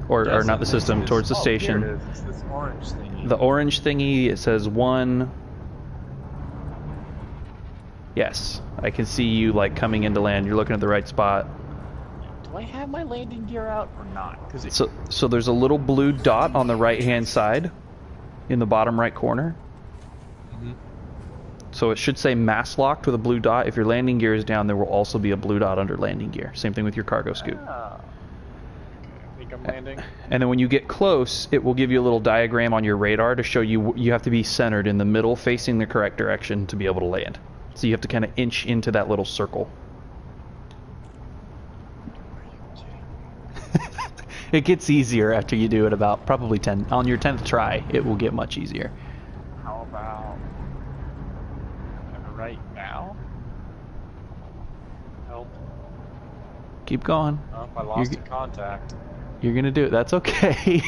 or not the system, towards the station. Here it is. It's this orange thingy. The orange thingy, it says 1. Yes, I can see you like coming into land. You're looking at the right spot. Do I have my landing gear out or not? So there's a little blue dot on the right-hand side, in the bottom right corner. So it should say mass locked with a blue dot. If your landing gear is down, there will also be a blue dot under landing gear. Same thing with your cargo scoop. Okay, I think I'm landing. And then when you get close, it will give you a little diagram on your radar to show you you have to be centered in the middle, facing the correct direction to be able to land. So you have to kind of inch into that little circle. It gets easier after you do it about probably 10. On your 10th try, it will get much easier. How about right now? Help. Keep going. Oh, I lost contact. You're going to do it. That's okay.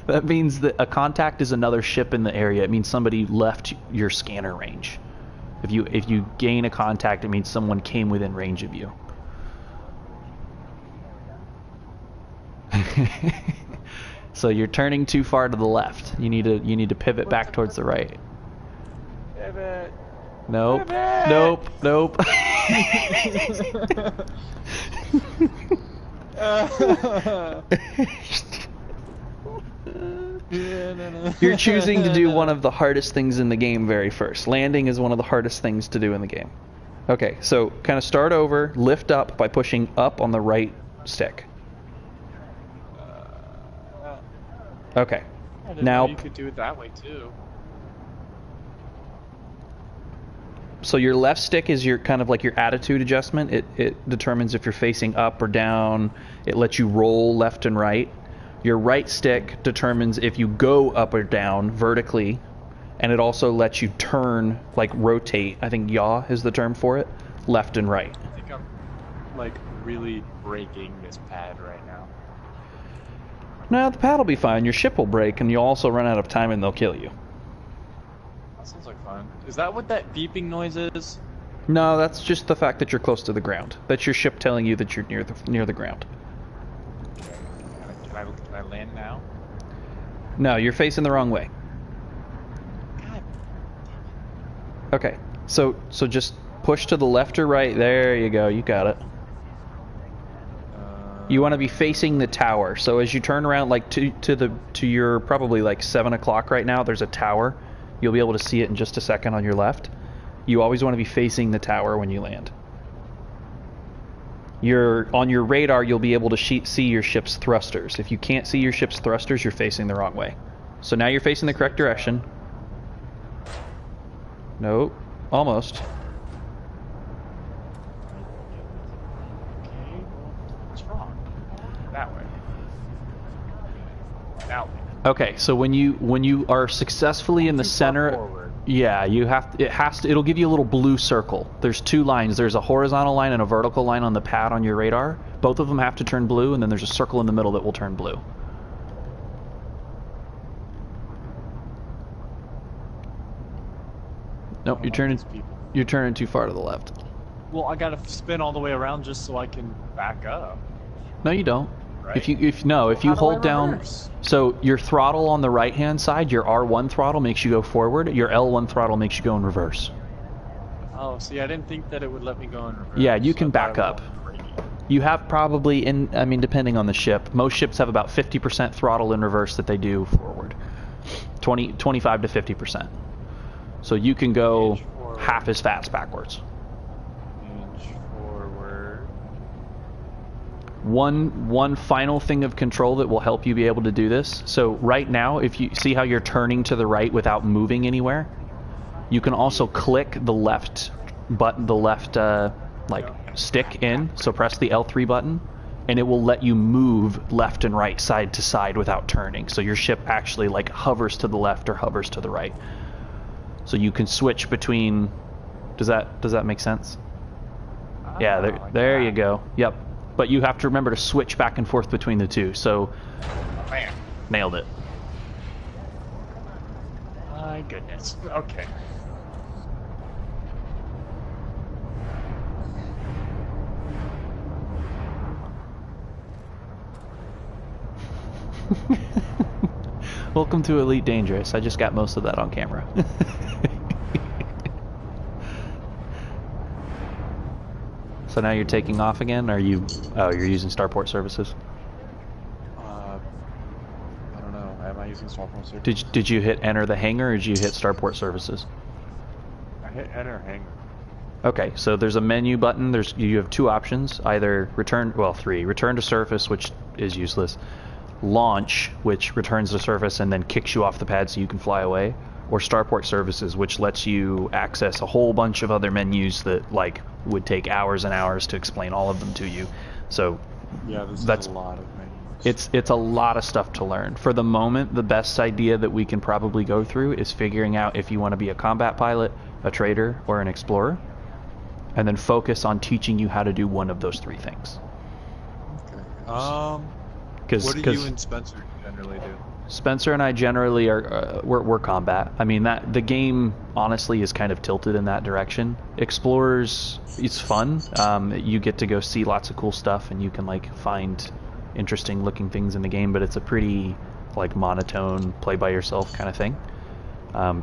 That means that a contact is another ship in the area. It means somebody left your scanner range. If you gain a contact, it means someone came within range of you. So you're turning too far to the left. You need to pivot back towards the right. Pivot. Nope. Pivot. Nope. You're choosing to do one of the hardest things in the game very first. Landing is one of the hardest things to do in the game. Okay, so kind of start over, lift up by pushing up on the right stick. Okay. I didn't now know you could do it that way too. So your left stick is your kind of like your attitude adjustment. It determines if you're facing up or down. It lets you roll left and right. Your right stick determines if you go up or down vertically, and it also lets you turn, like rotate. I think yaw is the term for it, left and right. I think I'm like really breaking this pad right now. No, the pad will be fine. Your ship will break, and you'll also run out of time, and they'll kill you. That sounds like fun. Is that what that beeping noise is? No, that's just the fact that you're close to the ground. That's your ship telling you that you're near the ground. Can I land now? No, you're facing the wrong way. God. Okay, so just push to the left or right. There you go. You got it. You want to be facing the tower. So as you turn around, like to your probably like 7 o'clock right now, there's a tower. You'll be able to see it in just a second on your left. You always want to be facing the tower when you land. On your radar, you'll be able to see your ship's thrusters. If you can't see your ship's thrusters, you're facing the wrong way. So now you're facing the correct direction. Nope, almost. That way. That way. Okay, so when you are successfully in the center, forward. yeah, it'll give you a little blue circle. There's 2 lines. There's a horizontal line and a vertical line on the pad on your radar. Both of them have to turn blue, and then there's a circle in the middle that will turn blue. Nope, you're turning too far to the left. Well, I gotta spin all the way around just so I can back up. No, you don't. Right? If you hold down, so your throttle on the right hand side, your R1 throttle makes you go forward. Your L1 throttle makes you go in reverse. Oh, see, I didn't think that it would let me go in reverse. Yeah, you can back up. You have probably, depending on the ship, most ships have about 50% throttle in reverse that they do forward. 25 to 50%. So you can go half as fast backwards. One final thing of control that will help you be able to do this. So right now, if you see how you're turning to the right without moving anywhere, you can also click the left button, stick in. So press the L3 button, and it will let you move left and right, side to side without turning. So your ship actually like hovers to the left or hovers to the right. So you can switch between. Does that make sense? Yeah, there you go. Yep. But you have to remember to switch back and forth between the two. So, bam. Nailed it. My goodness. Okay. Welcome to Elite Dangerous. I just got most of that on camera. So now you're taking off again? Or are you... Oh, you're using starport services? I don't know. Am I using starport services? Did you hit enter the hangar, or did you hit starport services? I hit enter hangar. Okay, so there's a menu button. You have two options. Either return... Well, three. Return to surface, which is useless. Launch, which returns to surface and then kicks you off the pad so you can fly away. Or starport services, which lets you access a whole bunch of other menus that like would take hours and hours to explain all of them to you. So yeah, that's a lot of menus. It's a lot of stuff to learn. For the moment, the best idea that we can probably go through is figuring out if you want to be a combat pilot, a trader, or an explorer, and then focus on teaching you how to do one of those three things. Okay. What do you and Spencer generally do? Spencer and I generally are we're combat. I mean, that the game honestly is kind of tilted in that direction. Explorers, it's fun. You get to go see lots of cool stuff, and you can like find interesting looking things in the game. But it's a pretty like monotone, play by yourself kind of thing.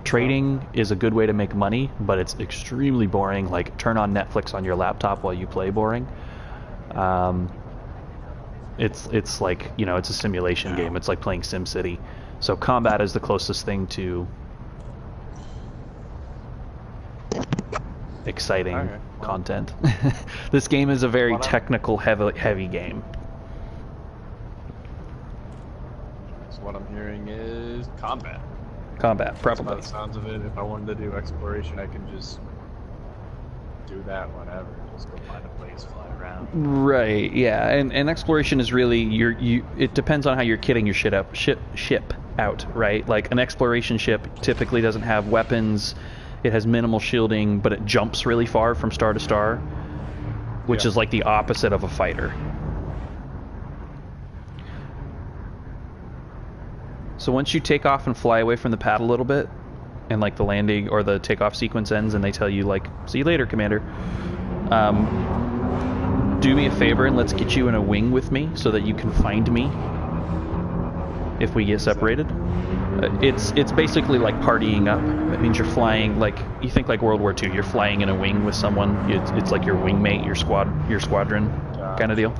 Trading is a good way to make money, but it's extremely boring. Like turn on Netflix on your laptop while you play. Boring. It's like, you know, it's a simulation game. It's like playing SimCity. So combat is the closest thing to exciting content. This game is a very technical, heavy game. So what I'm hearing is combat. Combat, probably. By the sounds of it, if I wanted to do exploration, I can just do that whenever. Just go find a place, fly around. Right, yeah, and exploration is really it depends on how you're kitting your ship out, right? Like an exploration ship typically doesn't have weapons, it has minimal shielding, but it jumps really far from star to star, which is like the opposite of a fighter. So once you take off and fly away from the pad a little bit, and like the landing or the takeoff sequence ends and they tell you like, see you later, Commander. Do me a favor and let's get you in a wing with me so that you can find me if we get separated. It's basically like partying up. It means you're flying like, you think like World War II, you're flying in a wing with someone. It's like your wingmate, your squadron kind of deal.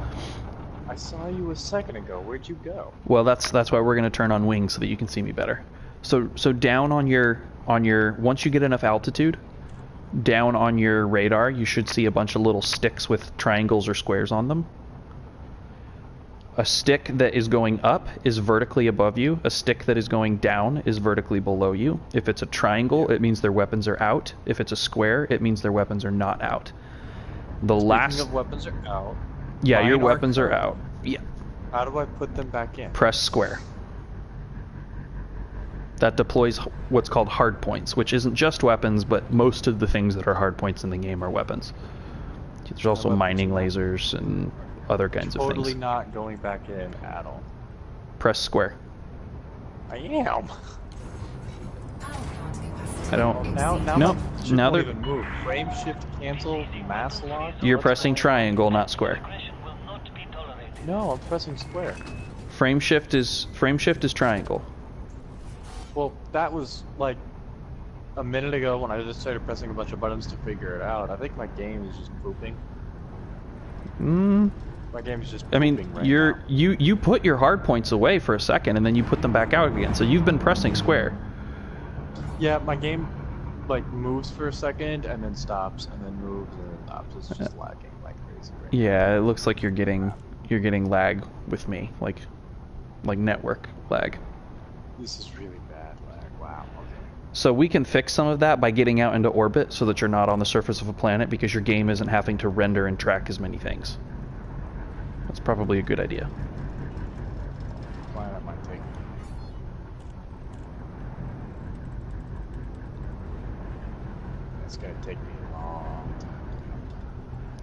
I saw you a second ago. Where'd you go? Well, that's why we're going to turn on wings so that you can see me better. So down on your once you get enough altitude, down on your radar, you should see a bunch of little sticks with triangles or squares on them. A stick that is going up is vertically above you. A stick that is going down is vertically below you. If it's a triangle, it means their weapons are out. If it's a square, it means their weapons are not out. Speaking of weapons are out. Yeah, your weapons are out. Yeah. How do I put them back in? Press square. That deploys what's called hard points, which isn't just weapons, but most of the things that are hard points in the game are weapons. There's also mining lasers and other kinds of things. Totally not going back in at all. Press square. I am. I don't. Now they're even move. Frame shift cancel mass lock. You're pressing triangle, not square. No, I'm pressing square. Frame shift is triangle. Well, that was like a minute ago when I just started pressing a bunch of buttons to figure it out. I think my game is just pooping. My game is just pooping right now. You put your hard points away for a second and then you put them back out again. So you've been pressing square. Yeah, my game like moves for a second and then stops and then moves and then stops. It's just lagging like crazy right now. Yeah, it looks like you're getting lag with me, like network lag. This is really bad lag. Wow. Okay. So we can fix some of that by getting out into orbit so that you're not on the surface of a planet because your game isn't having to render and track as many things. That's probably a good idea. Planet might take. It's gonna take me a long time.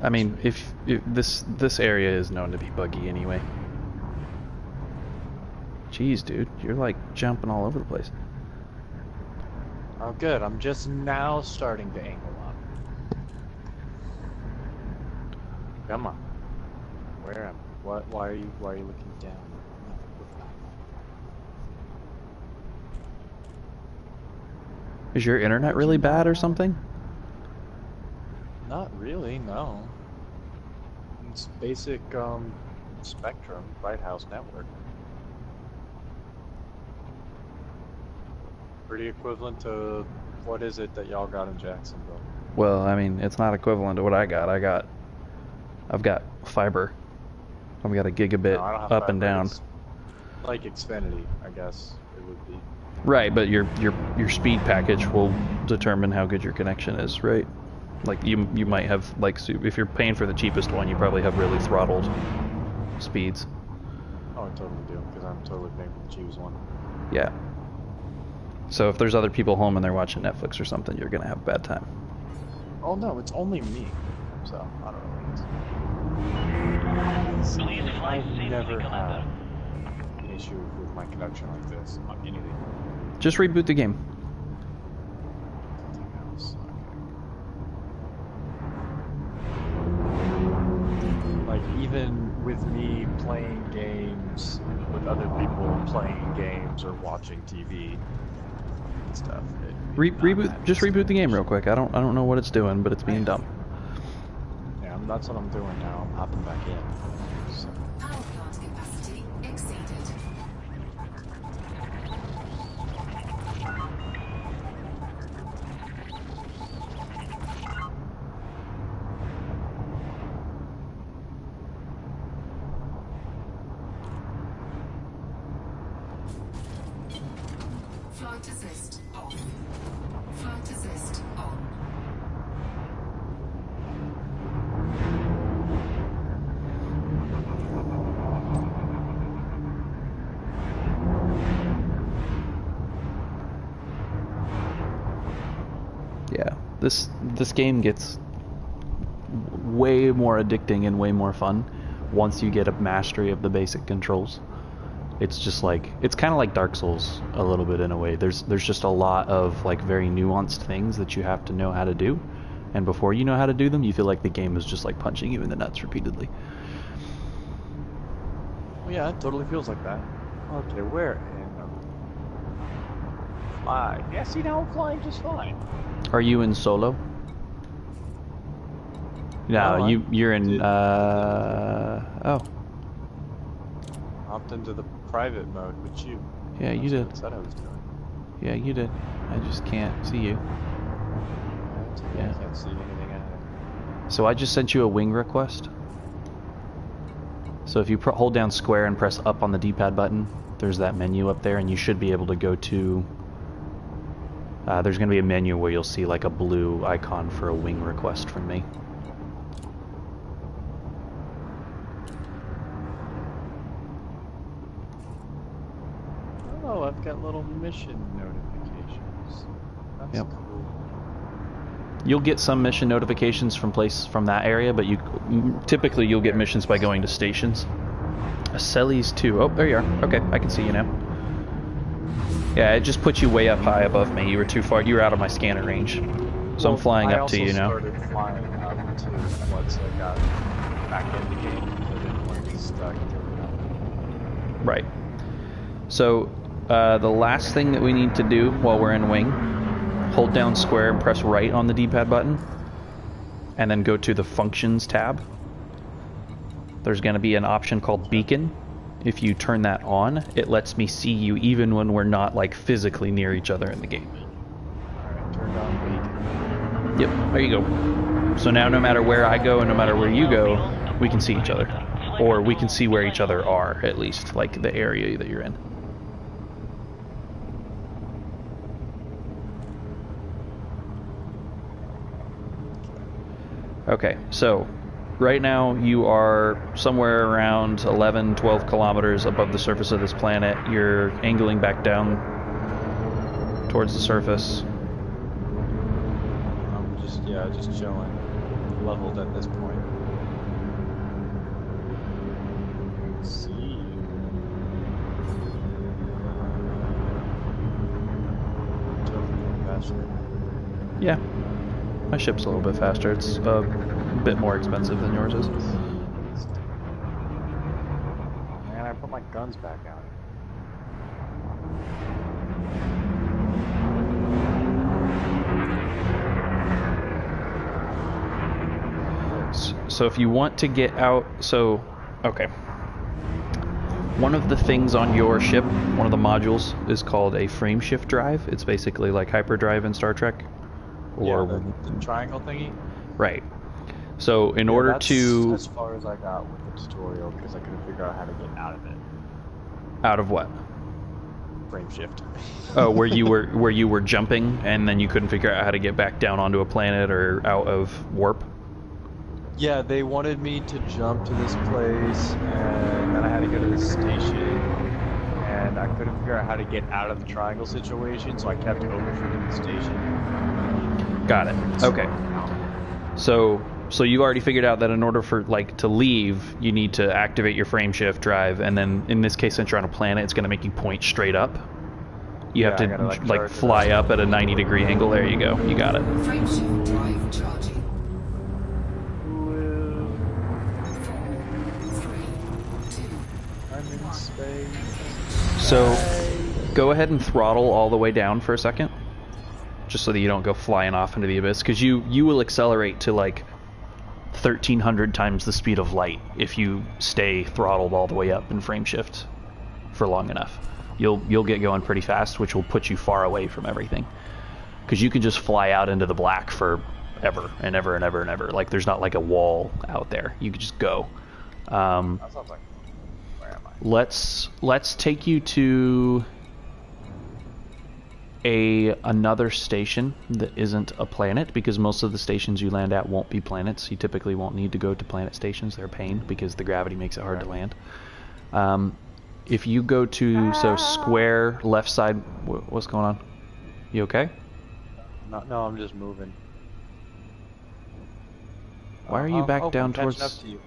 I mean, if this area is known to be buggy anyway. Jeez, dude, you're like jumping all over the place. Oh, good. I'm just now starting to angle up. Come on. Where am I? Why are you looking down? Is your internet really bad or something? Not really, no. It's basic Spectrum Bright House network. Pretty equivalent to what is it that y'all got in Jacksonville? Well, I mean, it's not equivalent to what I got. I've got fiber. I've got a gigabit No, I don't have up and fiber. down. It's like Xfinity, I guess it would be. Right, but your speed package will determine how good your connection is, right? Like you might have like if you're paying for the cheapest one, you probably have really throttled speeds. Oh, I totally do, because I'm totally paying for the cheapest one. Yeah. So if there's other people home and they're watching Netflix or something, you're gonna have a bad time. Oh no, it's only me. So I don't know. I've never had an issue with my connection like this on anything. Just reboot the game. Something else. Okay. Like even with me playing games with other people playing games or watching TV and stuff. Just reboot the game real quick. I don't know what it's doing, but it's being dumb. Yeah, that's what I'm doing now. I'm hopping back in. So. Power plant capacity exceeded. Flight assist off. Flight assist on. Yeah, this game gets way more addicting and way more fun once you get a mastery of the basic controls. It's just like it's kind of like Dark Souls a little bit in a way. There's just a lot of like very nuanced things that you have to know how to do, and before you know how to do them, you feel like the game is just like punching you in the nuts repeatedly. Well, yeah, it totally feels like that. Okay, where in fly? Yeah, see now I'm flying just fine. Are you in solo? No, No, you're in. Oh, Hopped into the private mode with you. yeah, you That's did. what it said I was doing. Yeah, you did. I just can't see you. Yeah. I can't see anything out of So I just sent you a wing request. So if you hold down square and press up on the D-pad button, there's that menu up there, and you should be able to go to... there's going to be a menu where you'll see like a blue icon for a wing request from me. Oh, I've got little mission notifications. That's Yep. cool. You'll get some mission notifications from that area, but typically you'll get missions by going to stations. Aceli's too. Oh, there you are. Okay, I can see you now. Yeah, it just put you way up high above me. You were too far. You were out of my scanner range. So I'm flying up to you now. I also started flying up to once I got back in the game. I didn't want to get stuck. Right. So the last thing that we need to do while we're in wing, hold down square and press right on the D-pad button, and then go to the functions tab. There's going to be an option called beacon. If you turn that on, it lets me see you even when we're not like physically near each other in the game. Alright, turned on beacon. Yep, there you go. So now no matter where I go and no matter where you go, we can see each other. Or we can see where each other are, at least, like the area that you're in. Okay, so right now you are somewhere around 11, 12 kilometers above the surface of this planet. You're angling back down towards the surface. I'm just chilling. Leveled at this point. See you. Faster. Yeah, my ship's a little bit faster. It's a bit more expensive than yours is. Man, I put my guns back out. So if you want to get out, so okay. One of the things on your ship, one of the modules, is called a frame shift drive. It's basically like hyperdrive in Star Trek. Yeah, the triangle thingy. Right. So in Yeah, order that's to as far as I got with the tutorial because I couldn't figure out how to get out of it. out of what? Frame shift. Oh, where you were jumping and then you couldn't figure out how to get back down onto a planet or out of warp. Yeah, they wanted me to jump to this place, and then I had to go to this station, and I couldn't figure out how to get out of the triangle situation, so I kept overshooting the station. Got it. Okay. So you already figured out that in order for like to leave, you need to activate your frame shift drive, and then in this case, since you're on a planet, it's going to make you point straight up. You have to gotta, like fly up at a 90-degree angle. There you go. You got it. Frameshift drive charging. 4, 3, 2. I'm in space. So go ahead and throttle all the way down for a second, just so that you don't go flying off into the abyss, because you will accelerate to like 1,300 times the speed of light if you stay throttled all the way up in frame shift for long enough. You'll get going pretty fast, which will put you far away from everything, because you can just fly out into the black for ever and ever and ever and ever. Like there's not like a wall out there. You can just go. That sounds like, where am I? Let's take you to another station that isn't a planet, because most of the stations you land at won't be planets. You typically won't need to go to planet stations. They're a pain because the gravity makes it hard to land. If you go to square left side, what's going on? You okay? No, I'm just moving. Why are you back down I'm catching towards? up to you.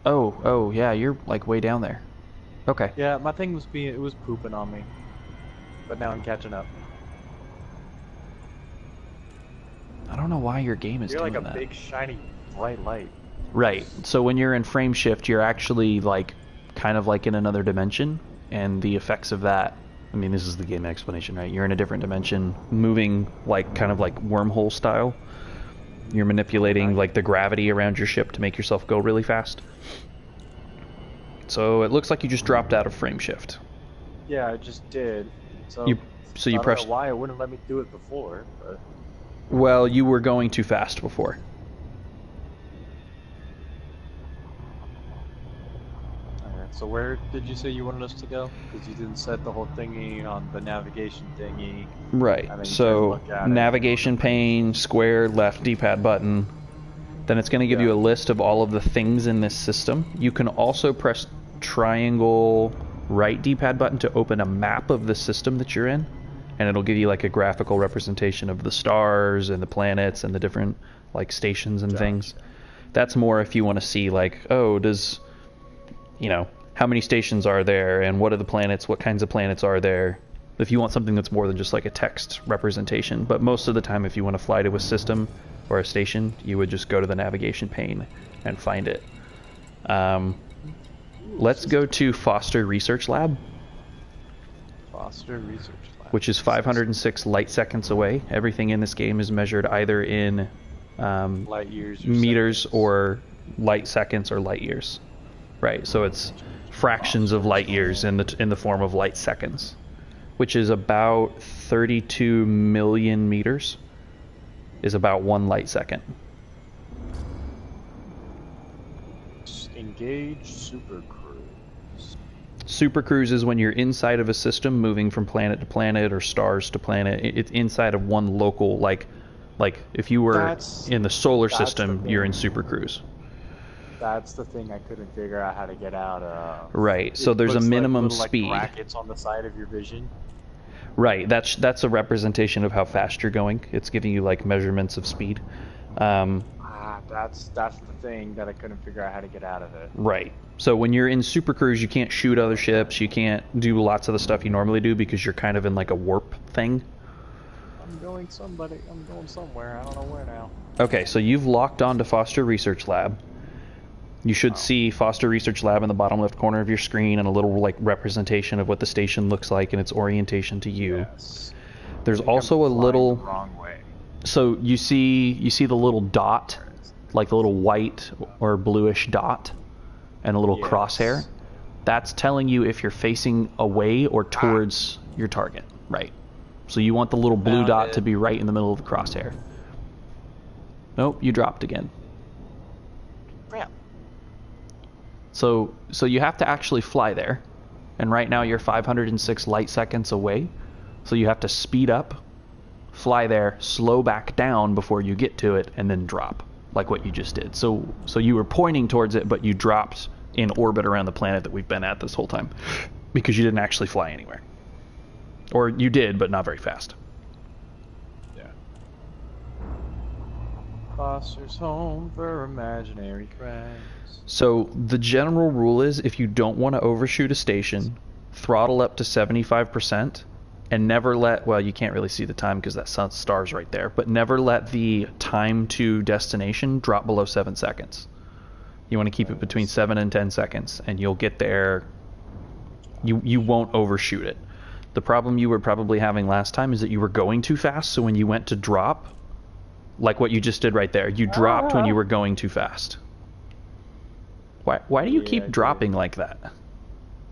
Oh yeah, you're like way down there. Okay. Yeah, my thing was it was pooping on me, but now I'm catching up. I don't know why your game is You're doing like a that. big shiny bright light. Right. So when you're in frame shift, you're actually like kind of like in another dimension, and the effects of that, I mean, this is the game explanation, right? You're in a different dimension, moving like kind of like wormhole style. You're manipulating like the gravity around your ship to make yourself go really fast. So it looks like you just dropped out of frame shift. Yeah, I just did. So You I don't pressed. know why it wouldn't let me do it before, but Well, you were going too fast before. alright. So where did you say you wanted us to go? Because you didn't set the whole thingy on the navigation thingy. Right. And then you So look at it. navigation pane, square left D-pad button. Then it's going to give you a list of all of the things in this system. You can also press triangle right D-pad button to open a map of the system that you're in, and it'll give you like a graphical representation of the stars and the planets and the different like stations and things. That's more if you want to see like, oh, how many stations are there and what are the planets, what kinds of planets are there, if you want something that's more than just like a text representation. But most of the time, if you want to fly to a system or a station, you would just go to the navigation pane and find it. Let's go to Foster Research Lab, Foster Research Lab, which is 506 light seconds away. Everything in this game is measured either in light years, or meters seconds. or light seconds or light years. Right, so it's fractions of light years in the form of light seconds, which is about 32 million meters. Is about 1 light second. Engage Super Cruise. Super Cruise is when you're inside of a system, moving from planet to planet or stars to planet. It's inside of one local, like if you were in the solar system, you're in Super Cruise. That's the thing I couldn't figure out how to get out of. Right. So there's a looks minimum like little, speed. Like brackets on the side of your vision. Right. That's a representation of how fast you're going. It's giving you like measurements of speed. That's the thing that I couldn't figure out how to get out of it. Right. So when you're in Super Cruise, you can't shoot other ships. You can't do lots of the stuff you normally do because you're kind of in like a warp thing. I'm going somewhere. I don't know where now. Okay, so you've locked onto Foster Research Lab. You should see Foster Research Lab in the bottom left corner of your screen and a little like representation of what the station looks like and its orientation to you. Yes. There's also a little. The wrong way. So you see the little dot like the little white or bluish dot and a little Yes. crosshair, that's telling you if you're facing away or towards your target, right? So you want the little blue Found dot it. to be right in the middle of the crosshair. Nope, you dropped again. Crap. So you have to actually fly there, and right now you're 506 light seconds away, so you have to speed up, fly there, slow back down before you get to it, and then drop, like what you just did. So you were pointing towards it, but you dropped in orbit around the planet that we've been at this whole time, because you didn't actually fly anywhere. Or you did, but not very fast. Yeah. Foster's home for imaginary friends. So the general rule is, if you don't want to overshoot a station, throttle up to 75%, and never let, well, you can't really see the time because that star's right there, but never let the time to destination drop below 7 seconds. You want to keep it between 7 and 10 seconds, and you'll get there. You won't overshoot it. The problem you were probably having last time is that you were going too fast, so when you went to drop, like what you just did right there, you dropped when you were going too fast. Why do you Yeah, I keep did. dropping like that?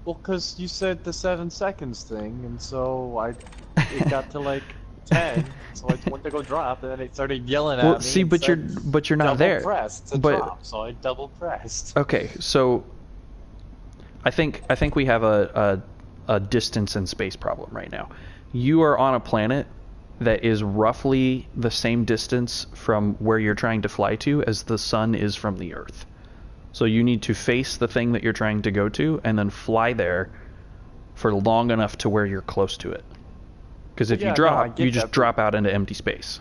Well, because you said the 7 seconds thing, and so it got to like 10, so I went to go drop, and then it started yelling at Well, me. see, and but said, you're not double there. pressed to But drop, so I double pressed. okay, so I think we have a distance and space problem right now. You are on a planet that is roughly the same distance from where you're trying to fly to as the sun is from the Earth. So you need to face the thing that you're trying to go to and then fly there for long enough to where you're close to it. Because if Yeah, you no, drop, I get you just that, drop out into empty space.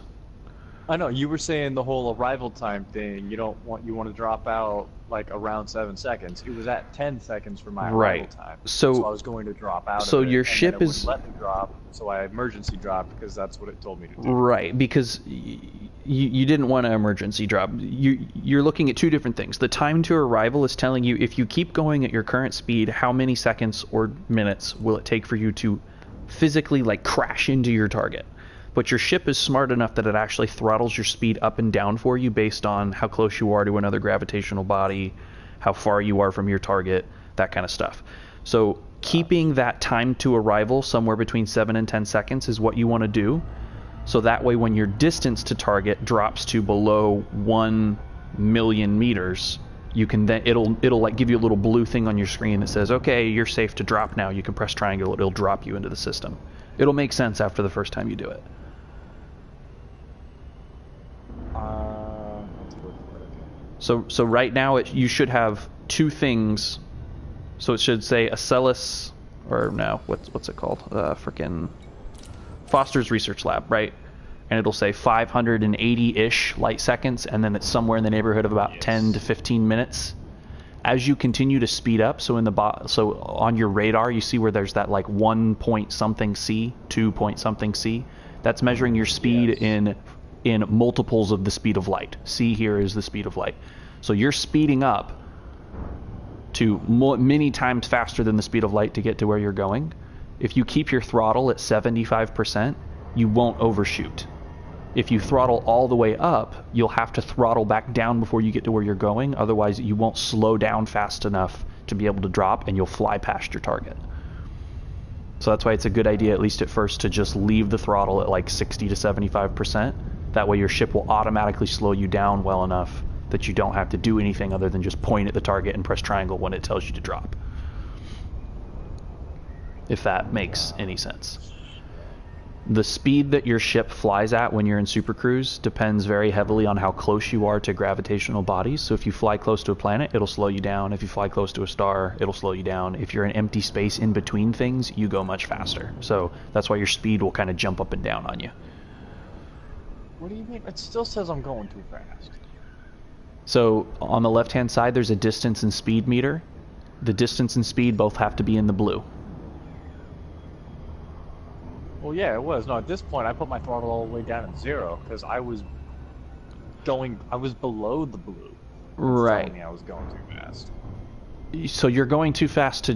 I know, you were saying the whole arrival time thing, you want to drop out like around 7 seconds. It was at 10 seconds for my arrival Right. time. So- I was going to drop out so of it, your and then ship it wouldn't is- let me drop, so I emergency dropped because that's what it told me to do. Right, because you didn't want to emergency drop. You're looking at two different things. The time to arrival is telling you if you keep going at your current speed, how many seconds or minutes will it take for you to physically like crash into your target. But your ship is smart enough that it actually throttles your speed up and down for you based on how close you are to another gravitational body, how far you are from your target, that kind of stuff. So keeping that time to arrival somewhere between 7 and 10 seconds is what you want to do. So that way when your distance to target drops to below 1 million meters, you can then it'll like give you a little blue thing on your screen that says, okay, you're safe to drop now. You can press triangle, it'll drop you into the system. It'll make sense after the first time you do it. Let's go for it, okay. So right now you should have two things. So it should say Acellus, or no, what's it called? Frickin' Foster's Research Lab, right? And it'll say 580-ish light seconds, and then it's somewhere in the neighborhood of about 10 to 15 minutes. As you continue to speed up, so on your radar, you see where there's that like 1 point something C, 2 point something C. That's measuring your speed in multiples of the speed of light. C here is the speed of light. So you're speeding up to many times faster than the speed of light to get to where you're going. If you keep your throttle at 75%, you won't overshoot. If you throttle all the way up, you'll have to throttle back down before you get to where you're going. Otherwise, you won't slow down fast enough to be able to drop, and you'll fly past your target. So that's why it's a good idea, at least at first, to just leave the throttle at like 60 to 75%. That way your ship will automatically slow you down well enough that you don't have to do anything other than just point at the target and press triangle when it tells you to drop. If that makes any sense. The speed that your ship flies at when you're in supercruise depends very heavily on how close you are to gravitational bodies. So if you fly close to a planet, it'll slow you down. If you fly close to a star, it'll slow you down. If you're in empty space in between things, you go much faster. So that's why your speed will kind of jump up and down on you. What do you mean? It still says I'm going too fast. So on the left-hand side, there's a distance and speed meter. The distance and speed both have to be in the blue. Well, yeah, it was. No, at this point, I put my throttle all the way down at 0 because I was below the blue. It's Right. telling me I was going too fast. So you're going too fast to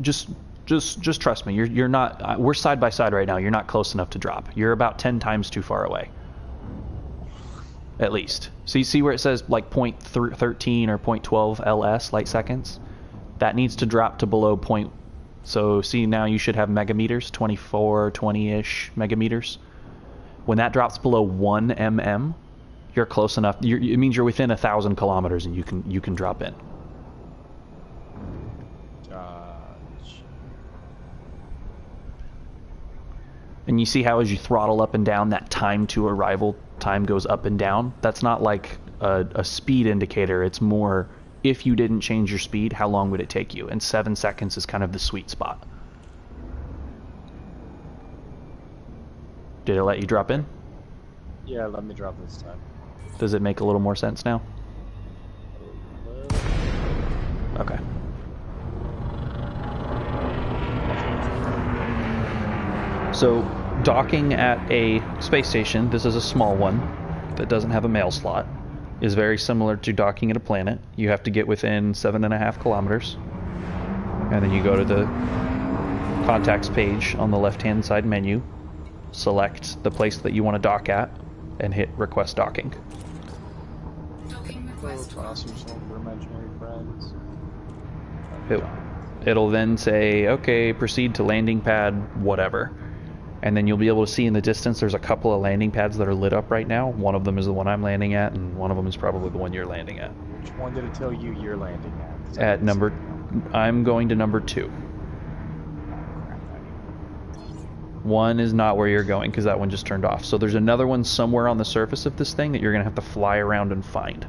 just trust me. You're not. We're side by side right now. You're not close enough to drop. You're about 10 times too far away. at least. So you see where it says like 0.13 or 0.12 ls light seconds? That needs to drop to below point. So see, now you should have megameters, 24, 20-ish megameters. When that drops below 1 mm, you're close enough. It means you're within 1,000 kilometers and you can drop in. And you see how as you throttle up and down, that time to arrival time goes up and down? That's not like a speed indicator. It's more, if you didn't change your speed, how long would it take you? And 7 seconds is kind of the sweet spot. Did it let you drop in? Yeah, let me drop this time. Does it make a little more sense now? Okay. So, docking at a space station, this is a small one that doesn't have a mail slot, is very similar to docking at a planet. You have to get within 7.5 kilometers, and then you go to the contacts page on the left-hand side menu, select the place that you want to dock at, and hit request docking. Docking request. Toss yourself for imaginary friends. It'll then say, okay, proceed to landing pad, whatever. And then you'll be able to see in the distance there's a couple of landing pads that are lit up right now. One of them is the one I'm landing at, and one of them is probably the one you're landing at. Which one did it tell you you're landing at? At number... I'm going to number 2. One is not where you're going, because that one just turned off. So there's another one somewhere on the surface of this thing that you're going to have to fly around and find.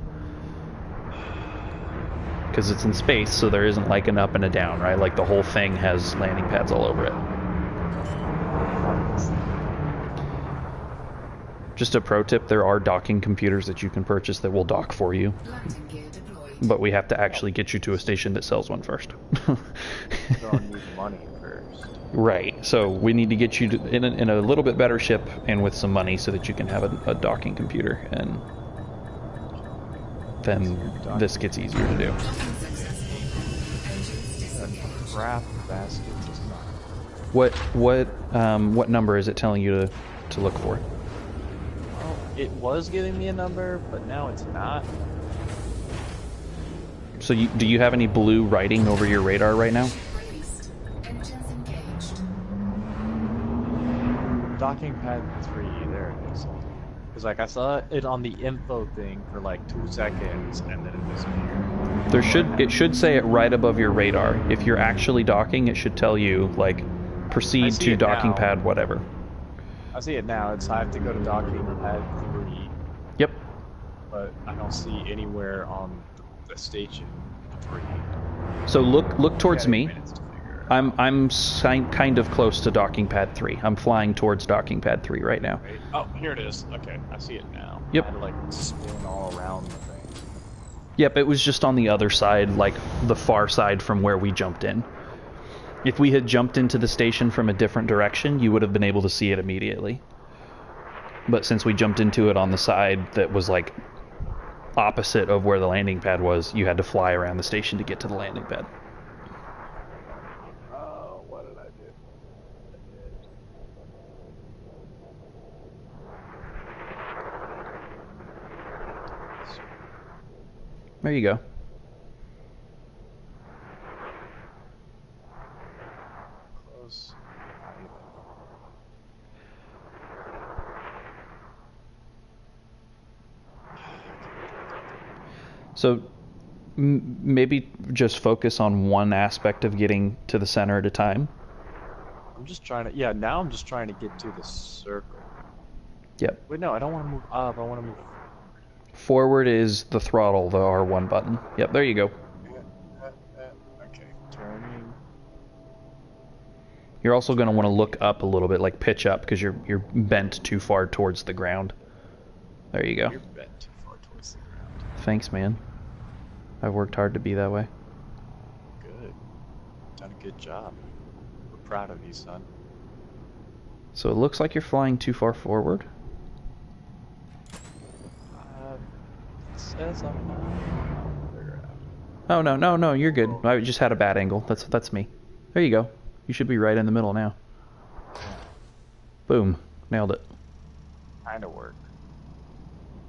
Because it's in space, so there isn't like an up and a down, right? Like the whole thing has landing pads all over it. Just a pro tip, there are docking computers that you can purchase that will dock for you. Landing gear deployed. But we have to actually get you to a station that sells one first. You're gonna need money first. Right, so we need to get you to, in a little bit better ship and with some money so that you can have a docking computer, and then this gets easier to do. Docking successful. Engines disengaged. Crap basket just not. What number is it telling you to look for? Well, it was giving me a number, but now it's not. So do you have any blue writing over your radar right now? Released. Engines engaged. Docking pad 3, there it is. Because like I saw it on the info thing for like 2 seconds and then it disappeared. It should say it right above your radar. If you're actually docking, it should tell you like proceed to docking pad whatever. I see it now. I have to go to docking pad 3. Yep. But I don't see anywhere on the station 3. So look towards me. Minutes to figure it out. I'm kind of close to docking pad 3. I'm flying towards docking pad 3 right now. Wait. Oh, here it is. Okay, I see it now. Yep. I had to like spin all around the thing. Yep, it was just on the other side, like the far side from where we jumped in. If we had jumped into the station from a different direction, you would have been able to see it immediately. But since we jumped into it on the side that was like opposite of where the landing pad was, you had to fly around the station to get to the landing pad. Oh, what did I do? There you go. Close. So maybe just focus on one aspect of getting to the center at a time. I'm just trying to. Yeah, now I'm just trying to get to the circle. Yep. Wait, no, I don't want to move up. I want to move. Forward is the throttle, the R1 button. Yep, there you go. Okay, turning. You're also going to want to look up a little bit, like pitch up, because you're bent too far towards the ground. There you go. You're bent too far towards the ground. Thanks, man. I've worked hard to be that way. Good. Done a good job. We're proud of you, son. So it looks like you're flying too far forward. It says I'm not. I'll figure it out. Oh, no, you're good. I just had a bad angle. That's me. There you go. You should be right in the middle now. Boom. Nailed it. Kind of work.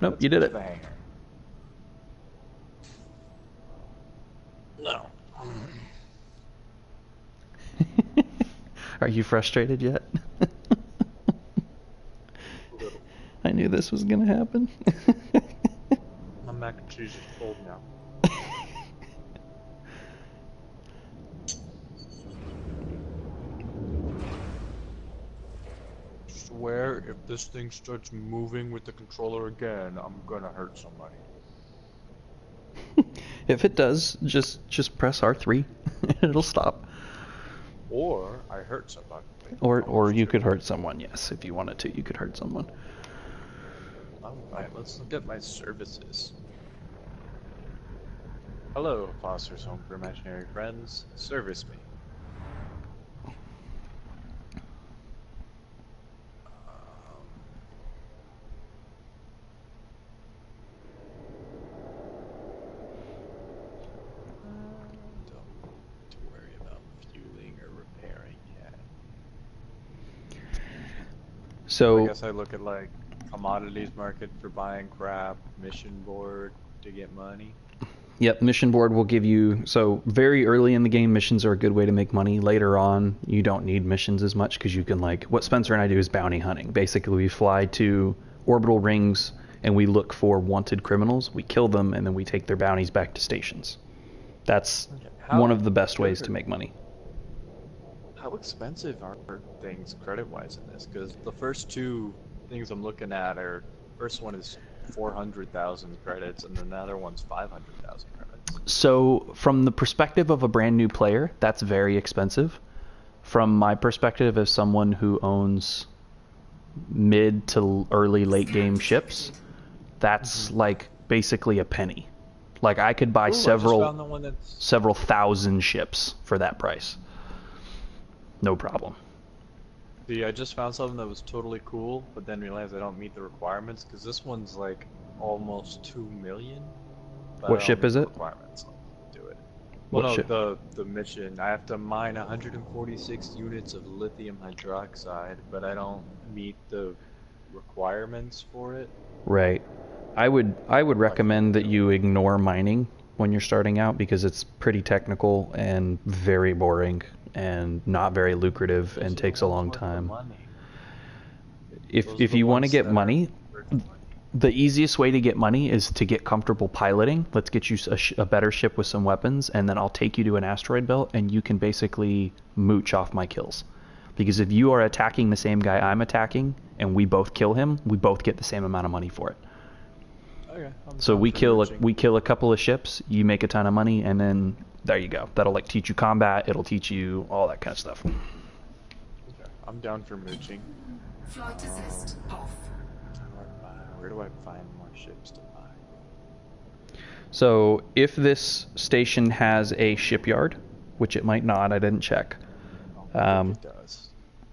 Nope, Let's you did go it. to the hangar. No. Are you frustrated yet? Little. I knew this was gonna happen. My mac and cheese is cold now. Swear if this thing starts moving with the controller again, I'm gonna hurt somebody. If it does, just press R3 and it'll stop. Or I hurt somebody. Or you could hurt someone, yes. If you wanted to, you could hurt someone. Alright, let's look at my services. Hello, Foster's Home for Imaginary Friends. Service me. Don't to worry about fueling or repairing yet. So I guess I look at like commodities market for buying crap, mission board to get money. yep, mission board will give you, so very early in the game, missions are a good way to make money. Later on, you don't need missions as much because you can, like, what Spencer and I do is bounty hunting. Basically, we fly to orbital rings and we look for wanted criminals, we kill them, and then we take their bounties back to stations. That's one of the best ways to make money. How expensive are things credit-wise in this? Because the first two things I'm looking at are, first one is 400,000 credits, and then the other one's 500,000 credits. So from the perspective of a brand new player, that's very expensive. From my perspective as someone who owns mid to early late game ships, that's like basically a penny. Like I could buy Ooh, I just found the one several thousand ships for that price. No problem. See, I just found something that was totally cool, but then realized I don't meet the requirements, because this one's like almost 2 million. But What ship is it? Requirements. I'll do it. What Well, no, ship? the mission. I have to mine 146 units of lithium hydroxide, but I don't meet the requirements for it. Right. I would recommend that you ignore mining when you're starting out because it's pretty technical and very boring and not very lucrative and takes a long time. If you want to get money, the easiest way to get money is to get comfortable piloting. Let's get you a better ship with some weapons, and then I'll take you to an asteroid belt, and you can basically mooch off my kills. Because if you are attacking the same guy I'm attacking, and we both kill him, we both get the same amount of money for it. Okay, so we kill a couple of ships, you make a ton of money, and then there you go. That'll like teach you combat. It'll teach you all that kind of stuff. Okay, I'm down for mooching. Flight assist off. Where do I find more ships to buy? So if this station has a shipyard, which it might not, I didn't check. It does.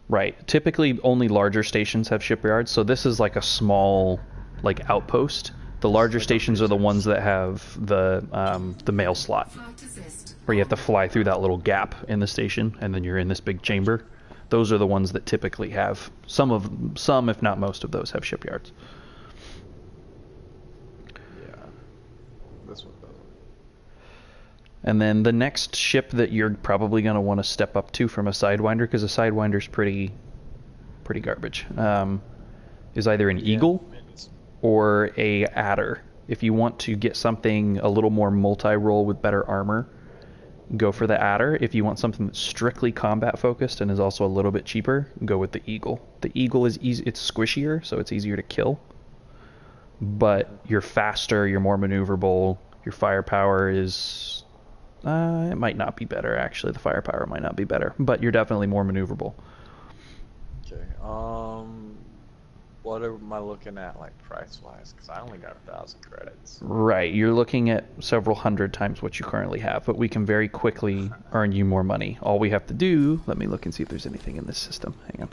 Right. Typically, only larger stations have shipyards. So this is like a small, like outpost. The larger stations are the ones that have the mail slot, where you have to fly through that little gap in the station, and then you're in this big chamber. Those are the ones that typically have some, if not most of those, have shipyards. Yeah, this one doesn't. And then the next ship that you're probably going to want to step up to from a Sidewinder, because a Sidewinder's pretty garbage, is either an Eagle or a Adder. If you want to get something a little more multi-role with better armor, go for the Adder. If you want something that's strictly combat focused and is also a little bit cheaper, go with the Eagle. The Eagle is easy, it's squishier, so it's easier to kill. But you're faster, you're more maneuverable, your firepower is... it might not be better, actually. The firepower might not be better, but you're definitely more maneuverable. Okay, what am I looking at, like, price-wise? Because I only got 1,000 credits. Right, you're looking at several hundred times what you currently have, but we can very quickly earn you more money. All we have to do, let me look and see if there's anything in this system. Hang on.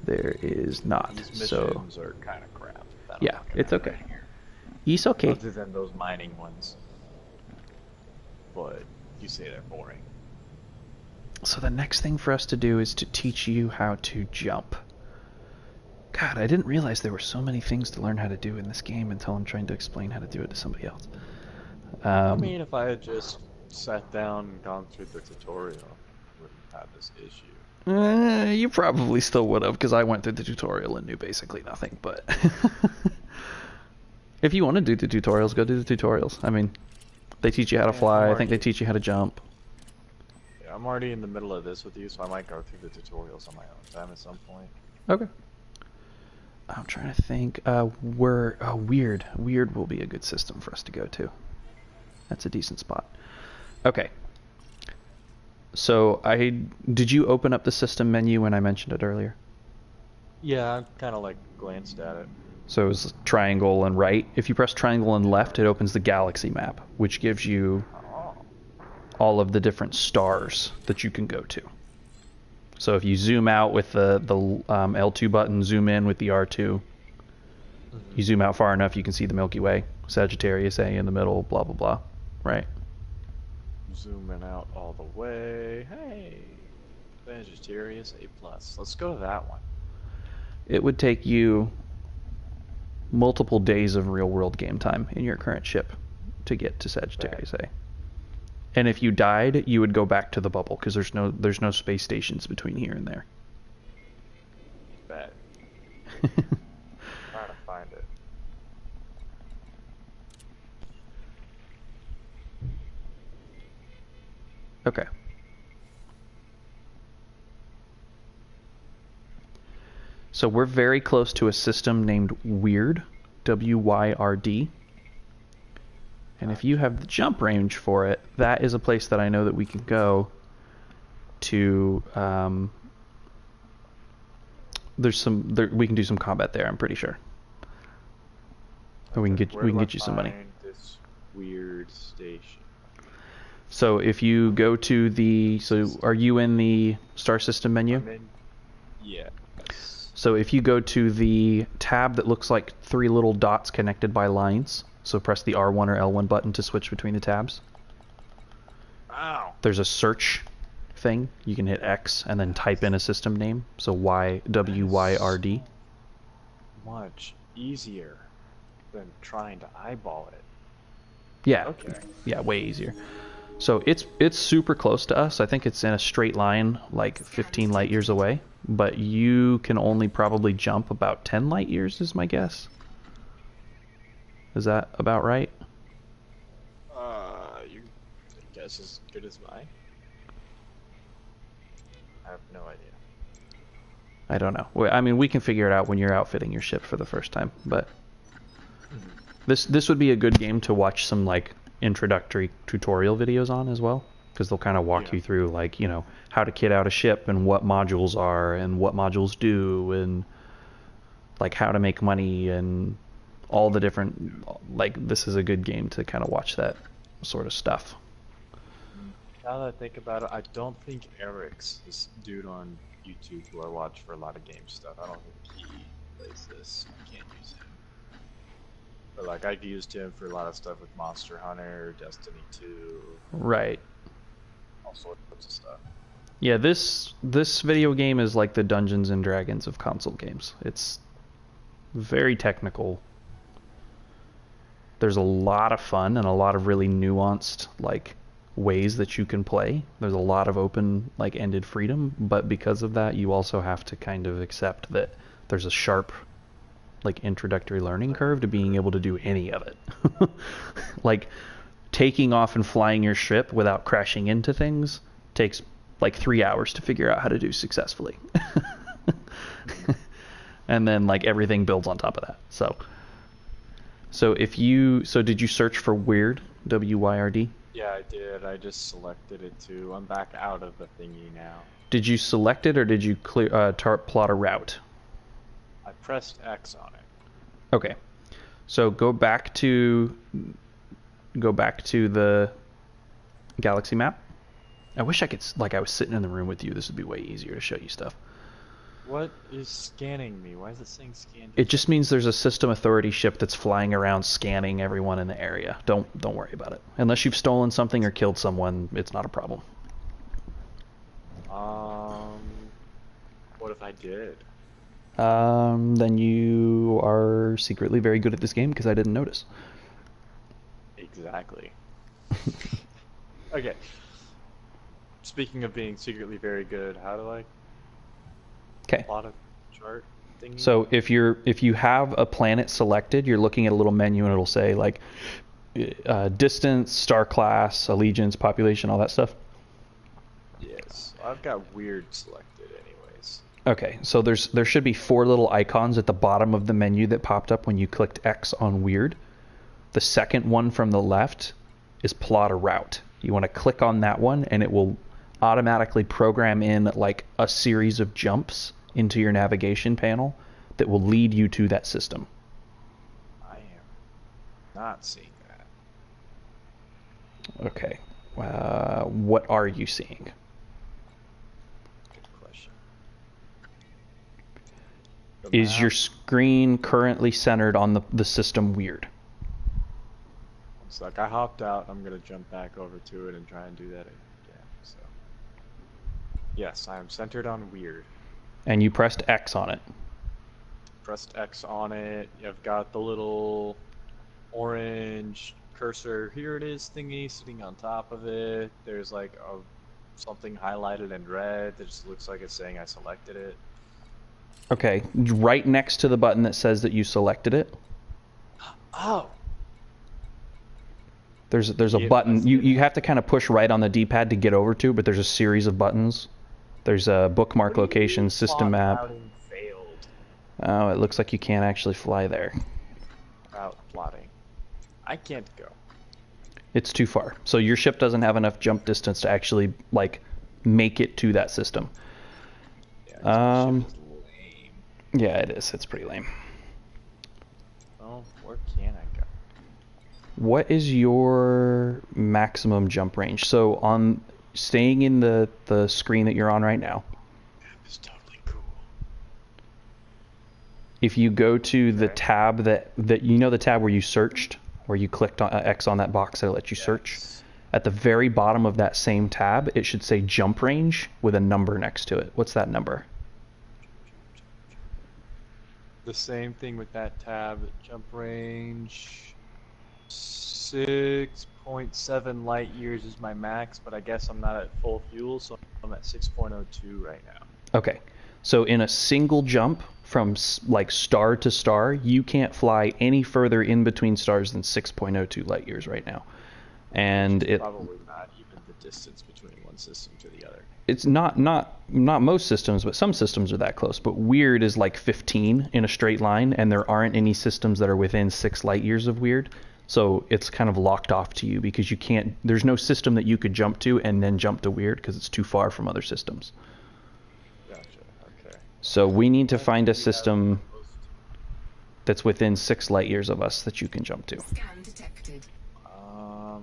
There is not. These missions So are kind of crap. yeah, it's okay. It's okay. Other than those mining ones. But you say they're boring. So the next thing for us to do is to teach you how to jump. God, I didn't realize there were so many things to learn how to do in this game until I'm trying to explain how to do it to somebody else. I mean, if I had just sat down and gone through the tutorial, I wouldn't have had this issue. You probably still would have, because I went through the tutorial and knew basically nothing, but... If you want to do the tutorials, go do the tutorials. I mean, they teach you how to fly, I think they teach you how to jump. Yeah, I'm already in the middle of this with you, so I might go through the tutorials on my own time at some point. Okay. I'm trying to think. Weird. Weird will be a good system for us to go to. That's a decent spot. Okay. So did you open up the system menu when I mentioned it earlier? Yeah, I kind of like glanced at it. So it was triangle and right. If you press triangle and left, it opens the galaxy map, which gives you all of the different stars that you can go to. So if you zoom out with the L2 button, zoom in with the R2, you zoom out far enough, you can see the Milky Way, Sagittarius A in the middle, blah, blah, blah, right? Zooming out all the way. Hey, Sagittarius A+. Let's go to that one. It would take you multiple days of real-world game time in your current ship to get to Sagittarius A. And if you died, you would go back to the bubble, because there's no space stations between here and there. Bet. Trying to find it. Okay. So we're very close to a system named Wyrd, W-Y-R-D. And if you have the jump range for it, that is a place that I know that we can go to. We can do some combat there, I'm pretty sure. Or we can get you some money. This weird station. So if you go to are you in the star system menu? I'm in, yeah. So if you go to the tab that looks like 3 little dots connected by lines, so press the R1 or L1 button to switch between the tabs. Ow. There's a search thing. You can hit X and then type in a system name. So WYRD. Much easier than trying to eyeball it. Yeah. Okay. Yeah, way easier. So it's super close to us. I think it's in a straight line, like 15 light years away. But you can only probably jump about 10 light years, is my guess. Is that about right? Your guess is good as mine. I have no idea. I don't know. I mean, we can figure it out when you're outfitting your ship for the first time. But this would be a good game to watch some like introductory tutorial videos on as well, because they'll kind of walk you through like, you know, how to kit out a ship and what modules are and what modules do and like how to make money and all the different, like, this is a good game to kind of watch that sort of stuff. Now that I think about it, I don't think Eric's this dude on YouTube who I watch for a lot of game stuff. I don't think he plays this. I can't use him. But like I've used him for a lot of stuff with Monster Hunter, Destiny 2. Right. All sorts of stuff. Yeah, this video game is like the Dungeons and Dragons of console games. It's very technical. There's a lot of fun and a lot of really nuanced like ways that you can play. There's a lot of open like ended freedom, but because of that you also have to kind of accept that there's a sharp like introductory learning curve to being able to do any of it. Like taking off and flying your ship without crashing into things takes like 3 hours to figure out how to do successfully. And then like everything builds on top of that. So did you search for Wyrd, W-Y-R-D? Yeah, I did. I just selected it too. I'm back out of the thingy now. Did you select it or did you plot a route? I pressed X on it. Okay. So go back to the galaxy map. I wish I could, like, I was sitting in the room with you. This would be way easier to show you stuff. What is scanning me? Why is it saying scan? It just means there's a system authority ship that's flying around scanning everyone in the area. Don't worry about it. Unless you've stolen something or killed someone, it's not a problem. What if I did? Then you are secretly very good at this game because I didn't notice. Exactly. Okay. Speaking of being secretly very good, how do I Okay. plot a chart thingy? So if you have a planet selected, you're looking at a little menu and it'll say like distance, star class, allegiance, population, all that stuff. Yes, I've got weird selected anyways. Okay, so there should be 4 little icons at the bottom of the menu that popped up when you clicked X on weird. The second one from the left is plot a route. You want to click on that one and it will automatically program in like a series of jumps into your navigation panel that will lead you to that system. I am not seeing that. Okay. What are you seeing? Good question. Is your screen currently centered on the system weird? It's like I hopped out. I'm gonna jump back over to it and try and do that again. So, yes, I am centered on weird. And you pressed X on it. Pressed X on it. I've got the little orange cursor. Here it is, thingy sitting on top of it. There's like something highlighted in red that just looks like it's saying I selected it. Okay, right next to the button that says that you selected it. Oh. There's a button. You have to kind of push right on the D-pad to get over to, but there's a series of buttons. There's a bookmark location, system map. Routing failed. Oh, it looks like you can't actually fly there. Route plotting. I can't go. It's too far. So your ship doesn't have enough jump distance to actually like make it to that system. Yeah, this ship is lame. Yeah, it is. It's pretty lame. Well, where can I go? What is your maximum jump range? So on staying in the screen that you're on right now, It's totally cool. if you go to the tab that you know, the tab where you searched, where you clicked on X on that box that let you search, at the very bottom of that same tab, it should say jump range with a number next to it. What's that number? The same thing with that tab. Jump range 6.7 light years is my max, but I guess I'm not at full fuel, so I'm at 6.02 right now. Okay, so in a single jump from like star to star, you can't fly any further in between stars than 6.02 light years right now. And it Probably not even the distance between one system to the other. It's not most systems, but some systems are that close. But weird is like 15 in a straight line, and there aren't any systems that are within 6 light years of weird. So it's kind of locked off to you because you can't. There's no system that you could jump to and then jump to weird because it's too far from other systems. Gotcha. Okay. So we need to find a system that's within 6 light years of us that you can jump to. Scan detected.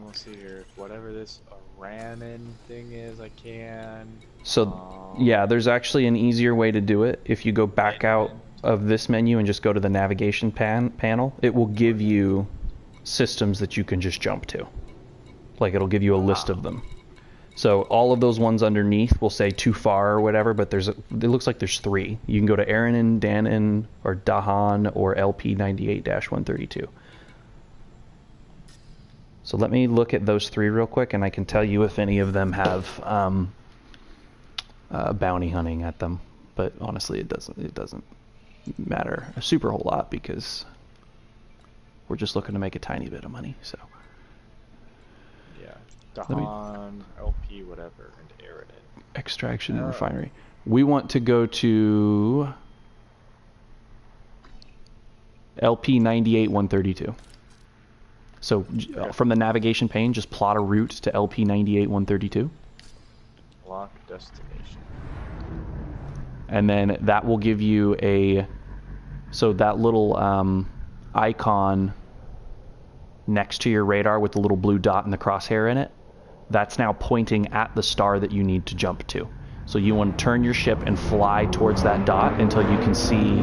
Let's see here. Whatever this Aranin thing is, I can. So yeah, there's actually an easier way to do it. If you go back out of this menu and just go to the navigation panel, it will give you systems that you can just jump to. Like it'll give you a list of them. So all of those ones underneath will say too far or whatever, but it looks like there's 3. You can go to Aranin, Danan, or Dahan, or LP98-132. So let me look at those 3 real quick, and I can tell you if any of them have bounty hunting at them. But honestly, it doesn't matter a super whole lot because we're just looking to make a tiny bit of money. So Yeah. Dahan, LP, whatever, and Aranin. Extraction and refinery. We want to go to LP98-132. So from the navigation pane, just plot a route to LP98-132. Lock destination. And then that will give you so that little icon next to your radar with the little blue dot and the crosshair in it, that's now pointing at the star that you need to jump to. So you want to turn your ship and fly towards that dot until you can see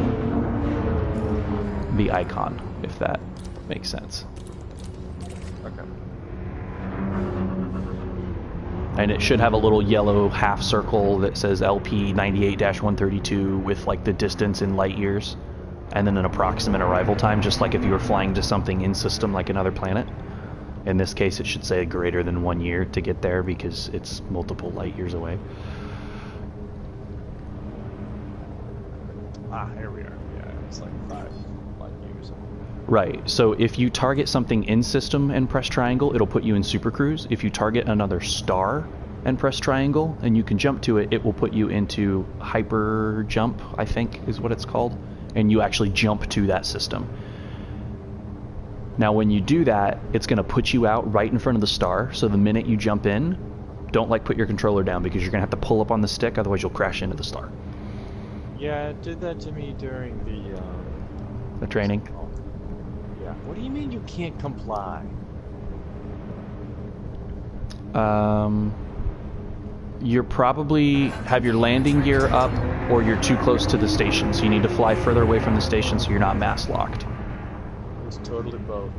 the icon, if that makes sense. Okay. And it should have a little yellow half circle that says LP 98-132 with like the distance in light years, and then an approximate arrival time, just like if you were flying to something in system like another planet. In this case, it should say greater than 1 year to get there because it's multiple light years away. Ah, here we are. Yeah, it's like 5 light years. Right, so if you target something in system and press triangle, it'll put you in super cruise. If you target another star and press triangle and you can jump to it, it will put you into hyper jump, I think is what it's called, and you actually jump to that system. Now when you do that, it's going to put you out right in front of the star, so the minute you jump in, don't like put your controller down because you're going to have to pull up on the stick, otherwise you'll crash into the star. Yeah, it did that to me during The training. Yeah. What do you mean you can't comply? You're probably have your landing gear up, or you're too close to the station, so you need to fly further away from the station so you're not mass locked. It's totally both.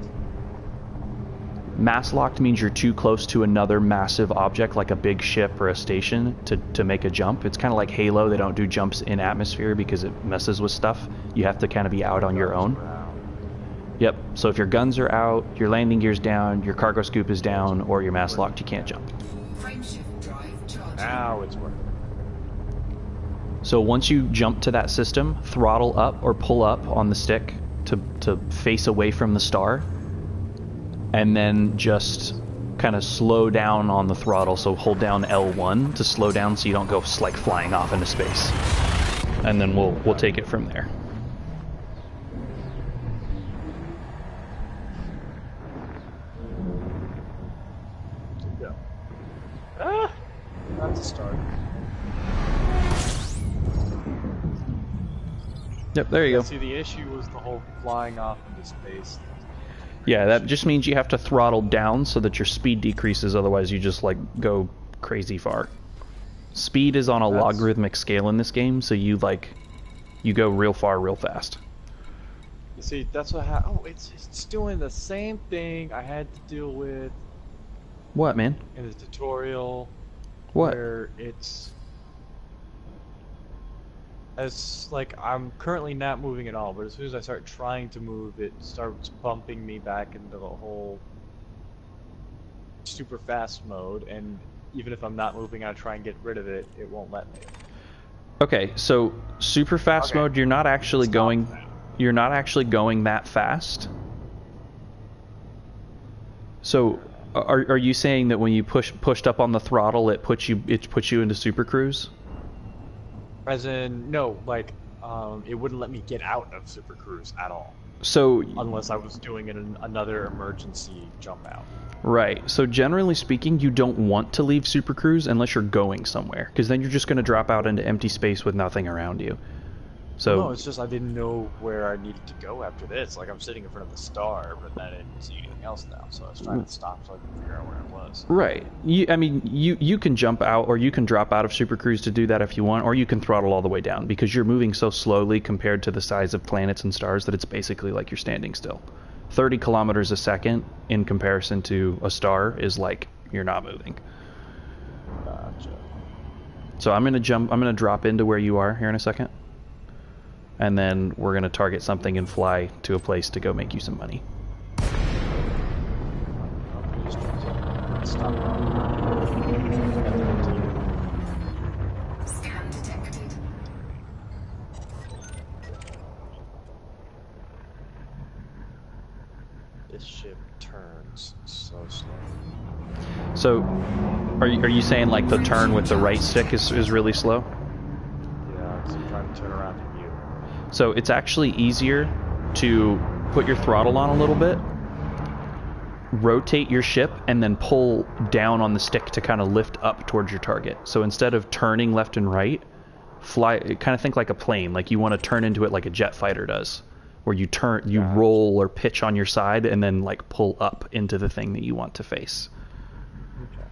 Mass locked means you're too close to another massive object like a big ship or a station to make a jump. It's kind of like Halo. They don't do jumps in atmosphere because it messes with stuff. You have to kind of be out on your own. Yep. So if your guns are out, your landing gear's down, your cargo scoop is down, or you're mass locked, you can't jump. Frameshift drive charging. Now it's working. So once you jump to that system, throttle up or pull up on the stick to face away from the star, and then just kind of slow down on the throttle. So hold down L1 to slow down so you don't go like flying off into space. And then we'll take it from there. Go. Ah! That's a start. Yep, there you go. See, the issue was the whole flying off into space. Yeah, that just means you have to throttle down so that your speed decreases, otherwise you just like go crazy far. Speed is on a logarithmic scale in this game, so you go real far real fast. You see, that's what happened. Oh, it's doing the same thing I had to deal with What, man? in the tutorial. What? Where it's like I'm currently not moving at all, but as soon as I start trying to move, it starts bumping me back into the whole super fast mode, and even if I'm not moving, I try and get rid of it, it won't let me. Okay, so super fast Okay. mode, you're not actually Stop going that. you're not actually going that fast. So are you saying that when you pushed up on the throttle it puts you into super cruise? As in, no, like, it wouldn't let me get out of Super Cruise at all, So unless I was doing another emergency jump out. right. So generally speaking, you don't want to leave super cruise unless you're going somewhere, because then you're just going to drop out into empty space with nothing around you. So No, it's just I didn't know where I needed to go after this. Like, I'm sitting in front of the star, but I didn't see anything else now, so I was trying to stop so I could figure out where I was. right. You can jump out or you can drop out of super cruise to do that if you want, or you can throttle all the way down because you're moving so slowly compared to the size of planets and stars that it's basically like you're standing still. 30 kilometers a second in comparison to a star is like you're not moving. Gotcha. So I'm gonna drop into where you are here in a second. And then we're gonna target something and fly to a place to go make you some money. Stop. Scan detected. This ship turns so slow. So are you saying like the turn with the right stick is really slow? Yeah, so I'm trying to turn around to you. So it's actually easier to put your throttle on a little bit, rotate your ship, and then pull down on the stick to kind of lift up towards your target. So instead of turning left and right, kind of think like a plane. Like you want to turn into it like a jet fighter does, where you roll or pitch on your side and then like pull up into the thing that you want to face. Okay.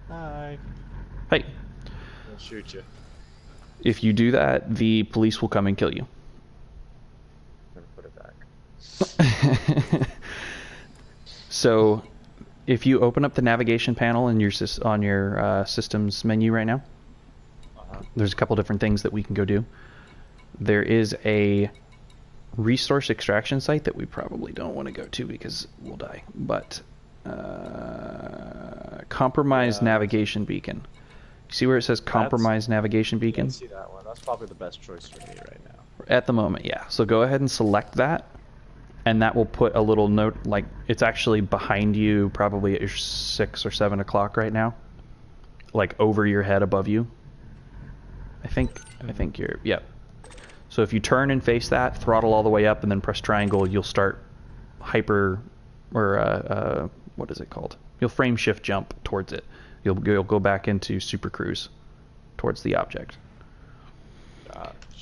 Hi. Hey, I'll shoot you. if you do that, the police will come and kill you. I'm gonna put it back. So If you open up the navigation panel in your on your systems menu right now, there's a couple different things that we can go do. There is a resource extraction site that we probably don't want to go to because we'll die, but compromised navigation beacon. You see where it says compromised navigation beacon? I see that one. That's probably the best choice for me right now. At the moment, yeah. So go ahead and select that, and that will put a little note, like it's actually behind you, probably at your 6 or 7 o'clock right now, like over your head above you. I think you're, yep. So if you turn and face that, throttle all the way up, and then press triangle, you'll start hyper, or what is it called? You'll frame shift jump towards it. You'll go back into super cruise towards the object.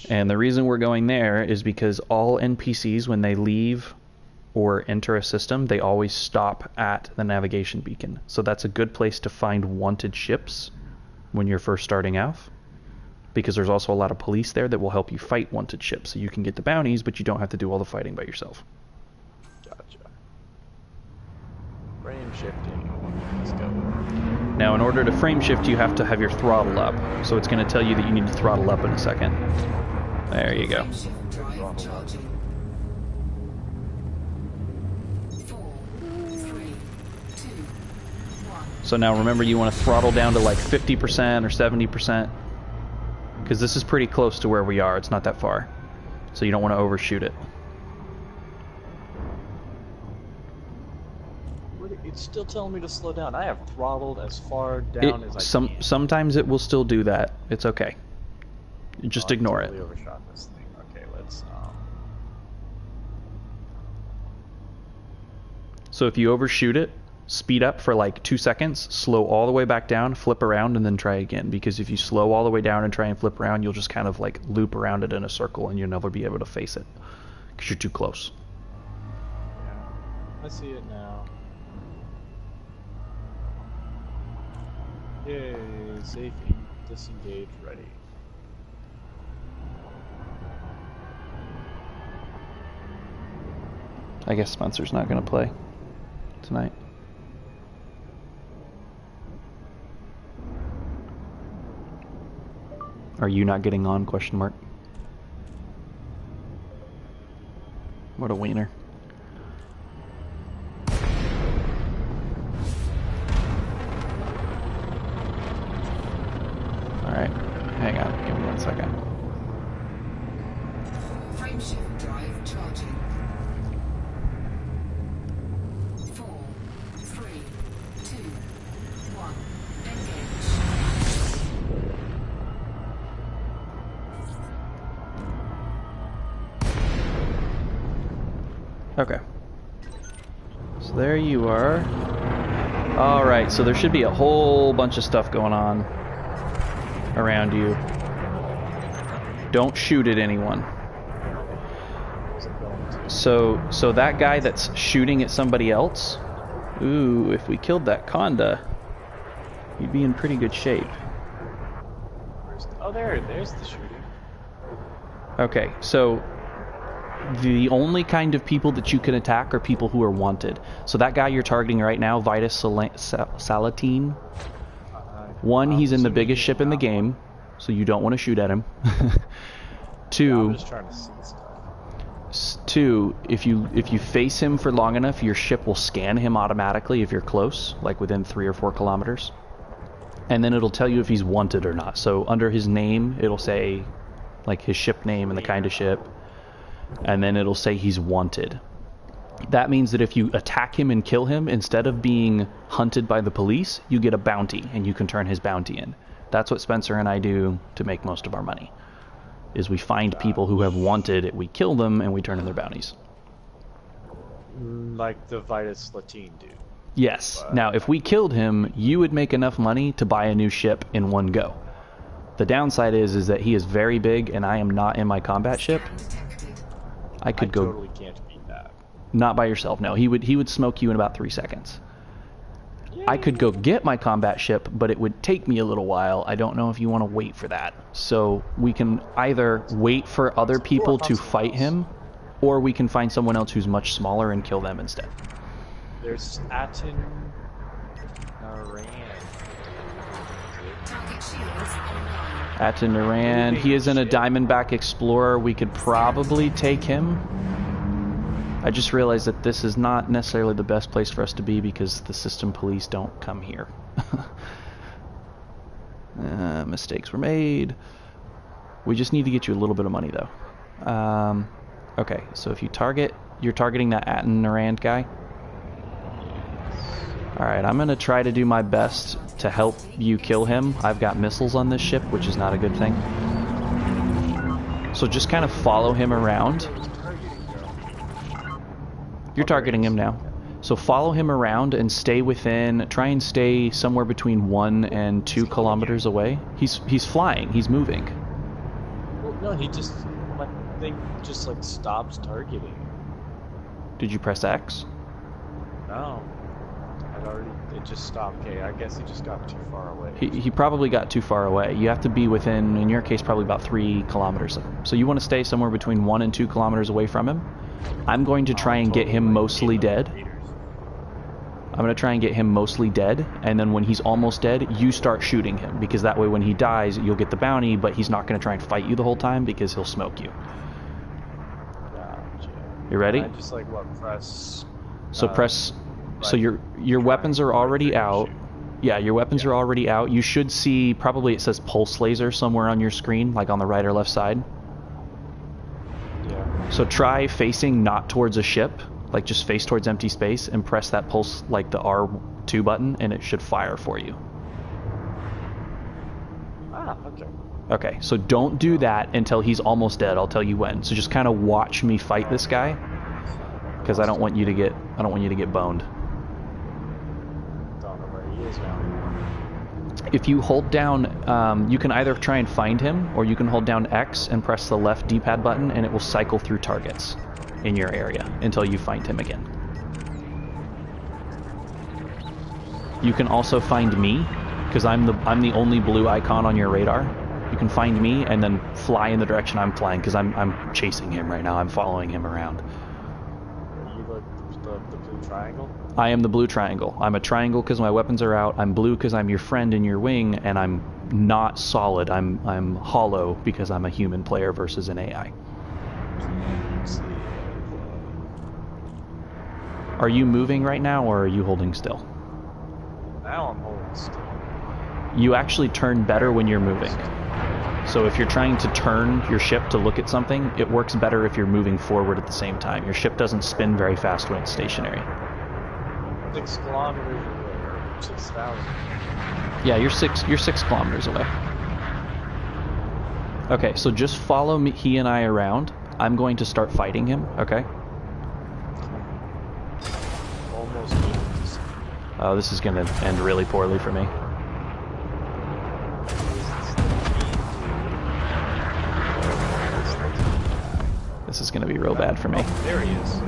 And the reason we're going there is because all NPCs, when they leave or enter a system, they always stop at the navigation beacon. So that's a good place to find wanted ships when you're first starting off, because there's also a lot of police there that will help you fight wanted ships. So you can get the bounties, but you don't have to do all the fighting by yourself. Gotcha. Frame shifting. Let's go. Now, in order to frame shift, you have to have your throttle up. So it's going to tell you that you need to throttle up in a second. There you go. So now remember, you want to throttle down to like 50% or 70%, because this is pretty close to where we are. It's not that far. So you don't want to overshoot it. It's still telling me to slow down. I have throttled as far down as I can. Sometimes it will still do that. It's okay. Just ignore totally it. Overshot this thing. Okay, let's. So if you overshoot it, speed up for like 2 seconds, slow all the way back down, flip around, and then try again. Because if you slow all the way down and try and flip around, you'll just kind of like loop around it in a circle, and you'll never be able to face it because you're too close. Yeah, I see it now. Yay, safety, disengage, ready. I guess Spencer's not going to play tonight. Are you not getting on? Question mark. What a wiener. Alright, hang on, give me 1 second. Frame shift drive charging. 4, 3, 2, 1. Engage. Okay. So there you are. Alright, so there should be a whole bunch of stuff going on around you. Don't shoot at anyone. So that guy that's shooting at somebody else, ooh, if we killed that Conda, you'd be in pretty good shape. Oh, there's the shooting. Okay, so the only kind of people that you can attack are people who are wanted. So that guy you're targeting right now, Vitus Salatine, one, he's in the biggest ship in the game, so you don't want to shoot at him. Two, I'm just trying to see stuff. Two, if you face him for long enough, your ship will scan him automatically if you're close, like within 3 or 4 kilometers. And then it'll tell you if he's wanted or not. So under his name, it'll say like his ship name and the kind of ship. And then it'll say he's wanted. That means that if you attack him and kill him, instead of being hunted by the police, you get a bounty, and you can turn his bounty in. That's what Spencer and I do to make most of our money, is we find people who have wanted, we kill them, and we turn in their bounties. Like the Vitus Latine dude. Yes. Now, if we killed him, you would make enough money to buy a new ship in one go. The downside is that he is very big, and I am not in my combat ship. I could go... totally can't beat that. Not by yourself, no. He would smoke you in about 3 seconds. Yay. I could go get my combat ship, but it would take me a little while. I don't know if you want to wait for that. So we can either wait for other people to fight him, or we can find someone else who's much smaller and kill them instead. There's Atin Target shields online. Atten Naran. He is in a Diamondback Explorer. We could probably take him. I just realized that this is not necessarily the best place for us to be because the system police don't come here. Mistakes were made. We just need to get you a little bit of money though. Okay, so if you target, you're targeting that Atten Naran guy. Alright, I'm gonna try to do my best to help you kill him. I've got missiles on this ship, which is not a good thing. So just kind of follow him around. You're targeting him now. So follow him around and stay within, try and stay somewhere between 1 and 2 kilometers away. He's flying, he's moving. Well, no, he just, my thing just like stops targeting. Did you press X? No. It just stopped. Okay, I guess he just got too far away. He probably got too far away. You have to be within, in your case, probably about 3 kilometers. So you want to stay somewhere between 1 and 2 kilometers away from him. I'm going to try and get him mostly dead. I'm going to try and get him mostly dead, and then when he's almost dead, you start shooting him, because that way when he dies, you'll get the bounty, but he's not going to try and fight you the whole time, because he'll smoke you. Gotcha. You ready? I just like what press. So press. So your weapons are already out. Yeah, your weapons are already out. You should see, probably it says pulse laser somewhere on your screen, like on the right or left side. Yeah. So try facing not towards a ship, like just face towards empty space, and press that pulse, like the R2 button, and it should fire for you. Ah, okay. Okay, so don't do that until he's almost dead. I'll tell you when. So just kind of watch me fight this guy, because I don't want you to get boned. Don't know where he is now. If you hold down, you can either try and find him, or you can hold down X and press the left D-pad button, and it will cycle through targets in your area until you find him again. You can also find me, because I'm the only blue icon on your radar. You can find me and then fly in the direction I'm flying, because I'm chasing him right now. I'm following him around. Are you the blue triangle? I am the blue triangle. I'm a triangle because my weapons are out. I'm blue because I'm your friend in your wing, and I'm not solid. I'm hollow because I'm a human player versus an AI. Are you moving right now, or are you holding still? Now I'm holding still. You actually turn better when you're moving. So if you're trying to turn your ship to look at something, it works better if you're moving forward at the same time. Your ship doesn't spin very fast when it's stationary. 6 kilometers away, or 6,000. Yeah, you're 6 kilometers away. Okay, so just follow me, he and I around. I'm going to start fighting him, okay? Almost. Oh, this is going to end really poorly for me. This is going to be real bad for me. Oh, there he is.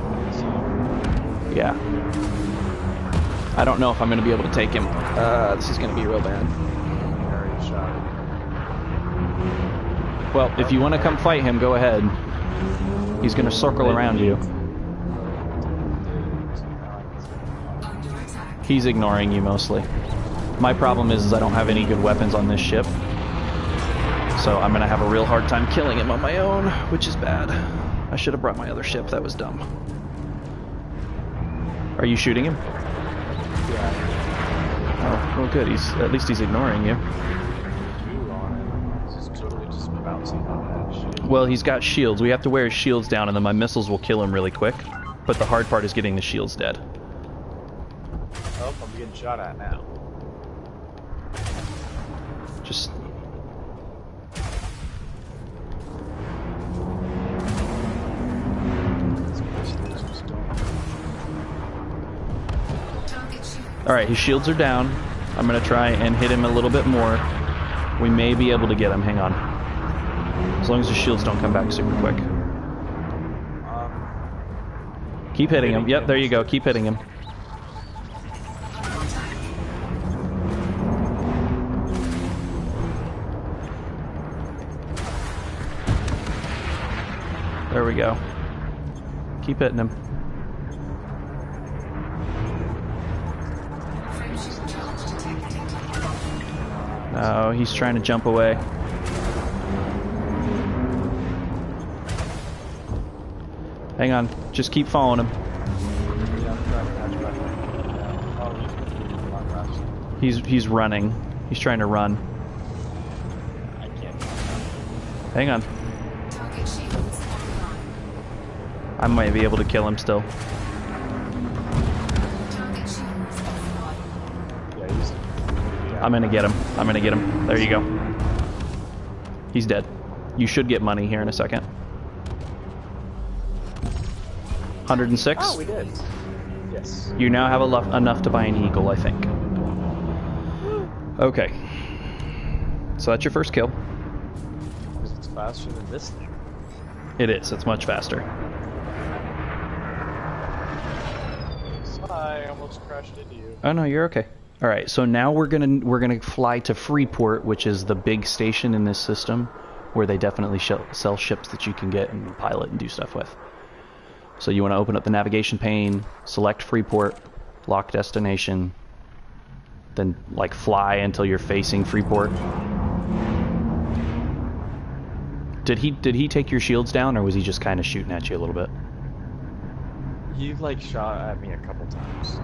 Yeah. I don't know if I'm going to be able to take him. This is going to be real bad. Very shot. Well, if you want to come fight him, go ahead. He's going to circle around you. Under attack. He's ignoring you mostly. My problem is I don't have any good weapons on this ship. So I'm going to have a real hard time killing him on my own, which is bad. I should have brought my other ship. That was dumb. Are you shooting him? Yeah. Oh, well, good. At least he's ignoring you. This is totally just bouncing on that shit. Well, he's got shields. We have to wear his shields down, and then my missiles will kill him really quick. But the hard part is getting the shields dead. Oh, I'm getting shot at now. Just... Target shield. Alright, his shields are down. I'm going to try and hit him a little bit more. We may be able to get him. Hang on. As long as his shields don't come back super quick. Keep hitting him. Yep, there you go. Keep hitting him. There we go. Keep hitting him. Frame shield charged. Oh, he's trying to jump away. Hang on, just keep following him. Yeah, I'm trying to catch back. Yeah. Oh, he's moving a lot faster. He's running. He's trying to run. I can't. Hang on. Target shields online. I might be able to kill him still. Target shields offline. Yeah, he's. Yeah. I'm gonna get him. I'm gonna get him. There you go. He's dead. You should get money here in a second. 106? Oh, we did. Yes. You now have enough to buy an eagle, I think. Okay. So that's your first kill. Because it's faster than this thing. It is. It's much faster. I almost crashed into you. Oh no, you're okay. All right. So now we're gonna fly to Freeport, which is the big station in this system, where they definitely sell ships that you can get and pilot and do stuff with. So you want to open up the navigation pane, select Freeport, lock destination, then like fly until you're facing Freeport. Did he take your shields down, or was he just kind of shooting at you a little bit? He like shot at me a couple times.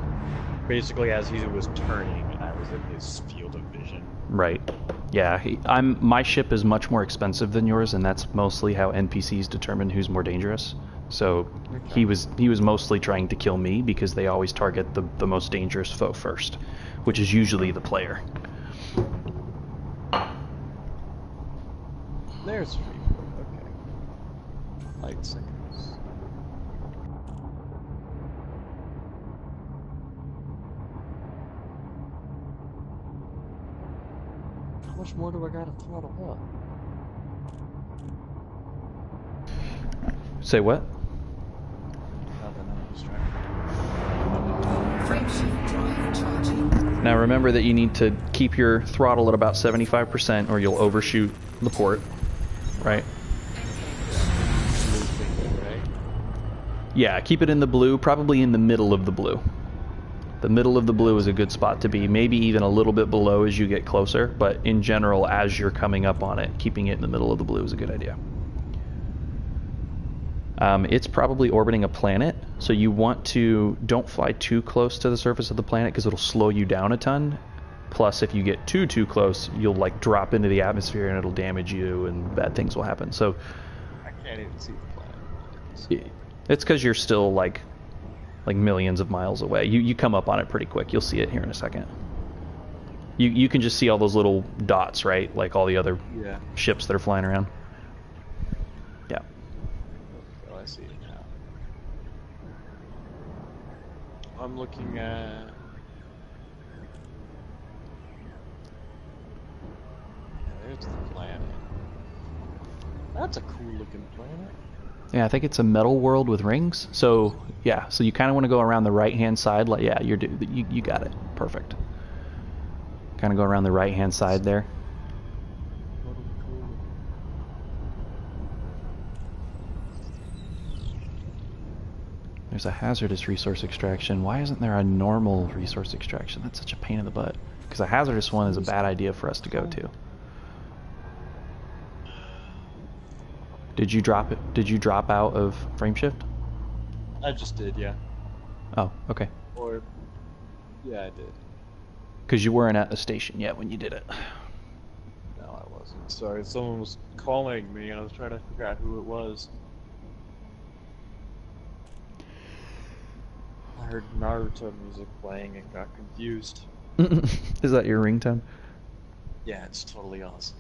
Basically, as he was turning, and I was in his field of vision. Right. Yeah. My ship is much more expensive than yours, and that's mostly how NPCs determine who's more dangerous. So he was mostly trying to kill me because they always target the most dangerous foe first, which is usually the player. There's Freeport. Okay. Light seconds. How much more do I gotta throttle up? Say what? Nothing. I'm just trying. Frameshift drive charging. Now remember that you need to keep your throttle at about 75% or you'll overshoot the port, right? Right? Yeah, keep it in the blue, probably in the middle of the blue. The middle of the blue is a good spot to be, maybe even a little bit below as you get closer, but in general, as you're coming up on it, keeping it in the middle of the blue is a good idea. It's probably orbiting a planet, so you want to don't fly too close to the surface of the planet because it'll slow you down a ton. Plus, if you get too close, you'll like drop into the atmosphere and it'll damage you, and bad things will happen. So I can't even see the planet. it's because you're still like millions of miles away. You come up on it pretty quick. You'll see it here in a second. You can just see all those little dots, right? Like all the other ships that are flying around. Yeah. Oh, I see it now. I'm looking at. Yeah, there's the planet. That's a cool looking planet. Yeah, I think it's a metal world with rings. So yeah, so you kind of want to go around the right-hand side. Like yeah, you got it. Perfect. Kind of go around the right-hand side there. There's a hazardous resource extraction. Why isn't there a normal resource extraction? That's such a pain in the butt. Because a hazardous one is a bad idea for us to go to. Did you drop it? Did you drop out of frameshift? I just did, yeah. Oh, okay. Or, yeah, I did. Because you weren't at the station yet when you did it. No, I wasn't. Sorry, someone was calling me and I was trying to figure out who it was. I heard Naruto music playing and got confused. Is that your ringtone? Yeah, it's totally awesome.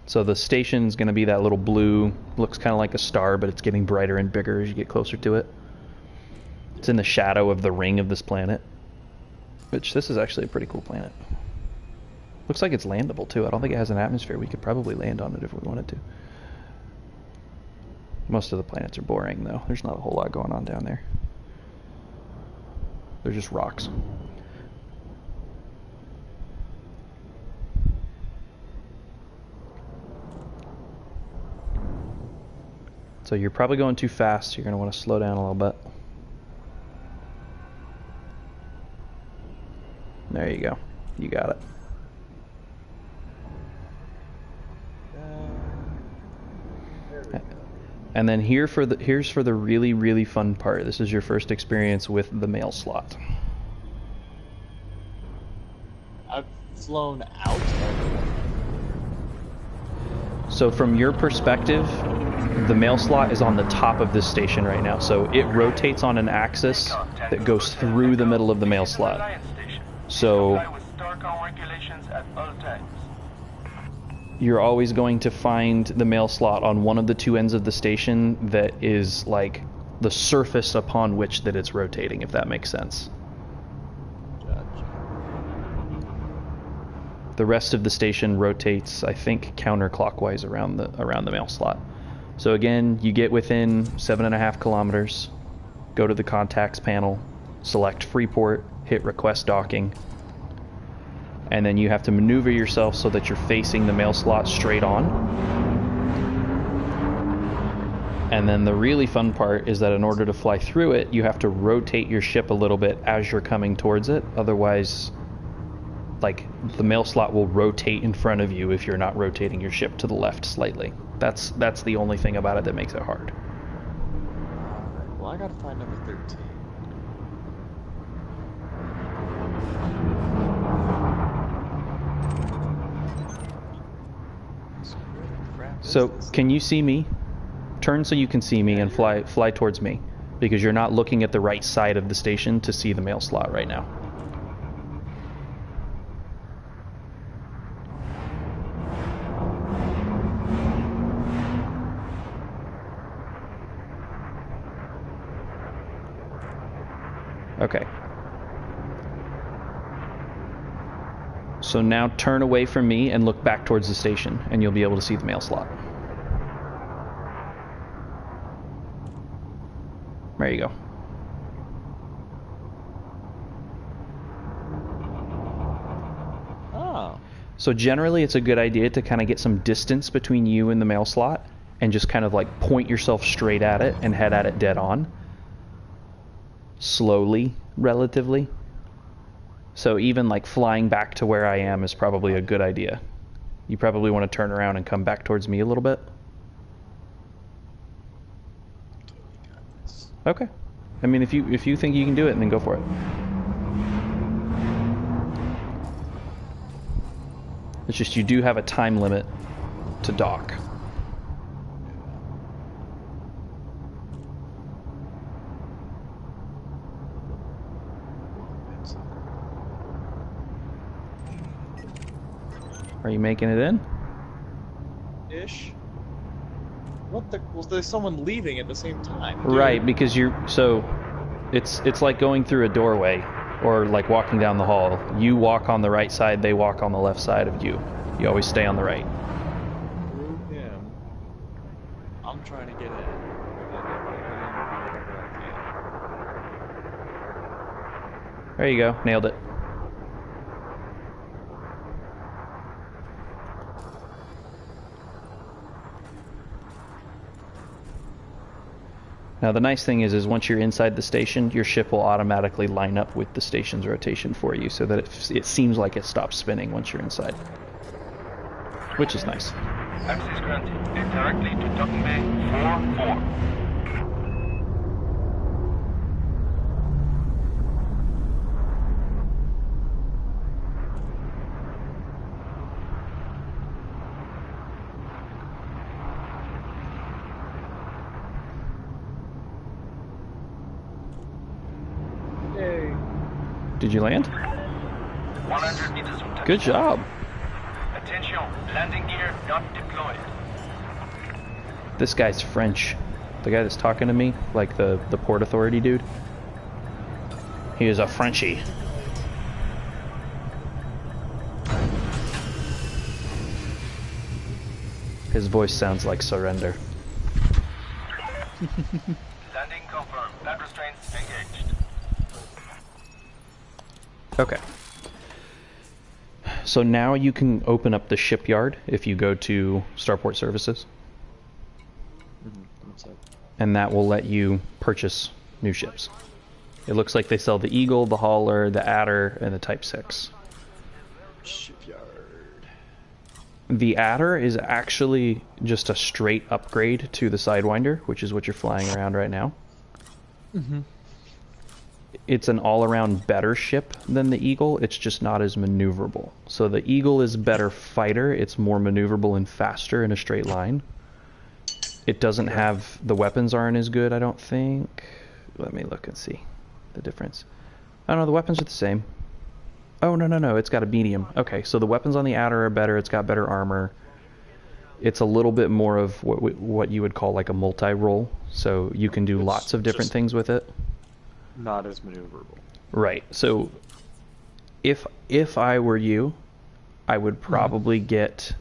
So the station's going to be that little blue, looks kind of like a star, but it's getting brighter and bigger as you get closer to it. It's in the shadow of the ring of this planet. Which, this is actually a pretty cool planet. Looks like it's landable too. I don't think it has an atmosphere. We could probably land on it if we wanted to. Most of the planets are boring though. There's not a whole lot going on down there. They're just rocks. So you're probably going too fast. You're going to want to slow down a little bit. There you go. You got it. And then here's for the really, really fun part. This is your first experience with the mail slot. I've flown out. So from your perspective, the mail slot is on the top of this station right now. So it rotates on an axis that goes through the middle of the mail slot. So you're always going to find the mail slot on one of the two ends of the station that is like the surface upon which that it's rotating, if that makes sense. The rest of the station rotates, I think, counterclockwise around the mail slot. So again, you get within 7.5 kilometers, go to the contacts panel, select Freeport, hit request docking, and then you have to maneuver yourself so that you're facing the mail slot straight on. And then the really fun part is that in order to fly through it, you have to rotate your ship a little bit as you're coming towards it. Otherwise, like, the mail slot will rotate in front of you if you're not rotating your ship to the left slightly. That's the only thing about it that makes it hard. Alright, well I gotta find number 13. So, can you see me? Turn so you can see me and fly towards me, because you're not looking at the right side of the station to see the mail slot right now. Okay. So now turn away from me and look back towards the station, and you'll be able to see the mail slot. There you go. Oh. So generally it's a good idea to kind of get some distance between you and the mail slot and just kind of like point yourself straight at it and head at it dead on. Slowly, relatively. So even like flying back to where I am is probably a good idea. You probably want to turn around and come back towards me a little bit. Okay. I mean, if you think you can do it, then go for it. It's just you do have a time limit to dock. Are you making it in? Ish. What the? Well, there's someone leaving at the same time. Dude. Right, because it's like going through a doorway, or like walking down the hall. You walk on the right side, they walk on the left side of you. You always stay on the right. Through him. I'm trying to get in. There you go, nailed it. Now the nice thing is once you're inside the station, your ship will automatically line up with the station's rotation for you, so that it seems like it stops spinning once you're inside, which is nice. Access granted. Head directly to docking bay 4-4. Did you land? 100 meters from touchdown. Good job. Attention, landing gear not deployed. This guy's French. The guy that's talking to me, like the Port Authority dude. He is a Frenchie. His voice sounds like surrender. Landing confirmed. Land restraints engaged. Okay. So now you can open up the shipyard if you go to Starport Services. One sec. and that will let you purchase new ships. It looks like they sell the Eagle, the Hauler, the Adder, and the Type 6. Shipyard. The Adder is actually just a straight upgrade to the Sidewinder, which is what you're flying around right now. Mm-hmm. It's an all-around better ship than the Eagle, it's just not as maneuverable. So the Eagle is a better fighter, it's more maneuverable and faster in a straight line. It doesn't have, the weapons aren't as good, I don't think. Let me look and see the difference. I don't know, the weapons are the same. Oh, no, it's got a medium. Okay, so the weapons on the Adder are better, it's got better armor. It's a little bit more of what you would call like a multi-role, so you can do lots of different things with it. Not as maneuverable. Right. So if I were you, I would probably get,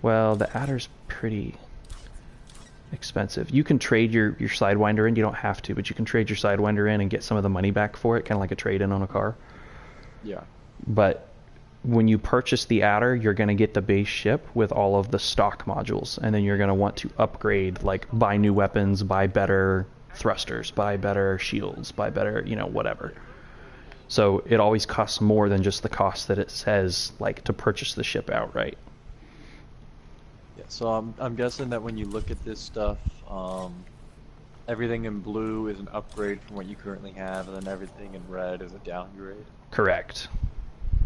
well, the Adder's pretty expensive. You can trade your Sidewinder in. You don't have to, but you can trade your Sidewinder in and get some of the money back for it, kind of like a trade-in on a car. Yeah. But when you purchase the Adder, you're going to get the base ship with all of the stock modules, and then you're going to want to upgrade, like buy new weapons, buy better thrusters, buy better shields, buy better, whatever. So it always costs more than just the cost that it says, like, to purchase the ship outright. Yeah, so I'm guessing that when you look at this stuff, everything in blue is an upgrade from what you currently have, and then everything in red is a downgrade. Correct.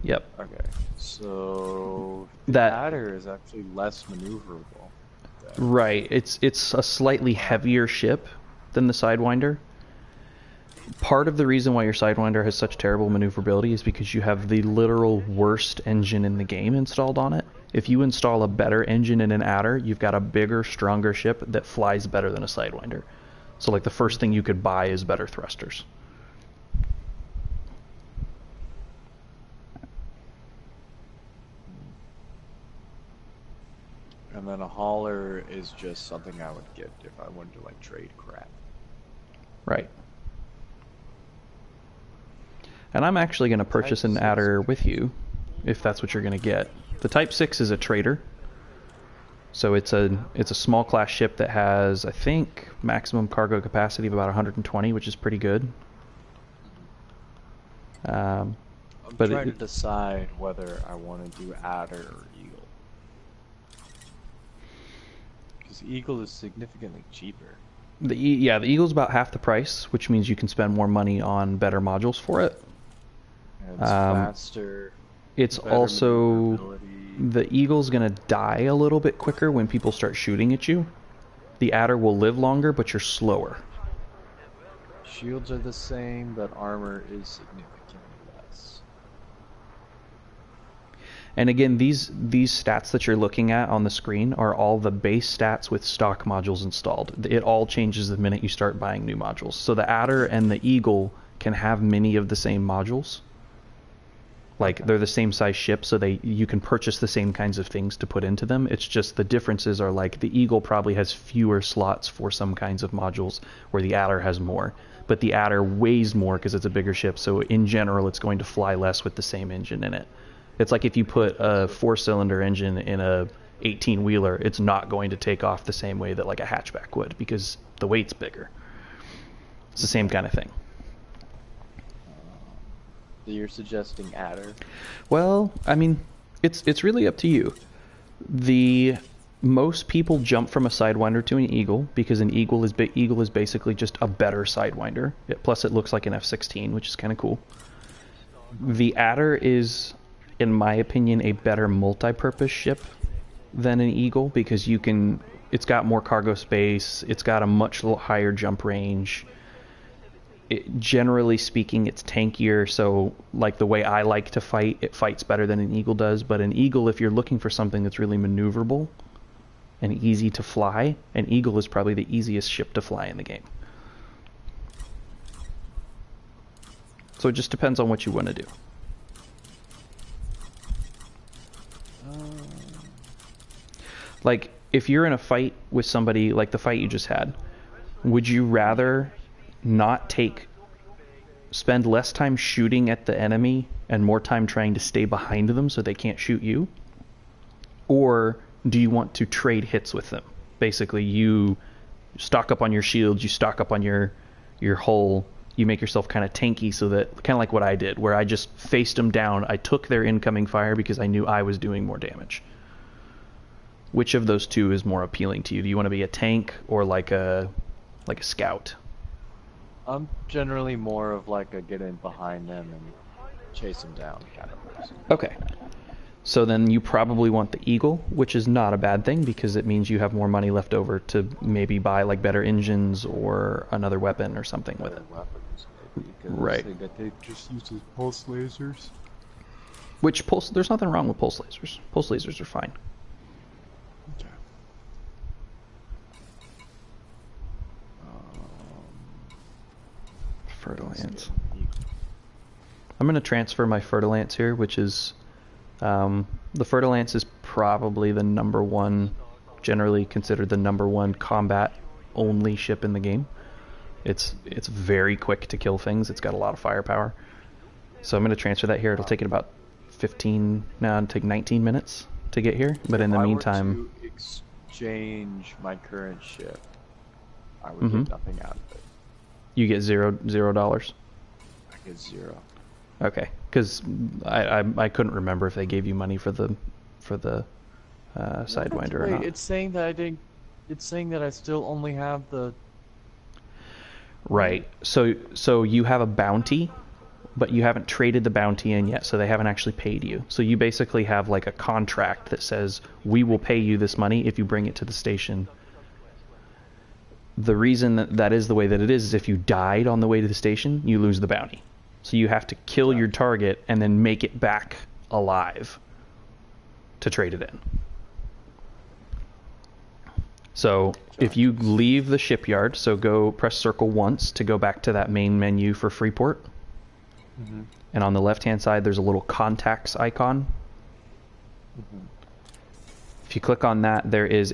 Yep. Okay, so the That Adder is actually less maneuverable. right. It's a slightly heavier ship than the Sidewinder. Part of the reason why your Sidewinder has such terrible maneuverability is because you have the literal worst engine in the game installed on it. If you install a better engine in an Adder, you've got a bigger, stronger ship that flies better than a Sidewinder. So like the first thing you could buy is better thrusters. And then a Hauler is just something I would get if I wanted to like trade crap. Right. And I'm actually going to purchase an Adder with you, if that's what you're going to get. The Type 6 is a trader. So it's a small class ship that has, I think, maximum cargo capacity of about 120, which is pretty good. I'm trying to decide whether I want to do Adder or Eagle. Because Eagle is significantly cheaper. The Eagle's about half the price, which means you can spend more money on better modules for it. And it's faster. It's also, the Eagle's going to die a little bit quicker when people start shooting at you. The Adder will live longer, but you're slower. Shields are the same, but armor is significantly less. And again, these stats that you're looking at on the screen are all the base stats with stock modules installed. It all changes the minute you start buying new modules. So the Adder and the Eagle can have many of the same modules. Like, they're the same size ship, so you can purchase the same kinds of things to put into them. It's just the differences are like the Eagle probably has fewer slots for some kinds of modules, where the Adder has more. But the Adder weighs more because it's a bigger ship, so in general it's going to fly less with the same engine in it. It's like if you put a 4-cylinder engine in a 18-wheeler, it's not going to take off the same way that like a hatchback would, because the weight's bigger. It's the same kind of thing. So you're suggesting Adder? Well, I mean, it's really up to you. Most people jump from a Sidewinder to an Eagle because an Eagle is basically just a better Sidewinder. Plus, it looks like an F-16, which is kind of cool. The Adder is, in my opinion, a better multi-purpose ship than an Eagle because it's got more cargo space. It's got a much higher jump range. Generally speaking, it's tankier, so like the way I like to fight, it fights better than an Eagle does. But an Eagle, if you're looking for something that's really maneuverable and easy to fly, an Eagle is probably the easiest ship to fly in the game. So it just depends on what you want to do. Like, if you're in a fight with somebody, like the fight you just had, would you rather not spend less time shooting at the enemy and more time trying to stay behind them so they can't shoot you? Or do you want to trade hits with them? Basically, you stock up on your shields, you stock up on your hull, you make yourself kind of tanky so that, kind of like what I did, where I just faced them down. I took their incoming fire because I knew I was doing more damage. Which of those two is more appealing to you? Do you want to be a tank or like a scout? I'm generally more of like a get in behind them and chase them down kind of person. Okay. So then you probably want the Eagle, which is not a bad thing because it means you have more money left over to maybe buy like better engines or another weapon or something with it. Weapons, maybe, 'cause Right. They just use pulse lasers. Which pulse? There's nothing wrong with pulse lasers. Pulse lasers are fine. Okay. Fertilance. I'm going to transfer my Fertilance here, which is the Fertilance is probably the number one, generally considered the number one combat only ship in the game. It's very quick to kill things. It's got a lot of firepower. So I'm going to transfer that here. It'll take it about 19 minutes to get here. But in the meantime, if I were to exchange my current ship, I would get nothing out of it. you get $0. I get 0. Okay, because I couldn't remember if they gave you money for the Sidewinder or not. It's saying that I didn't. It's saying that I still only have the. Right. So you have a bounty, but you haven't traded the bounty in yet, so they haven't actually paid you. So you basically have like a contract that says we will pay you this money if you bring it to the station. The reason that is the way that it is if you died on the way to the station, you lose the bounty. So you have to kill your target and then make it back alive to trade it in. So if you leave the shipyard, so go press circle once to go back to that main menu for Freeport. And on the left-hand side, there's a little contacts icon. If you click on that, there is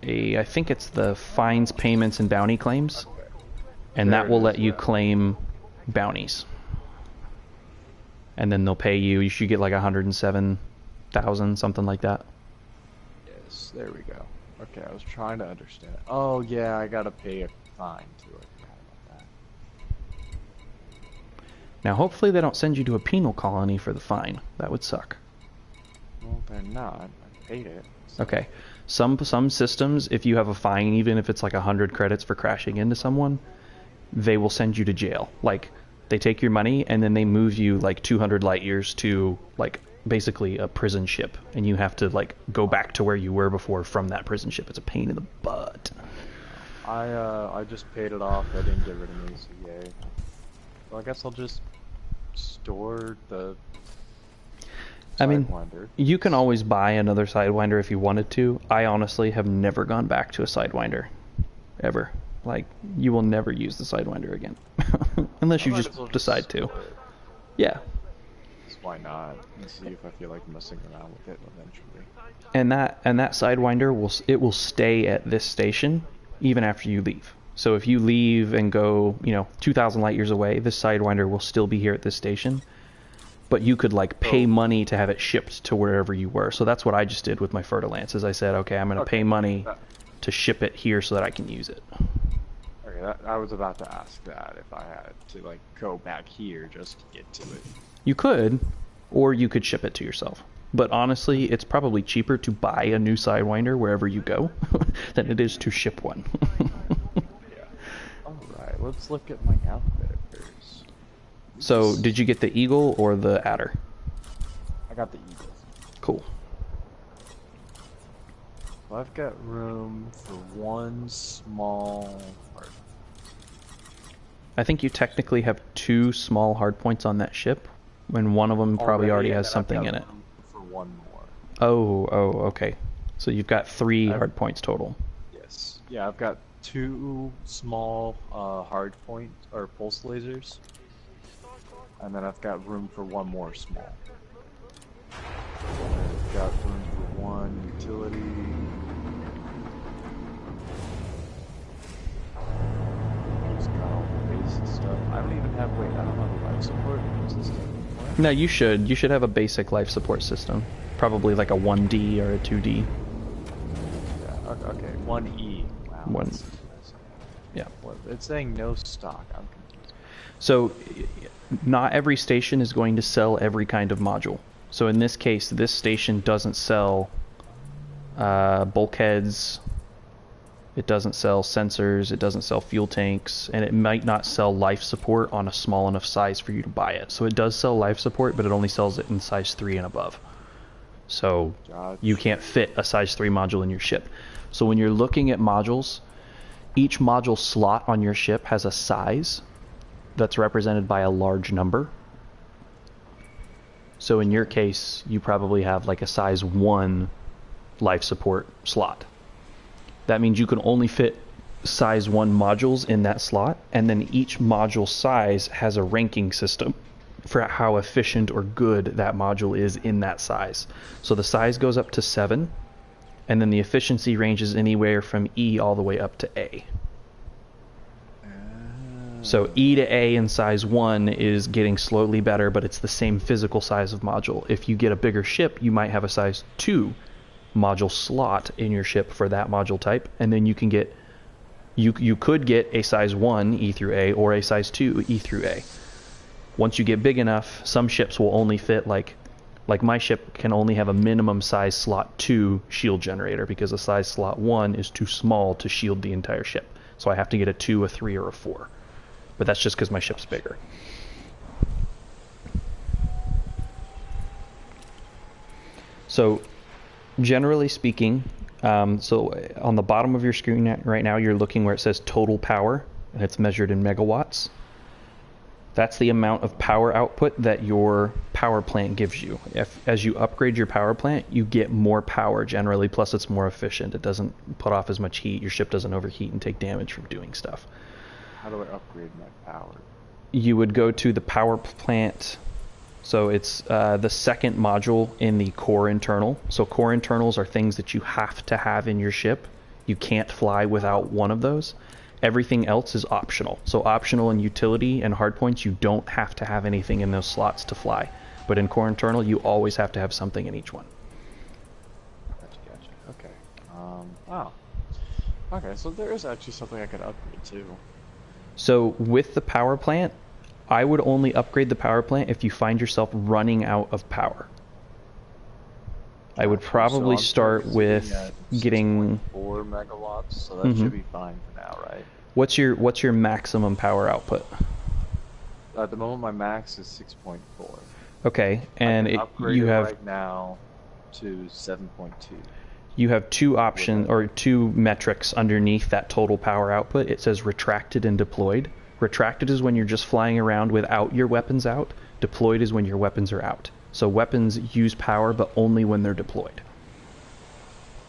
I think it's the fines, payments, and bounty claims. And that will let you claim bounties. And then they'll pay you. You should get like 107,000, something like that. Yes, there we go. Okay, I was trying to understand. Oh yeah, I gotta pay a fine to it. About that. Now, hopefully they don't send you to a penal colony for the fine. That would suck. Well, they're not. I paid it. So. Okay. Some systems, if you have a fine, even if it's like 100 credits for crashing into someone, they will send you to jail. Like, they take your money and then they move you like 200 light years to like basically a prison ship, and you have to like go back to where you were before from that prison ship. It's a pain in the butt. I just paid it off. I didn't get rid of my CA. Well, I guess I'll just store the. I mean, Sidewinder. you can always buy another Sidewinder if you wanted to. I honestly have never gone back to a Sidewinder, ever. Like, you will never use the Sidewinder again, unless you just decide to. Yeah. Why not? And see if I feel like messing around with it eventually. And that Sidewinder will stay at this station even after you leave. So if you leave and go, 2,000 light years away, this Sidewinder will still be here at this station. But you could like pay money to have it shipped to wherever you were. So that's what I just did with my Fertilance. Is I said, okay, I'm going to pay money to ship it here so that I can use it. Okay, I was about to ask that if I had to like go back here just to get to it. You could, or you could ship it to yourself. But honestly, it's probably cheaper to buy a new Sidewinder wherever you go than it is to ship one. Yeah. Alright, let's look at my outfit first. So, did you get the Eagle or the Adder? I got the Eagle. Cool. Well, I've got room for one small part. I think you technically have 2 small hardpoints on that ship, and one of them probably already has something in it. For one more. Oh, okay. So you've got 3 hardpoints total. Yes. Yeah, I've got 2 small hardpoint or pulse lasers, and then I've got room for one more small. I've got room for one utility. Just got all the basic stuff. I don't even have. Wait, I don't have a life support system. What? No, you should. You should have a basic life support system. Probably like a 1D or a 2D. Yeah, Okay, 1E. Wow. One. that's impressive. Yeah. Well, it's saying no stock. I'm confused. So not every station is going to sell every kind of module. So in this case, this station doesn't sell bulkheads, it doesn't sell sensors, it doesn't sell fuel tanks, and it might not sell life support on a small enough size for you to buy it. So it does sell life support, but it only sells it in size 3 and above. So you can't fit a size 3 module in your ship. So when you're looking at modules, each module slot on your ship has a size that's represented by a large number. So in your case, you probably have like a size 1 life support slot. That means you can only fit size 1 modules in that slot, and then each module size has a ranking system for how efficient or good that module is in that size. So the size goes up to 7, and then the efficiency ranges anywhere from E all the way up to A. So E to A in size 1 is getting slowly better, but it's the same physical size of module. If you get a bigger ship, you might have a size 2 module slot in your ship for that module type, and then you can get you could get a size 1 E through A or a size 2 E through A. Once you get big enough, some ships will only fit like my ship can only have a minimum size slot 2 shield generator because a size slot 1 is too small to shield the entire ship. So I have to get a 2, a 3, or a 4. But that's just because my ship's bigger. So generally speaking, so on the bottom of your screen right now, you're looking where it says total power, and it's measured in megawatts. That's the amount of power output that your power plant gives you. As you upgrade your power plant, you get more power generally, plus it's more efficient. It doesn't put off as much heat. Your ship doesn't overheat and take damage from doing stuff. How do I upgrade my power? You would go to the power plant. So it's the second module in the core internal. So core internals are things that you have to have in your ship. You can't fly without one of those. Everything else is optional. So optional in utility and hardpoints, you don't have to have anything in those slots to fly. But in core internal, you always have to have something in each one. Gotcha. Okay. Wow. Okay, so there is actually something I could upgrade too. So with the power plant, I would only upgrade the power plant if you find yourself running out of power. I would probably start with getting 4 megawatts, so that should be fine for now, right? What's your maximum power output? At the moment, my max is 6.4. Okay, and you have right now to 7.2. You have two options or two metrics underneath that total power output. It says retracted and deployed. Retracted is when you're just flying around without your weapons out. Deployed is when your weapons are out. So weapons use power, but only when they're deployed.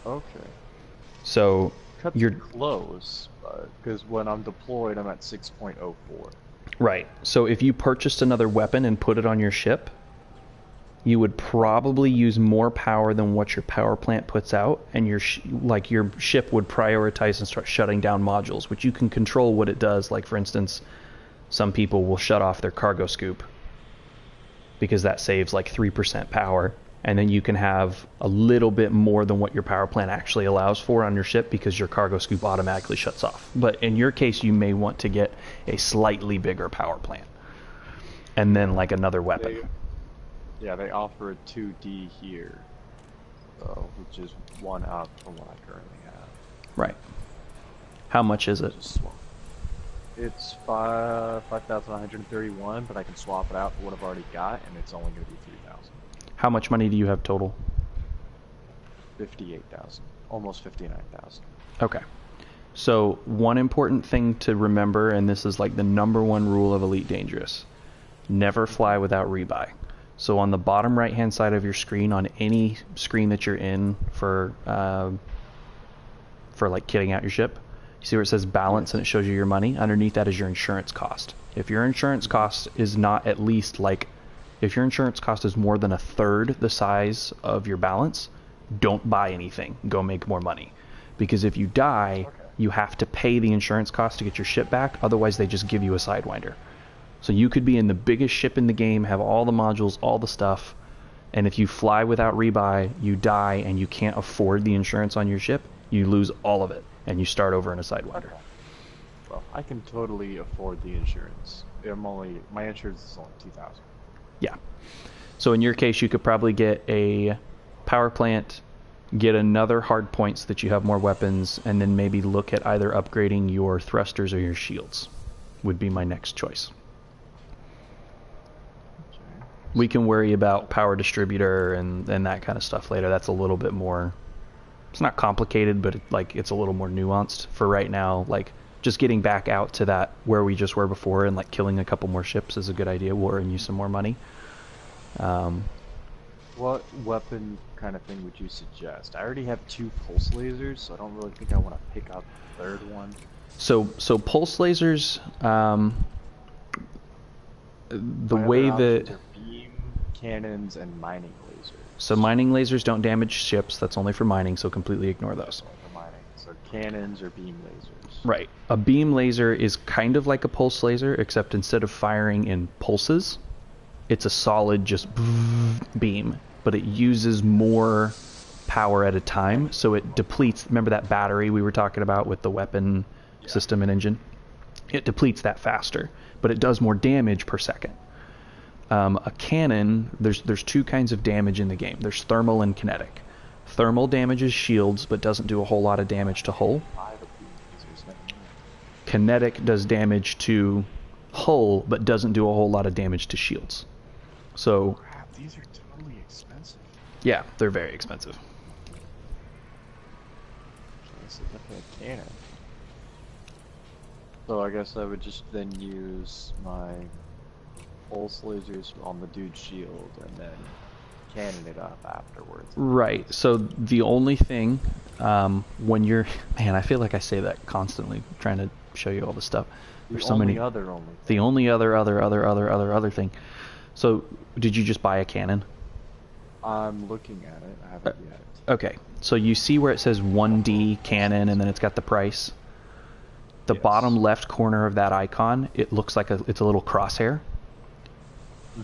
Okay. So you're close, because when I'm deployed, I'm at 6.04. Right. So if you purchased another weapon and put it on your ship, you would probably use more power than what your power plant puts out, and your ship would prioritize and start shutting down modules, which you can control what it does. Like for instance, some people will shut off their cargo scoop because that saves like 3% power, and then you can have a little bit more than what your power plant actually allows for on your ship because your cargo scoop automatically shuts off. But in your case, you may want to get a slightly bigger power plant and then like another weapon. They offer a 2D here, so, which is 1 up from what I currently have. Right. How much is it? It's 5,131, but I can swap it out for what I've already got, and it's only going to be 3,000. How much money do you have total? 58,000, almost 59,000. Okay. So one important thing to remember, and this is like the #1 rule of Elite Dangerous: never fly without rebuy. So on the bottom right hand side of your screen, on any screen that you're in for like kitting out your ship, you see where it says balance and it shows you your money? Underneath that is your insurance cost. If your insurance cost is not at least if your insurance cost is more than 1/3 the size of your balance, don't buy anything. Go make more money. Because if you die, you have to pay the insurance cost to get your ship back. Otherwise, they just give you a Sidewinder. So you could be in the biggest ship in the game, have all the modules, all the stuff, and if you fly without rebuy, you die and you can't afford the insurance on your ship, You lose all of it, and you start over in a Sidewinder. Okay. Well, I can totally afford the insurance. My insurance is only 2,000. Yeah. So in your case, you could probably get a power plant, get another hard point so that you have more weapons, and then maybe look at either upgrading your thrusters or your shields. Would be my next choice. Okay. We can worry about power distributor and that kind of stuff later. That's a little bit more, it's not complicated, but it's a little more nuanced. For right now, like just getting back out to that where we just were before and like killing a couple more ships is a good idea. We'll earn you some more money. What weapon kind of thing would you suggest? I already have 2 pulse lasers, so I don't really think I want to pick up a 3rd one. So pulse lasers, the My way other that options are beam cannons and mining lasers. so mining lasers don't damage ships. That's only for mining, so completely ignore those. For mining. So cannons or beam lasers. Right. A beam laser is kind of like a pulse laser, except instead of firing in pulses, it's a solid just beam, but it uses more power at a time, so it depletes. Remember that battery we were talking about with the weapon system and engine? It depletes that faster, but it does more damage per second. A cannon, there's 2 kinds of damage in the game. There's thermal and kinetic. Thermal damages shields, but doesn't do a whole lot of damage to hull. Kinetic does damage to hull, but doesn't do a whole lot of damage to shields. So, Crap, these are totally expensive. yeah, they're very expensive. This is definitely a cannon. So I guess I would just then use my pulse lasers on the dude's shield and then cannon it up afterwards. Right. So the only thing, when you're, man, I feel like I say that constantly, trying to show you all the stuff. There's so many. The only other thing. So, did you just buy a cannon? I'm looking at it. I haven't yet. Okay. So you see where it says 1D cannon, and then it's got the price. The Yes. bottom left corner of that icon, it looks like it's a little crosshair.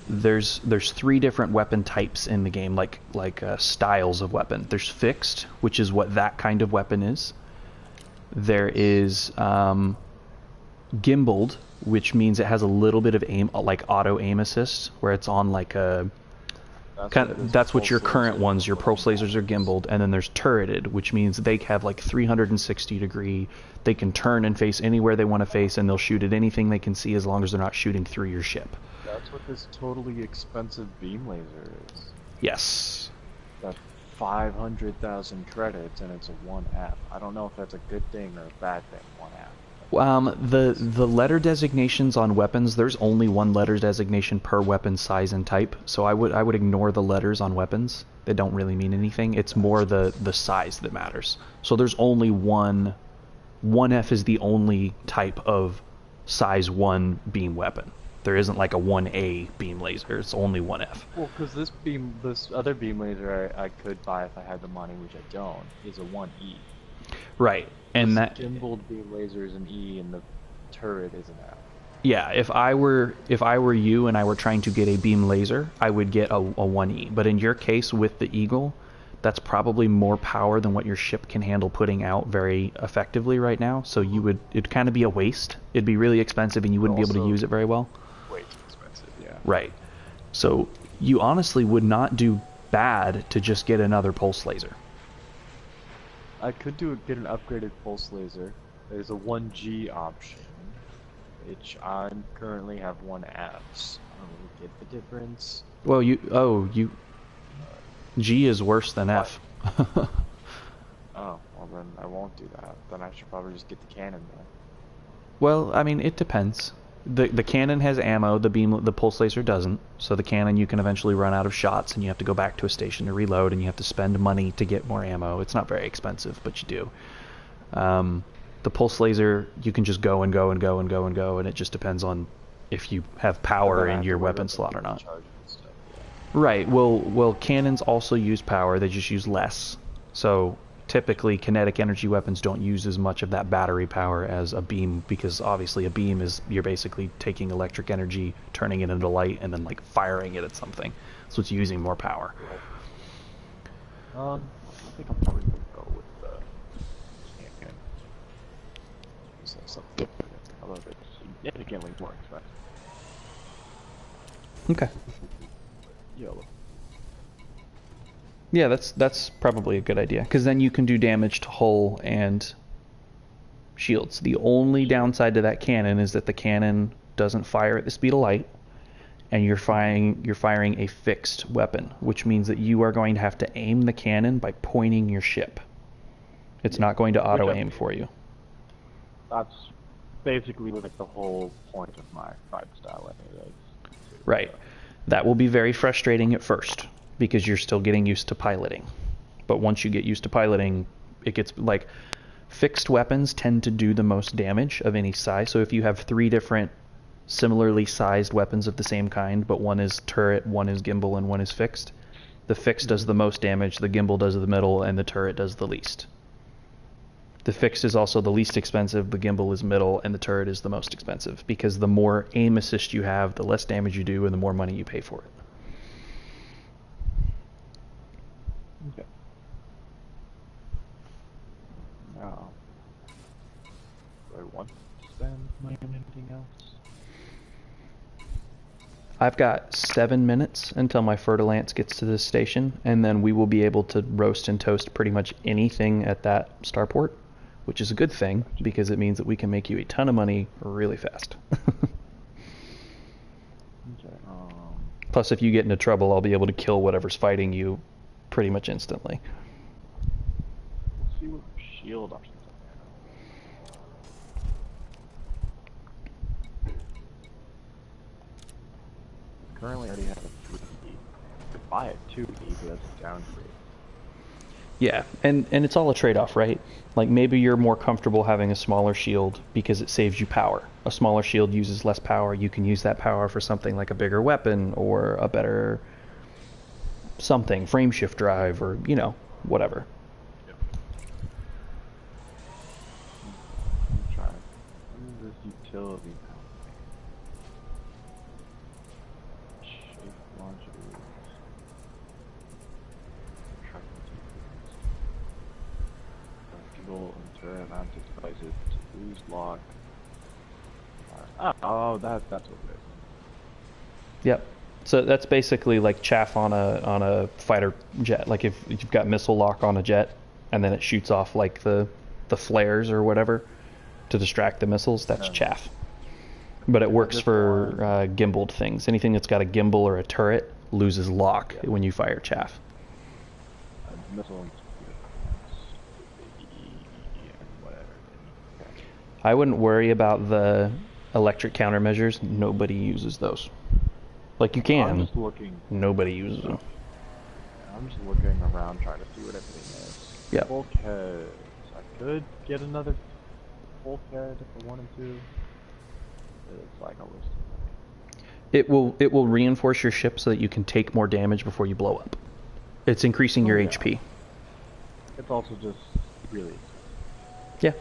There's 3 different weapon types in the game, like styles of weapon. There's fixed, which is what that kind of weapon is. There is gimbaled, which means it has a little bit of aim, like auto aim assist, where it's on like a that's what your current ones, your pulse lasers are gimbaled. And then there's turreted, which means they have like 360 degree. They can turn and face anywhere they want to face, and they'll shoot at anything they can see as long as they're not shooting through your ship. That's what this totally expensive beam laser is. Yes. That 500,000 credits, and it's a 1F. I don't know if that's a good thing or a bad thing, 1F. The letter designations on weapons, there's only 1 letter designation per weapon size and type, so I would ignore the letters on weapons. They don't really mean anything. It's more the size that matters. So there's only 1F is the only type of size 1 beam weapon. There isn't like a 1A beam laser. It's only 1F. Well, because this other beam laser I could buy if I had the money, which I don't, is a 1E. Right. And this gimbaled beam laser is an E, and the turret is an F. Yeah, if I were you and I were trying to get a beam laser, I would get a 1E. But in your case with the Eagle, that's probably more power than what your ship can handle putting out very effectively right now. So it'd kind of be a waste. It'd be really expensive, and you wouldn't be able to use it very well. Way too expensive, yeah. Right. So you honestly would not do bad to just get another pulse laser. I could get an upgraded pulse laser. There's a 1G option, which I currently have 1Fs. I don't really get the difference. Well, G is worse than F. Oh, well then I won't do that. Then I should probably just get the cannon then. Well, I mean, it depends. The cannon has ammo, the pulse laser doesn't. So the cannon, you can eventually run out of shots, and you have to go back to a station to reload, and you have to spend money to get more ammo. It's not very expensive, but you do. The pulse laser, you can just go and go and go and go and go, and it just depends on if you have power in your weapon slot or not. Right. Well, cannons also use power. They just use less. So typically, kinetic energy weapons don't use as much of that battery power as a beam, because obviously a beam is, you're basically taking electric energy, turning it into light, and then like firing it at something. So it's using more power. I think I'm probably gonna go with the something different, although it's significantly more expensive. Okay. YOLO. Yeah, that's probably a good idea, because then you can do damage to hull and shields. The only downside to that cannon is that the cannon doesn't fire at the speed of light, and you're firing a fixed weapon, which means that you are going to have to aim the cannon by pointing your ship. It's not going to auto aim for you. That's basically like the whole point of my fight style anyway. Right. That will be very frustrating at first because you're still getting used to piloting. But once you get used to piloting, it gets like fixed weapons tend to do the most damage of any size. So if you have 3 different similarly sized weapons of the same kind, but one is turret, one is gimbal, and one is fixed, the fixed does the most damage, the gimbal does the middle, and the turret does the least. The fixed is also the least expensive, the gimbal is middle, and the turret is the most expensive, because the more aim assist you have, the less damage you do, and the more money you pay for it. Okay. Now, do I want to spend money on anything else? I've got 7 minutes until my Fer-de-Lance gets to this station, and then we will be able to roast and toast pretty much anything at that starport, which is a good thing, because it means that we can make you a ton of money really fast. Okay. Plus, if you get into trouble, I'll be able to kill whatever's fighting you pretty much instantly. Let's see what shield options I currently already have a 3E. I could buy a 2E, but that's a downgrade. Yeah, and it's all a trade-off, right? Like, maybe you're more comfortable having a smaller shield because it saves you power. A smaller shield uses less power. You can use that power for something like a bigger weapon or a better something, frame shift drive, or, you know, whatever. Yep. I'm trying. What is this utility? Shape launchers. Gimbal and turret mounted devices to lose lock. Oh, that's what it is. Yep. So that's basically like chaff on a fighter jet. Like if you've got missile lock on a jet, and then it shoots off like the flares or whatever to distract the missiles. That's chaff. But it works for gimbaled things. Anything that's got a gimbal or a turret loses lock when you fire chaff. Missile and whatever. I wouldn't worry about the electric countermeasures. Nobody uses those. Like, you can. I'm just looking. Nobody uses them. I'm just looking around trying to see what everything is. Yeah. Bulkheads. I could get another bulkhead if I wanted to. It's like a list of It will reinforce your ship so that you can take more damage before you blow up. It's increasing your HP. It's also just really expensive. Yeah.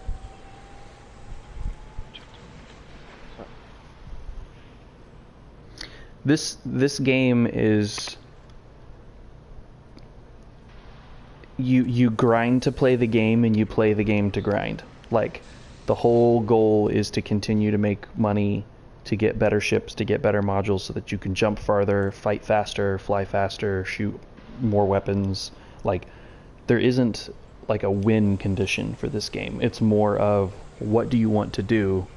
This game is you grind to play the game, and you play the game to grind. Like, the whole goal is to continue to make money, to get better ships, to get better modules so that you can jump farther, fight faster, fly faster, shoot more weapons. Like, there isn't like a win condition for this game. It's more of what do you want to do,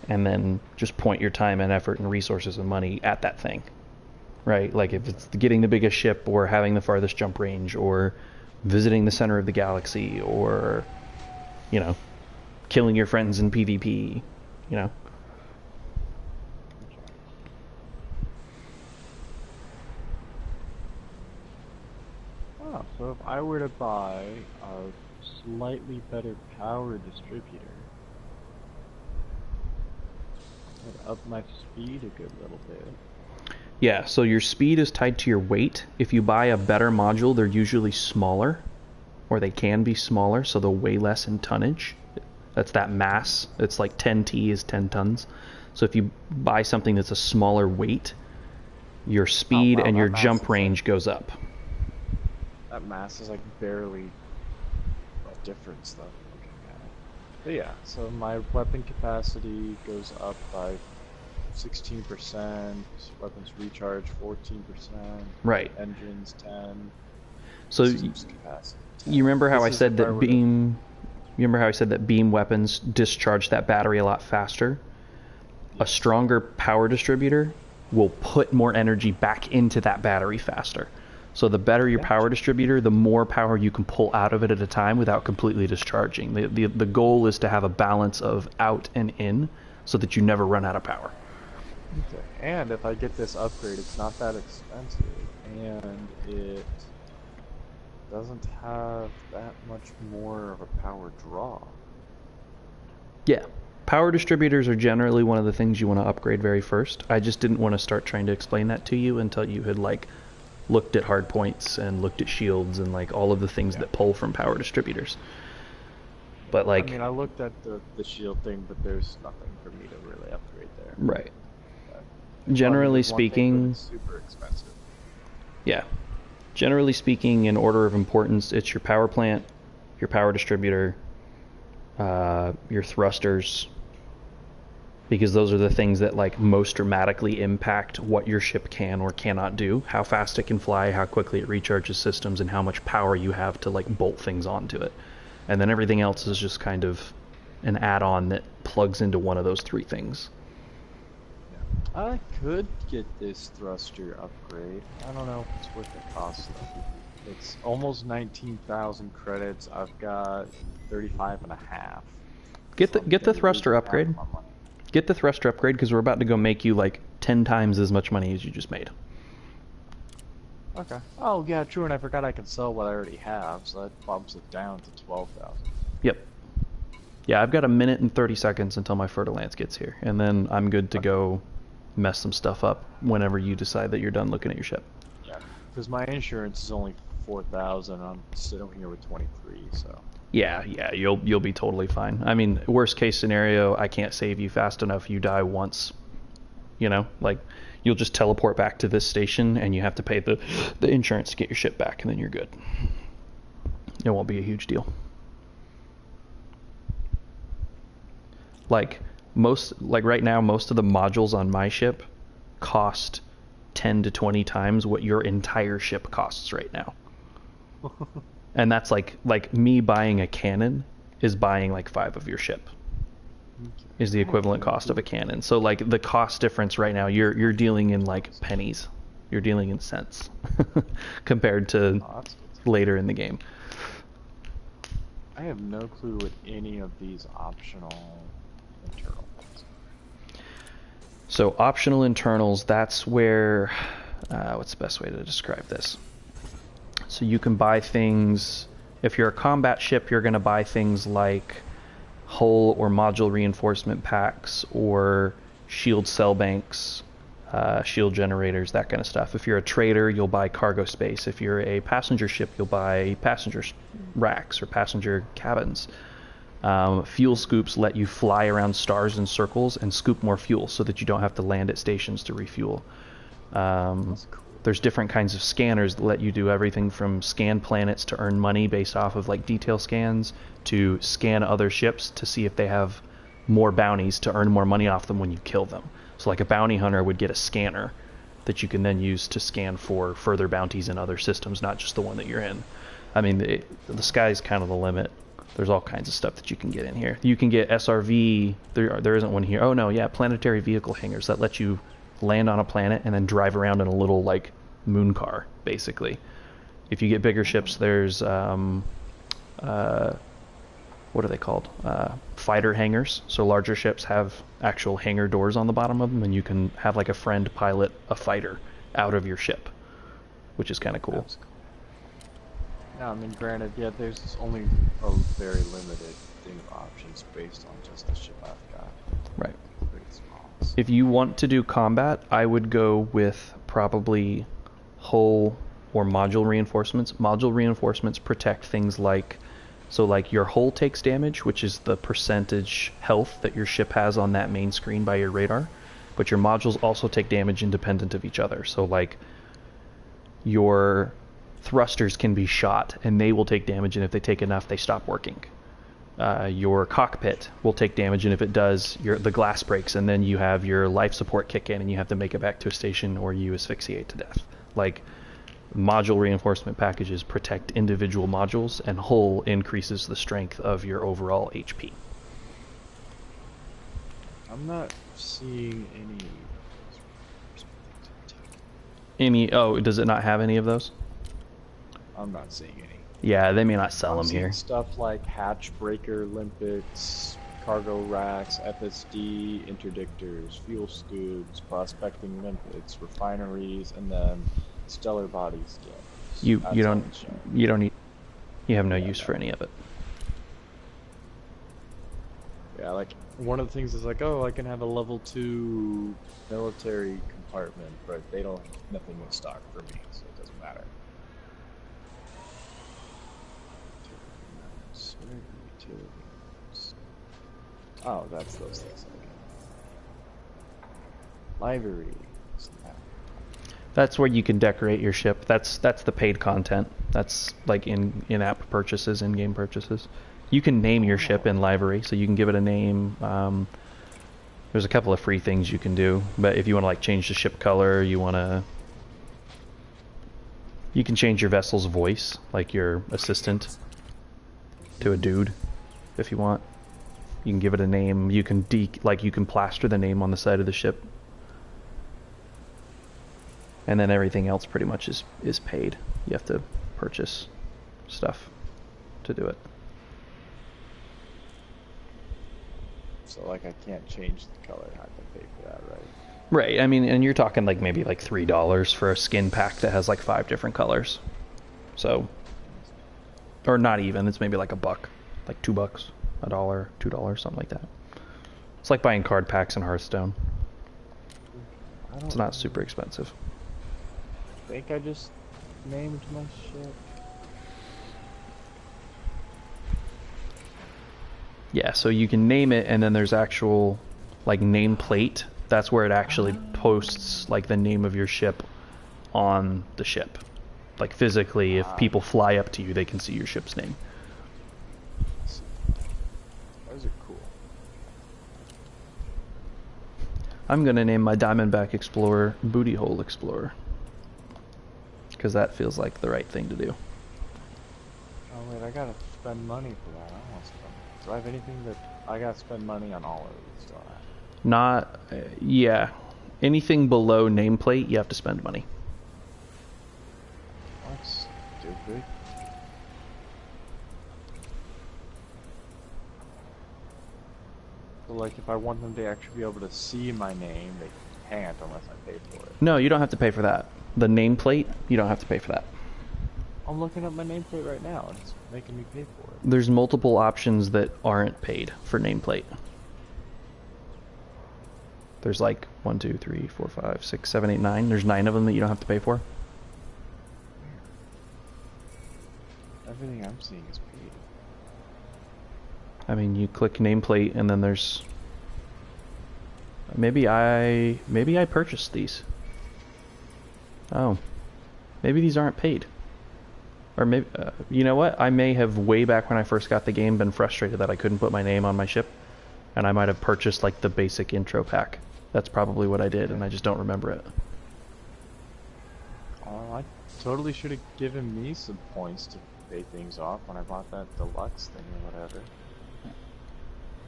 and then just point your time and effort and resources and money at that thing, right? Like, if it's getting the biggest ship, or having the farthest jump range, or visiting the center of the galaxy, or, you know, killing your friends in PvP, you know. Oh, so if I were to buy a slightly better power distributor, I'd up my speed a good little bit. Yeah, so your speed is tied to your weight. If you buy a better module, they're usually smaller, or they can be smaller, so they'll weigh less in tonnage. That's that mass. It's like 10T is 10 tons. So if you buy something that's a smaller weight, your speed and your jump range goes up. That mass is like barely a difference though. Looking at it. But yeah, so my weapon capacity goes up by 16%, weapons recharge 14%, Right. engines 10, So systems capacity 10. you remember how This I is said if I that were to, beam. You remember how I said that beam weapons discharge that battery a lot faster? A yes. stronger power distributor will put more energy back into that battery faster. So the better your power Gotcha. distributor, the more power you can pull out of it at a time without completely discharging. The goal is to have a balance of out and in so that you never run out of power. Okay. And if I get this upgrade, it's not that expensive, and it doesn't have that much more of a power draw. Yeah. Power distributors are generally one of the things you want to upgrade very first. I just didn't want to start trying to explain that to you until you had like looked at hard points and looked at shields and like all of the things that pull from power distributors. But like, I mean, I looked at the shield thing, but there's nothing for me to really upgrade there. right. But, Generally there's one thing, speaking, but it's super expensive. yeah. Generally speaking, in order of importance, it's your power plant, your power distributor, your thrusters, because those are the things that like most dramatically impact what your ship can or cannot do, how fast it can fly, how quickly it recharges systems, and how much power you have to like bolt things onto it. And then everything else is just kind of an add-on that plugs into one of those three things. Yeah. I could get this thruster upgrade. I don't know if it's worth the cost though. It's almost 19,000 credits. I've got 35 and a half. Get So the I'm get the gonna be thruster losing half upgrade. my money. Get the thruster upgrade because we're about to go make you like 10 times as much money as you just made. Okay. Oh yeah, true, and I forgot I can sell what I already have, so that bumps it down to 12,000. Yep. Yeah, I've got a minute and 30 seconds until my Fer-de-Lance gets here, and then I'm good to go mess some stuff up whenever you decide that you're done looking at your ship. Yeah. Because my insurance is only 4,000. I'm sitting here with 23, so. Yeah, you'll be totally fine. I mean, worst case scenario, I can't save you fast enough. You die once, like you'll just teleport back to this station, and you have to pay the insurance to get your ship back, and then you're good. It won't be a huge deal. Like right now, most of the modules on my ship cost 10 to 20 times what your entire ship costs right now. And that's like me buying a cannon is buying like 5 of your ship. Is the equivalent cost of a cannon. So like the cost difference right now, you're dealing in like pennies. You're dealing in cents compared to later in the game. I have no clue what any of these optional internal things are. So optional internals, that's where, what's the best way to describe this? So you can buy things, if you're a combat ship, you're going to buy things like hull or module reinforcement packs or shield cell banks, shield generators, that kind of stuff. If you're a trader, you'll buy cargo space. If you're a passenger ship, you'll buy passenger racks or passenger cabins. Fuel scoops let you fly around stars in circles and scoop more fuel so that you don't have to land at stations to refuel. That's cool. There's different kinds of scanners that let you do everything from scan planets to earn money based off of like detail scans to scan other ships to see if they have more bounties to earn more money off them when you kill them. So like a bounty hunter would get a scanner that you can then use to scan for further bounties in other systems, not just the one that you're in. I mean, the sky's kind of the limit. There's all kinds of stuff that you can get in here. You can get SRV. There isn't one here. Oh no, yeah, planetary vehicle hangars that let you land on a planet and then drive around in a little like moon car, basically. If you get bigger ships, there's what are they called? Fighter hangars. So larger ships have actual hangar doors on the bottom of them, and you can have like a friend pilot a fighter out of your ship, which is kind of cool. Yeah, I mean, granted, yeah, there's only a very limited thing of options based on just the ship I've got. Right. Pretty small. So. If you want to do combat, I would go with probably hull or module reinforcements. Module reinforcements protect things like, so like your hull takes damage, which is the percentage health that your ship has on that main screen by your radar, but your modules also take damage independent of each other. So like your thrusters can be shot and they will take damage, and if they take enough, they stop working. your cockpit will take damage, and if it does, the glass breaks, and then you have your life support kick in, and you have to make it back to a station, or you asphyxiate to death. Like, module reinforcement packages protect individual modules, and hull increases the strength of your overall HP. I'm not seeing Oh, does it not have any of those? I'm not seeing any. Yeah, they may not sell I'm them seeing here. stuff like hatch breaker limpets, cargo racks, FSD, interdictors, fuel scoops, prospecting limpets, refineries, and then stellar body skins. You That's don't all it's showing. you have no Yeah, use no. for any of it. Yeah, like one of the things is like, oh, I can have a level 2 military compartment, but they don't nothing in stock for me, so it doesn't matter. Oh, that's those things. Okay. Livery. That's where you can decorate your ship. That's the paid content. That's like in-app purchases, in-game purchases. You can name your ship in livery, so you can give it a name. There's a couple of free things you can do, but if you want to like change the ship color, you can change your vessel's voice, like your assistant, to a dude, if you want. You can give it a name. You can you can plaster the name on the side of the ship. And then everything else pretty much is paid. You have to purchase stuff to do it. So like I can't change the color, I have to pay for that, right? Right, I mean, and you're talking like maybe like $3 for a skin pack that has like 5 different colors. So, or not even, it's maybe like $1, like $2, $1, $2, something like that. It's like buying card packs in Hearthstone. It's not super expensive. I think I just named my ship. Yeah, so you can name it, and then there's actual like nameplate. That's where it actually posts like the name of your ship on the ship. Like physically, if people fly up to you, they can see your ship's name. Those are cool. I'm gonna name my Diamondback Explorer Booty Hole Explorer, because that feels like the right thing to do. Oh wait, I gotta spend money for that. I want to spend. Do I have anything that I gotta spend money on all of these? Still have? Not, yeah. Anything below nameplate, you have to spend money. That's stupid. So like, if I want them to actually be able to see my name, they can't unless I pay for it. No, you don't have to pay for that. The nameplate, you don't have to pay for that. I'm looking up my nameplate right now, and it's making me pay for it. There's multiple options that aren't paid for nameplate. There's like 1, 2, 3, 4, 5, 6, 7, 8, 9. There's 9 of them that you don't have to pay for. Everything I'm seeing is paid. I mean, you click nameplate and then there's... Maybe I purchased these. Oh. Maybe these aren't paid. Or maybe... you know what? I may have, way back when I first got the game, been frustrated that I couldn't put my name on my ship. And I might have purchased like the basic intro pack. That's probably what I did, and I just don't remember it. Oh, I totally should have given me some points to pay things off when I bought that deluxe thing or whatever.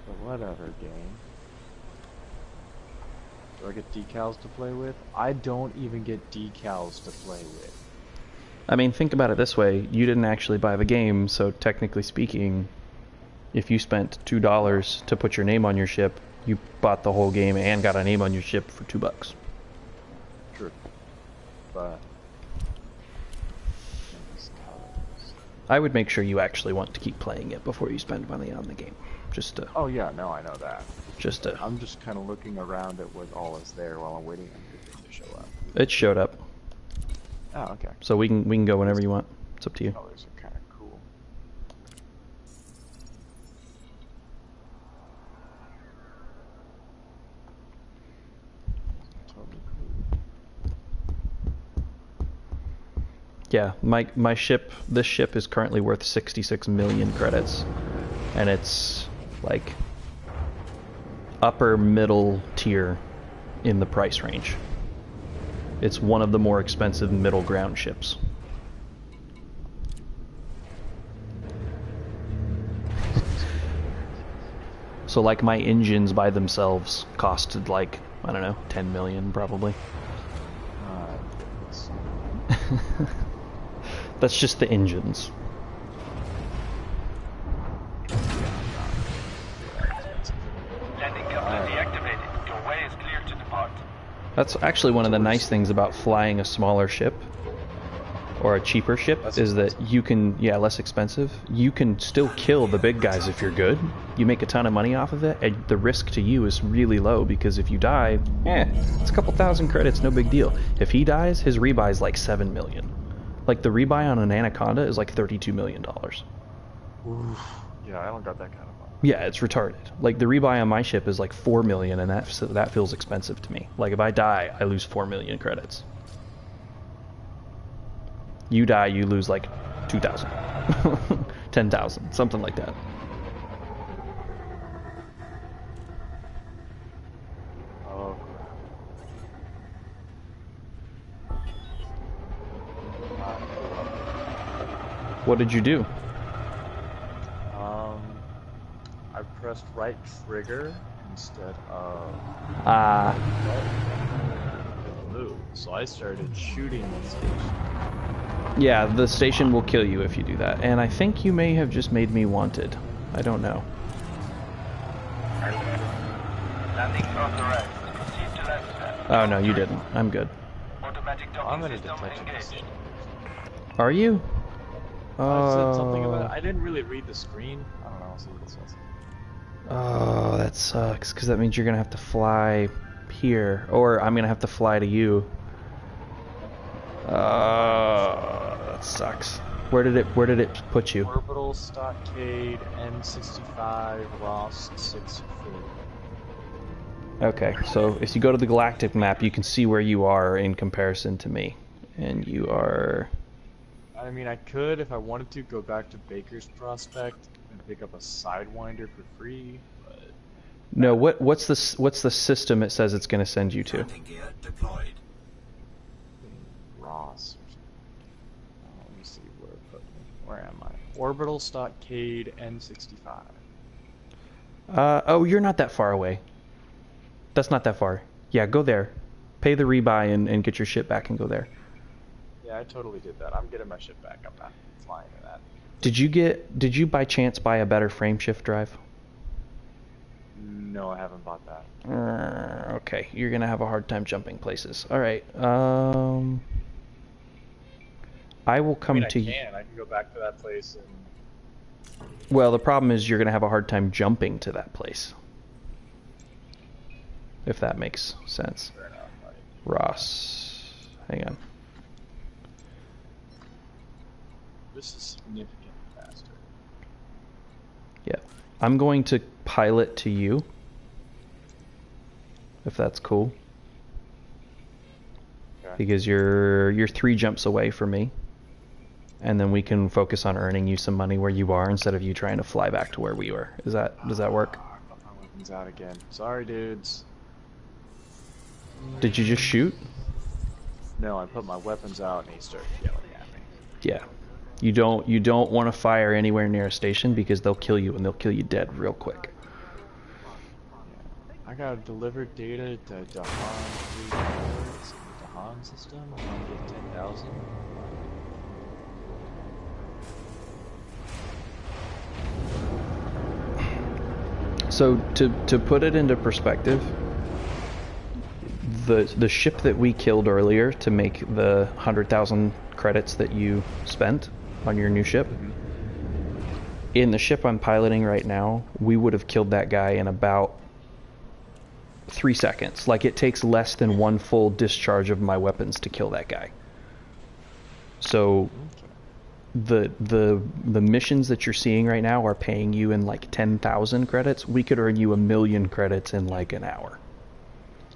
But whatever, game. Do I get decals to play with? I don't even get decals to play with. I mean, think about it this way. You didn't actually buy the game, so technically speaking, if you spent $2 to put your name on your ship, you bought the whole game and got a name on your ship for $2. True. But... I would make sure you actually want to keep playing it before you spend money on the game. Just to... Oh yeah, no, I know that. Just to... I'm just kind of looking around at what all is there while I'm waiting on everything to show up. It showed up. Oh, okay. So we can go whenever you want. It's up to you. Colors are kind of cool. Totally cool. Yeah, my ship, this ship is currently worth 66 million credits. and it's like upper middle tier in the price range. It's one of the more expensive middle ground ships. So like my engines by themselves costed like, I don't know, 10 million probably. That's just the engines. Landing completely activated. Your way is clear to depart. That's actually one of the nice things about flying a smaller ship or a cheaper ship is that you can, yeah, less expensive. You can still kill the big guys if you're good. You make a ton of money off of it, and the risk to you is really low because if you die, it's a couple thousand credits, no big deal. If he dies, his rebuy is like 7 million. Like the rebuy on an Anaconda is like $32 million. Oof. Yeah, I don't got that kind of money. Yeah, it's retarded. Like the rebuy on my ship is like 4 million, and that feels expensive to me. Like if I die, I lose 4 million credits. You die, you lose like 2,000, 10,000, something like that. Oh. What did you do? I pressed right trigger instead of move. So I started shooting the station. Yeah, the station will kill you if you do that. And I think you may have just made me wanted. I don't know. Landing authorized. Proceed to left. Oh, no, you didn't. I'm good. Automatic I'm docking gonna system detect engaged. it. Are you? I said something about it. I didn't really read the screen. I don't know. I'll see what it says. Oh, that sucks, because that means you're going to have to fly here. Or I'm going to have to fly to you. That sucks. Where did it put you? Orbital Stockade N65 Ross 640. Okay, so if you go to the galactic map, you can see where you are in comparison to me. And you are... I mean, I could, if I wanted to, go back to Baker's Prospect and pick up a Sidewinder for free, but... No, what's the system it says it's going to send you to? Landing gear deployed. Ross. Let me see where it put me. Where am I? Orbital Stockade N65. Oh, you're not that far away. That's not that far. Yeah, go there. Pay the rebuy and get your ship back and go there. Yeah, I totally did that. I'm getting my ship back. I'm not flying in that. Did you by chance buy a better frame shift drive? No, I haven't bought that. Okay, you're gonna have a hard time jumping places. All right. I will come to you. I can go back to that place and... Well, the problem is you're gonna have a hard time jumping to that place. If that makes sense. Fair enough, buddy. Ross, hang on. This is significantly faster. Yeah, I'm going to pilot to you. If that's cool. Okay. Because you're 3 jumps away from me. And then we can focus on earning you some money where you are instead of you trying to fly back to where we were. Does that work? I put my weapons out again. Sorry, dudes. Did you just shoot? No, I put my weapons out and he started yelling at me. Yeah. You don't want to fire anywhere near a station because they'll kill you and they'll kill you dead real quick. Yeah. I gotta deliver data to Dahan 3 the Dahan system. I want to get 10,000. So to put it into perspective, the ship that we killed earlier to make the 100,000 credits that you spent on your new ship, in the ship I'm piloting right now, we would have killed that guy in about 3 seconds. Like it takes less than 1 full discharge of my weapons to kill that guy. So the missions that you're seeing right now are paying you in like 10,000 credits. We could earn you 1,000,000 credits in like an hour.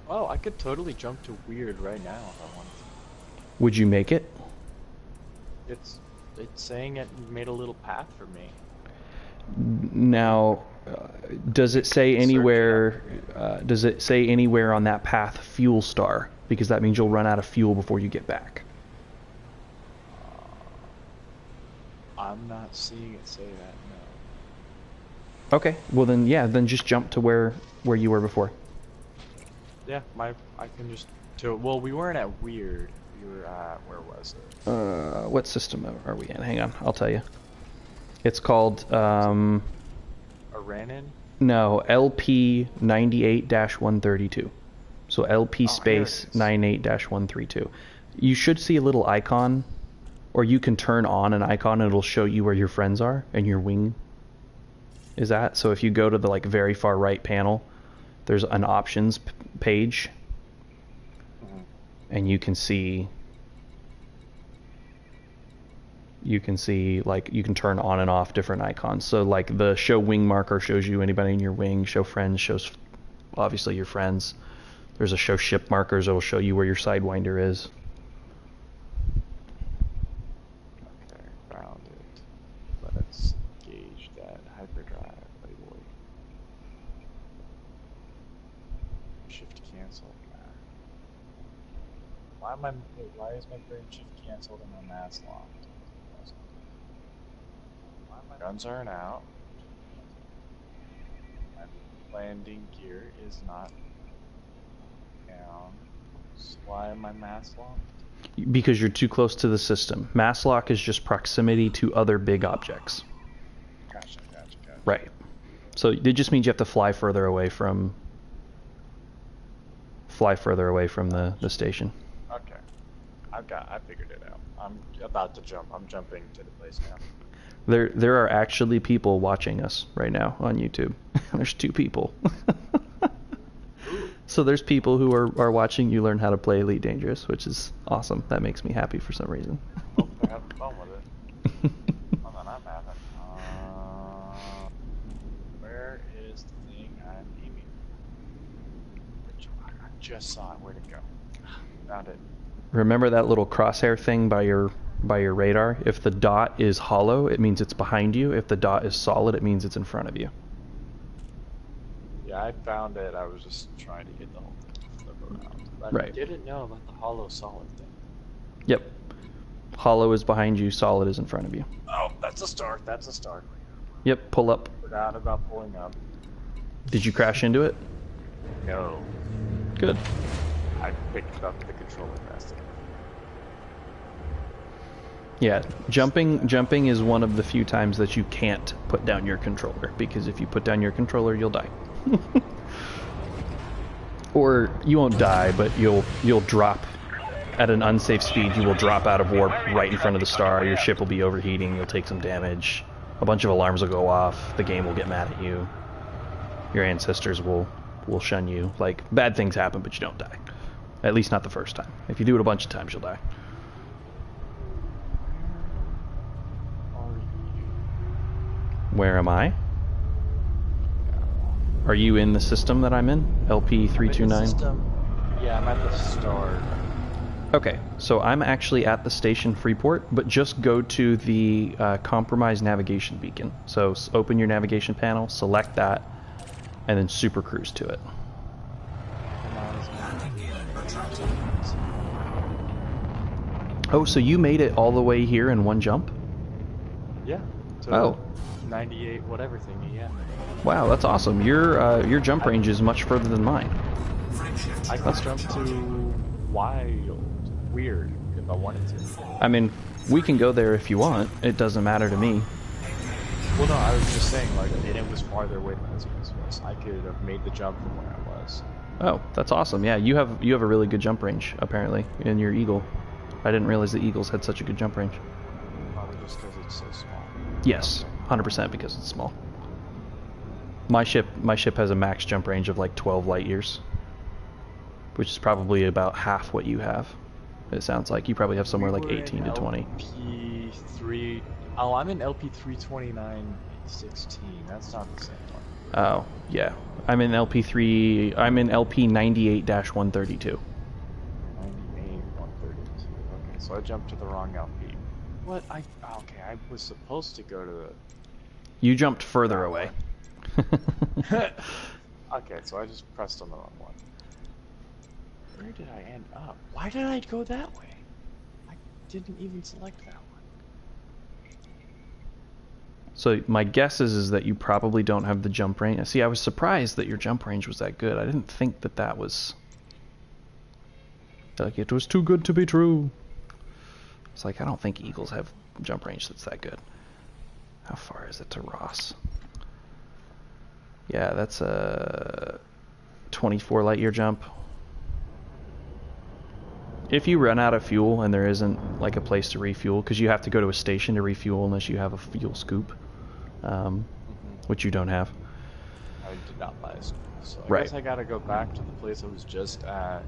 Oh, I could totally jump to Weird right now if I wanted to. Would you make it? It's saying it made a little path for me. Now, does it say anywhere? Does it say anywhere on that path fuel star? Because that means you'll run out of fuel before you get back. I'm not seeing it say that. Okay. Well then, yeah. Then just jump to where you were before. No. Yeah, I can just. Well, we weren't at Weird. We were at, where was it? What system are we in? Hang on, I'll tell you. It's called Aranin? no, LP 98-132. So LP space 98-132. You should see a little icon, or you can turn on an icon and it'll show you where your friends are and your wing is at. So if you go to the like very far right panel, there's an options page, and you can see like you can turn on and off different icons. So like the show wing marker shows you anybody in your wing. Show friends shows obviously your friends. There's a show ship markers that will show you where your sidewinder is. Okay, found it. Let's gauge that hyperdrive. Boy. Shift cancel. Why is my brain shift canceled and my mask locked? My guns aren't out. My landing gear is not down. So why am I mask locked? Because you're too close to the system. Mass lock is just proximity to other big objects. Gotcha. Right. So it just means you have to fly further away from the station. Okay. I figured it out. I'm about to jump. I'm jumping to the place now. There are actually people watching us right now on YouTube. There's 2 people. So there's people who are watching you learn how to play Elite Dangerous, which is awesome. That makes me happy for some reason. Hope they're having fun with it. Hold on, I'm having. Where is the thing I'm aiming? I just saw it. Where'd it go? Found it. Remember that little crosshair thing by your radar? If the dot is hollow, it means it's behind you. If the dot is solid, it means it's in front of you. Yeah, I found it. I was just trying to get the whole flip around. But Right. I didn't know about the hollow solid thing. Yep. Hollow is behind you, solid is in front of you. Oh, that's a start. Yep, pull up. Forgot about pulling up. Did you crash into it? No. Good. I picked up the controller faster. Yeah, jumping is one of the few times that you can't put down your controller, because if you put down your controller, you'll die. Or you won't die, but you'll drop at an unsafe speed. You will drop out of warp right in front of the star. Your ship will be overheating. You'll take some damage. A bunch of alarms will go off. The game will get mad at you. Your ancestors will shun you. Like, bad things happen, but you don't die. At least not the first time. If you do it a bunch of times, you'll die. Where am I? Are you in the system that I'm in? LP329? Yeah, I'm at the start. Okay, so I'm actually at the station Freeport, but just go to the compromised navigation beacon. So open your navigation panel, select that, and then super cruise to it. Oh, so you made it all the way here in one jump? Yeah. Oh. 98 whatever thingy, yeah. Wow, that's awesome. Your jump range is much further than mine. I can jump to Weird, if I wanted to. I mean, we can go there if you want. It doesn't matter to me. Well, no, I was just saying, like, it was farther away than this place was. I could have made the jump from where I was. Oh, that's awesome. Yeah, you have a really good jump range, apparently, in your Eagle. I didn't realize the Eagles had such a good jump range. Probably just because it's so small. Yes, 100% because it's small. My ship has a max jump range of like 12 light years, which is probably about half what you have. It sounds like you probably have somewhere like 18 to 20. LP3. Oh, I'm in LP329-16. That's not the same one. Oh, yeah. I'm in LP3. I'm in LP98-132. 98-132. Okay, so I jumped to the wrong LP. What? Okay, I was supposed to go to the. You jumped further away. Okay, so I just pressed on the wrong one. Where did I end up? Why did I go that way? I didn't even select that one. So my guess is that you probably don't have the jump range. See, I was surprised that your jump range was that good. I didn't think that that was... Like, it was too good to be true. It's like, I don't think eagles have jump range that's that good. How far is it to Ross? Yeah, that's a 24 light year jump. If you run out of fuel and there isn't like a place to refuel, because you have to go to a station to refuel unless you have a fuel scoop, which you don't have. I did not buy a scoop, so I Right. guess I gotta go back to the place I was just at,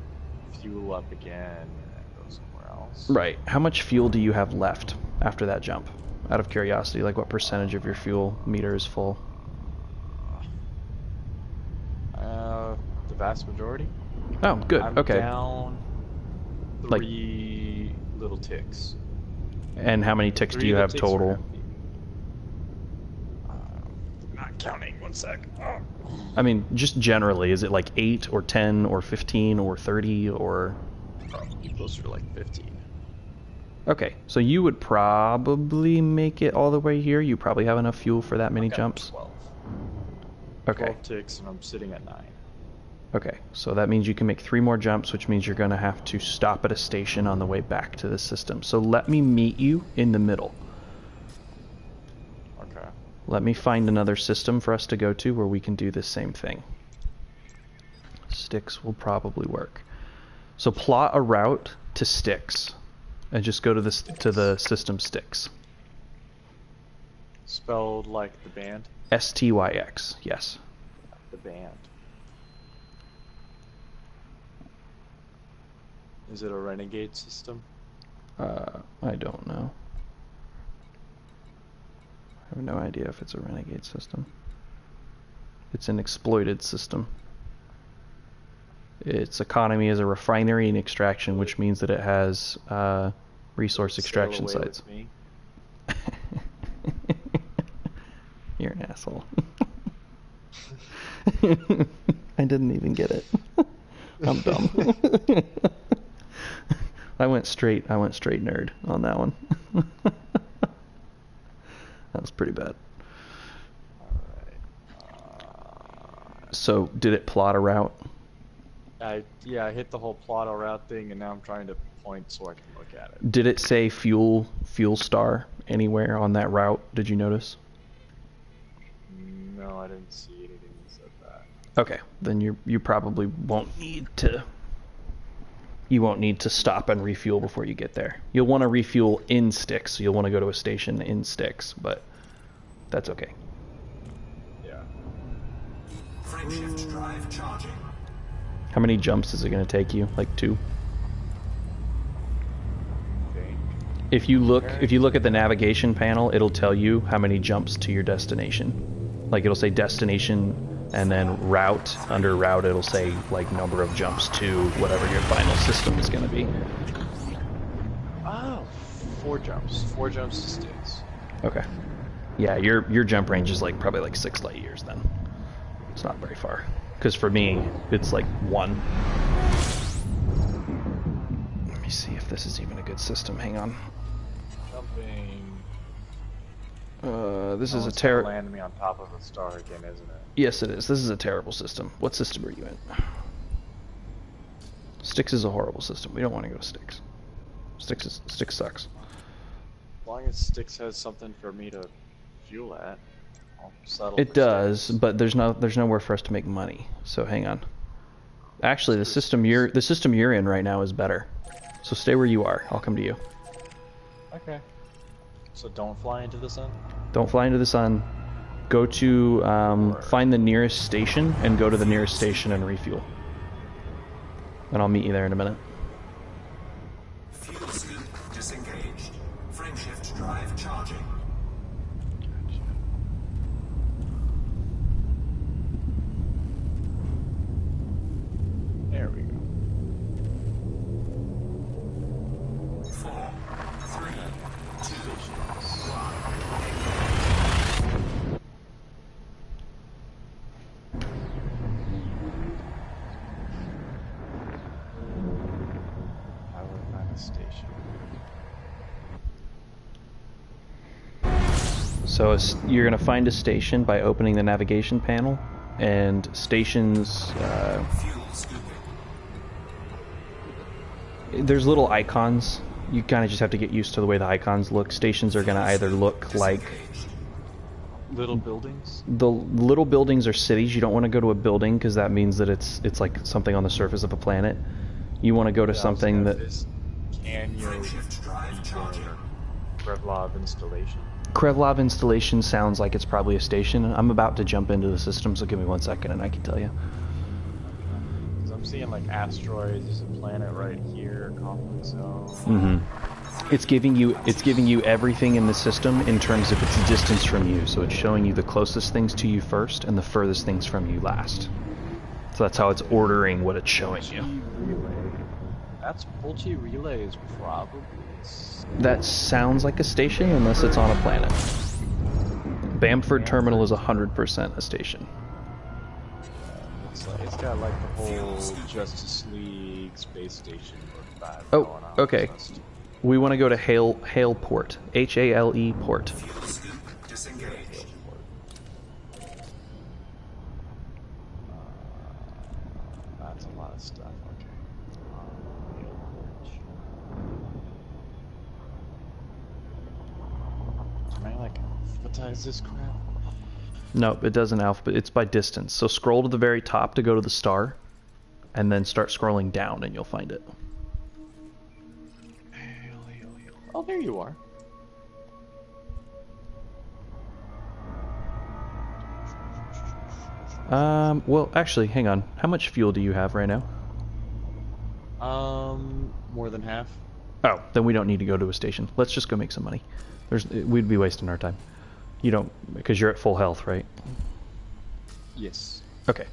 fuel up again, and then go somewhere else. Right. How much fuel do you have left after that jump? Out of curiosity, like what percentage of your fuel meter is full? The vast majority. Oh, good. I'm Okay. down Like- 3 little ticks. And how many ticks do you have total? Not counting. 1 sec. Oh. I mean, just generally, is it like 8 or 10 or 15 or 30 or... Probably closer to like 15. Okay, so you would probably make it all the way here. You probably have enough fuel for that many I've got jumps. 12. Okay. 12 ticks, and I'm sitting at 9. Okay, so that means you can make 3 more jumps, which means you're going to have to stop at a station on the way back to the system. So let me meet you in the middle. Okay. Let me find another system for us to go to where we can do the same thing. Styx will probably work. So plot a route to Styx, and just go to the system Styx. Spelled like the band? STYX, yes. The band. Is it a renegade system? I don't know. I have no idea if it's a renegade system. It's an exploited system. Its economy is a refinery and extraction, which means that it has resource extraction Sail away sites. with me. You're an asshole. I didn't even get it. I'm dumb. I went straight nerd on that one. That was pretty bad. So, did it plot a route? Yeah, I hit the whole plot route thing, and now I'm trying to point so I can look at it. Did it say fuel star anywhere on that route? Did you notice? No, I didn't see anything that said that. Okay, then you probably won't need to. You won't need to stop and refuel before you get there. You'll want to refuel in Styx, so you'll want to go to a station in Styx, but that's okay. Yeah. Frameshift drive charging. How many jumps is it going to take you? Like 2? Okay. If you look at the navigation panel, it'll tell you how many jumps to your destination. Like it'll say destination and then route. Under route it'll say like number of jumps to whatever your final system is going to be. Oh, 4 jumps. 4 jumps to Styx. Okay. Yeah, your jump range is like probably like 6 light years then. It's not very far. Because for me, it's like 1. Let me see if this is even a good system. Hang on. Jumping. This is a It's gonna terrible... land me on top of a star again, isn't it? Yes, it is. This is a terrible system. What system are you in? Styx is a horrible system. We don't want to go to Styx. Styx sucks. As long as Styx has something for me to fuel at, I'll settle It for does, Styx. but there's nowhere for us to make money. So hang on. Actually, the system you're in right now is better. So stay where you are. I'll come to you. Okay. So don't fly into the sun? Don't fly into the sun. Go to find the nearest station and go to the nearest station and refuel. And I'll meet you there in a minute. Fuel scoop disengaged. Frameshift drive charging. There we go. 4, 3, 2, 1. So you're going to find a station by opening the navigation panel, and stations, Fuel scooping. there's little icons. You kind of just have to get used to the way the icons look. Stations are going to either look like Little buildings. the little buildings or cities. You don't want to go to a building because that means that it's like something on the surface of a planet. You want to go to something that Canyon Shift drive charging. Krevlov installation. Krevlov installation sounds like it's probably a station. I'm about to jump into the system, so give me 1 second and I can tell you. Because I'm seeing like asteroids. There's a planet right here, conflict zone. Mm-hmm. It's giving you everything in the system in terms of its distance from you. So it's showing you the closest things to you first and the furthest things from you last. So that's how it's ordering what it's showing you. Relay. That's Pulchi Relay is probably. That sounds like a station unless it's on a planet. Bamford Terminal is 100% a station. It's got like the whole Justice League space station vibe Oh, going on. okay. We want to go to Hale Port. Hale Port. Fuel scoop disengaged. That's a lot of stuff. Okay. Can I like alphabetize this crap? No, it doesn't alphabet. It's by distance. So scroll to the very top to go to the star, and then start scrolling down, and you'll find it. Oh, there you are. Well, actually, hang on. How much fuel do you have right now? More than half. Oh, then we don't need to go to a station. Let's just go make some money. We'd be wasting our time. You don't, because you're at full health, right? Yes. Okay.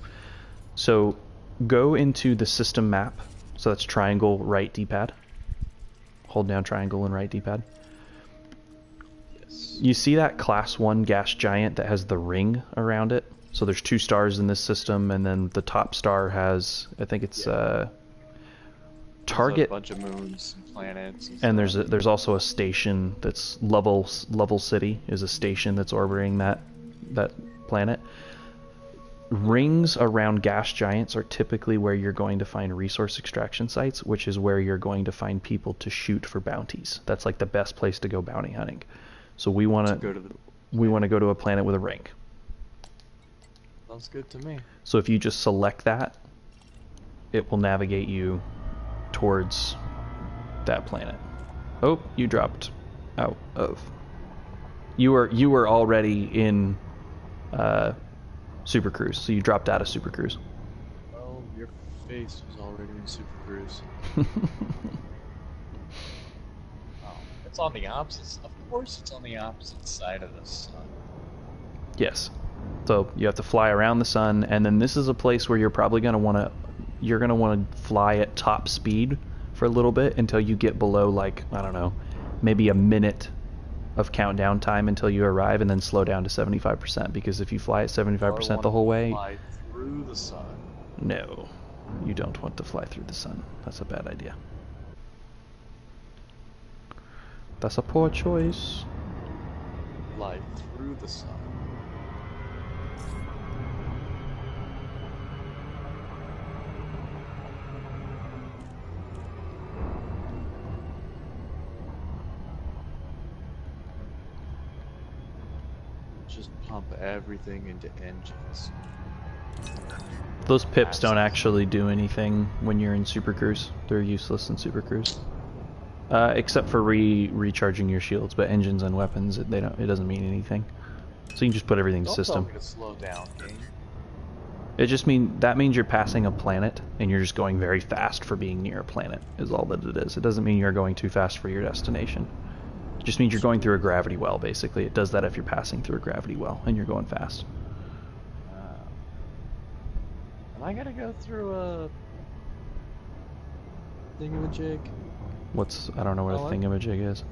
So go into the system map. So that's triangle, right D-pad. Hold down triangle and right D-pad. Yes. You see that class 1 gas giant that has the ring around it? So there's 2 stars in this system, and then the top star has, I think it's target. There's a bunch of moons and planets. And there's also a station that's level city is a station that's orbiting that planet. Rings around gas giants are typically where you're going to find resource extraction sites, which is where you're going to find people to shoot for bounties. That's like the best place to go bounty hunting. So we want to go to a planet with a ring. Sounds good to me. So if you just select that, it will navigate you towards that planet. Oh, you dropped out of. You were already in Super Cruise, so you dropped out of Super Cruise. Oh, your face was already in Super Cruise. Oh, it's on the opposite. Of course, it's on the opposite side of the sun. Yes. So you have to fly around the sun, and then this is a place where you're probably going to want to fly at top speed for a little bit until you get below, like, I don't know, maybe a minute of countdown time until you arrive, and then slow down to 75%, because if you fly at 75% the whole way, fly through the sun. no, you don't want to fly through the sun. That's a bad idea. That's a poor choice. Fly through the sun. Just pump everything into engines. Those pips don't actually do anything when you're in Super Cruise. They're useless in Super Cruise. Except for recharging your shields, but engines and weapons, it doesn't mean anything. So you can just put everything to Don't system. tell me to slow down, game. That means you're passing a planet and you're just going very fast for being near a planet is all that it is. It doesn't mean you're going too fast for your destination. It just means you're going through a gravity well, basically. It does that if you're passing through a gravity well and you're going fast. Am I gonna go through a thingamajig? I don't know what a Oh, thingamajig is.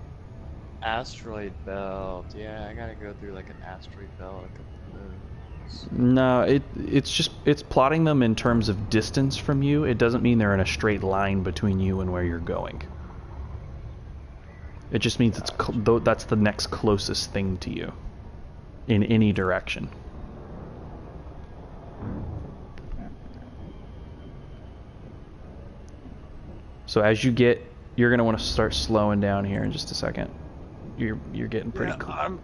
Asteroid belt. Yeah, I gotta go through like an asteroid belt, a couple moons. No, it's plotting them in terms of distance from you. It doesn't mean they're in a straight line between you and where you're going. It just means that's the next closest thing to you. in any direction. So as you're going to want to start slowing down here in just a second. You're getting pretty cool. I'm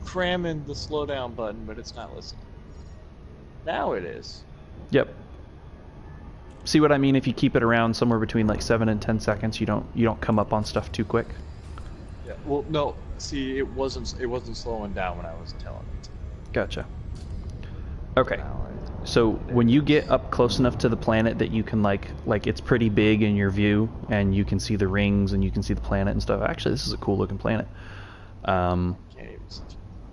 cramming the slow down button, but it's not listening. Now it is. Yep. See what I mean? If you keep it around somewhere between like 7 and 10 seconds, you don't come up on stuff too quick. Yeah. Well, no. See, it wasn't slowing down when I was telling it to. Gotcha. Okay. Now So when you get up close enough to the planet that you can like it's pretty big in your view, and you can see the rings and you can see the planet and stuff. Actually, this is a cool looking planet. can't even see.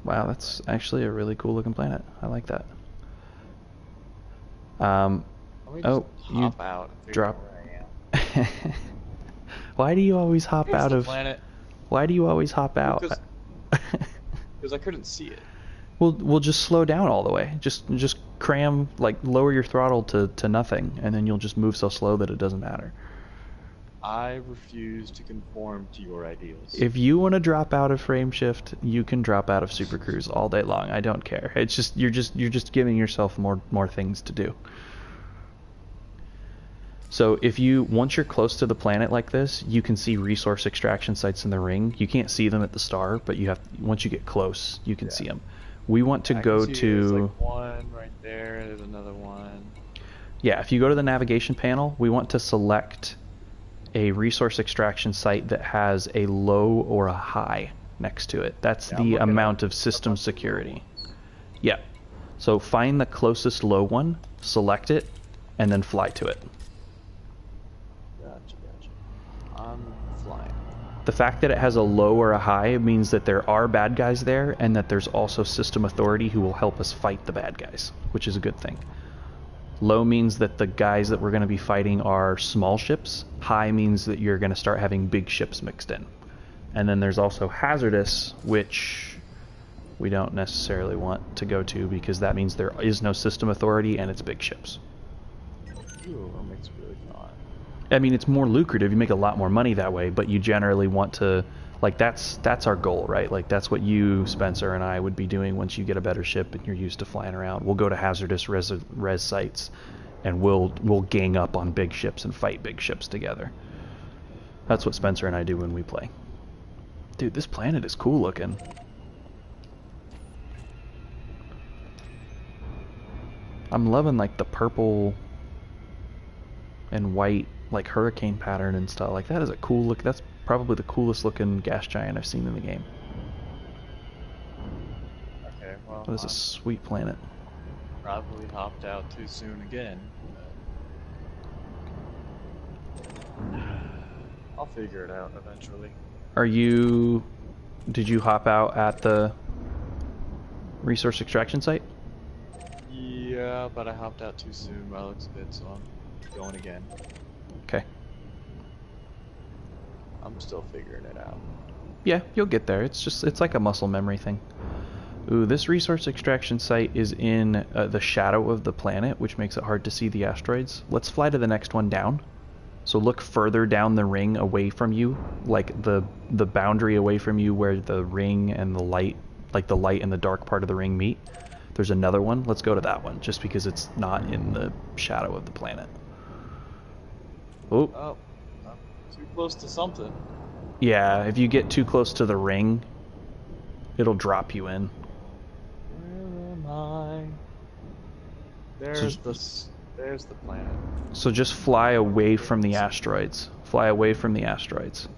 Wow, that's actually a really cool looking planet. I like that. Let me just Oh, you hop out and figure drop. out where I am. Why do you always hop Here's out the of? planet. Why do you always hop out? Because I couldn't see it. We'll just slow down all the way. Just cram, like lower your throttle to nothing, and then you'll just move so slow that it doesn't matter. I refuse to conform to your ideals. If you want to drop out of frame shift, you can drop out of Super Cruise all day long. I don't care. It's just you're just giving yourself more things to do. So once you're close to the planet like this, you can see resource extraction sites in the ring. You can't see them at the star, but once you get close, you can see them. We want to I go can see to... There's like one right there. There's another one. Yeah, if you go to the navigation panel, we want to select a resource extraction site that has a low or a high next to it. That's the amount of system security. Yeah. So find the closest low one, select it, and then fly to it. Gotcha. I'm flying. The fact that it has a low or a high means that there are bad guys there, and that there's also system authority who will help us fight the bad guys, which is a good thing. Low means that the guys that we're going to be fighting are small ships. High means that you're going to start having big ships mixed in. And then there's also hazardous, which we don't necessarily want to go to because that means there is no system authority and it's big ships. Ooh, that makes it really fun. I mean, it's more lucrative. You make a lot more money that way, but you generally want to, like, that's our goal, right? Like, that's what you, Spencer, and I would be doing once you get a better ship and you're used to flying around. We'll go to hazardous res sites, and we'll gang up on big ships and fight big ships together. That's what Spencer and I do when we play. Dude, this planet is cool looking. I'm loving, like, the purple and white, like, hurricane pattern and stuff. Like, that is a cool look. That's probably the coolest looking gas giant I've seen in the game. Okay, well, That is a sweet planet. probably hopped out too soon again. But I'll figure it out eventually. Did you hop out at the resource extraction site? Yeah, but I hopped out too soon by the looks of it, so I'm going again. Okay. I'm still figuring it out. Yeah, you'll get there. It's like a muscle memory thing. Ooh, this resource extraction site is in the shadow of the planet, which makes it hard to see the asteroids. Let's fly to the next one down. So look further down the ring away from you, like the boundary away from you where the ring and the light, like the light and the dark part of the ring meet. There's another one. Let's go to that one, just because it's not in the shadow of the planet. Oh, I'm too close to something. Yeah, if you get too close to the ring, it'll drop you in. Where am I? There's the planet. So just fly away from the asteroids. Fly away from the asteroids.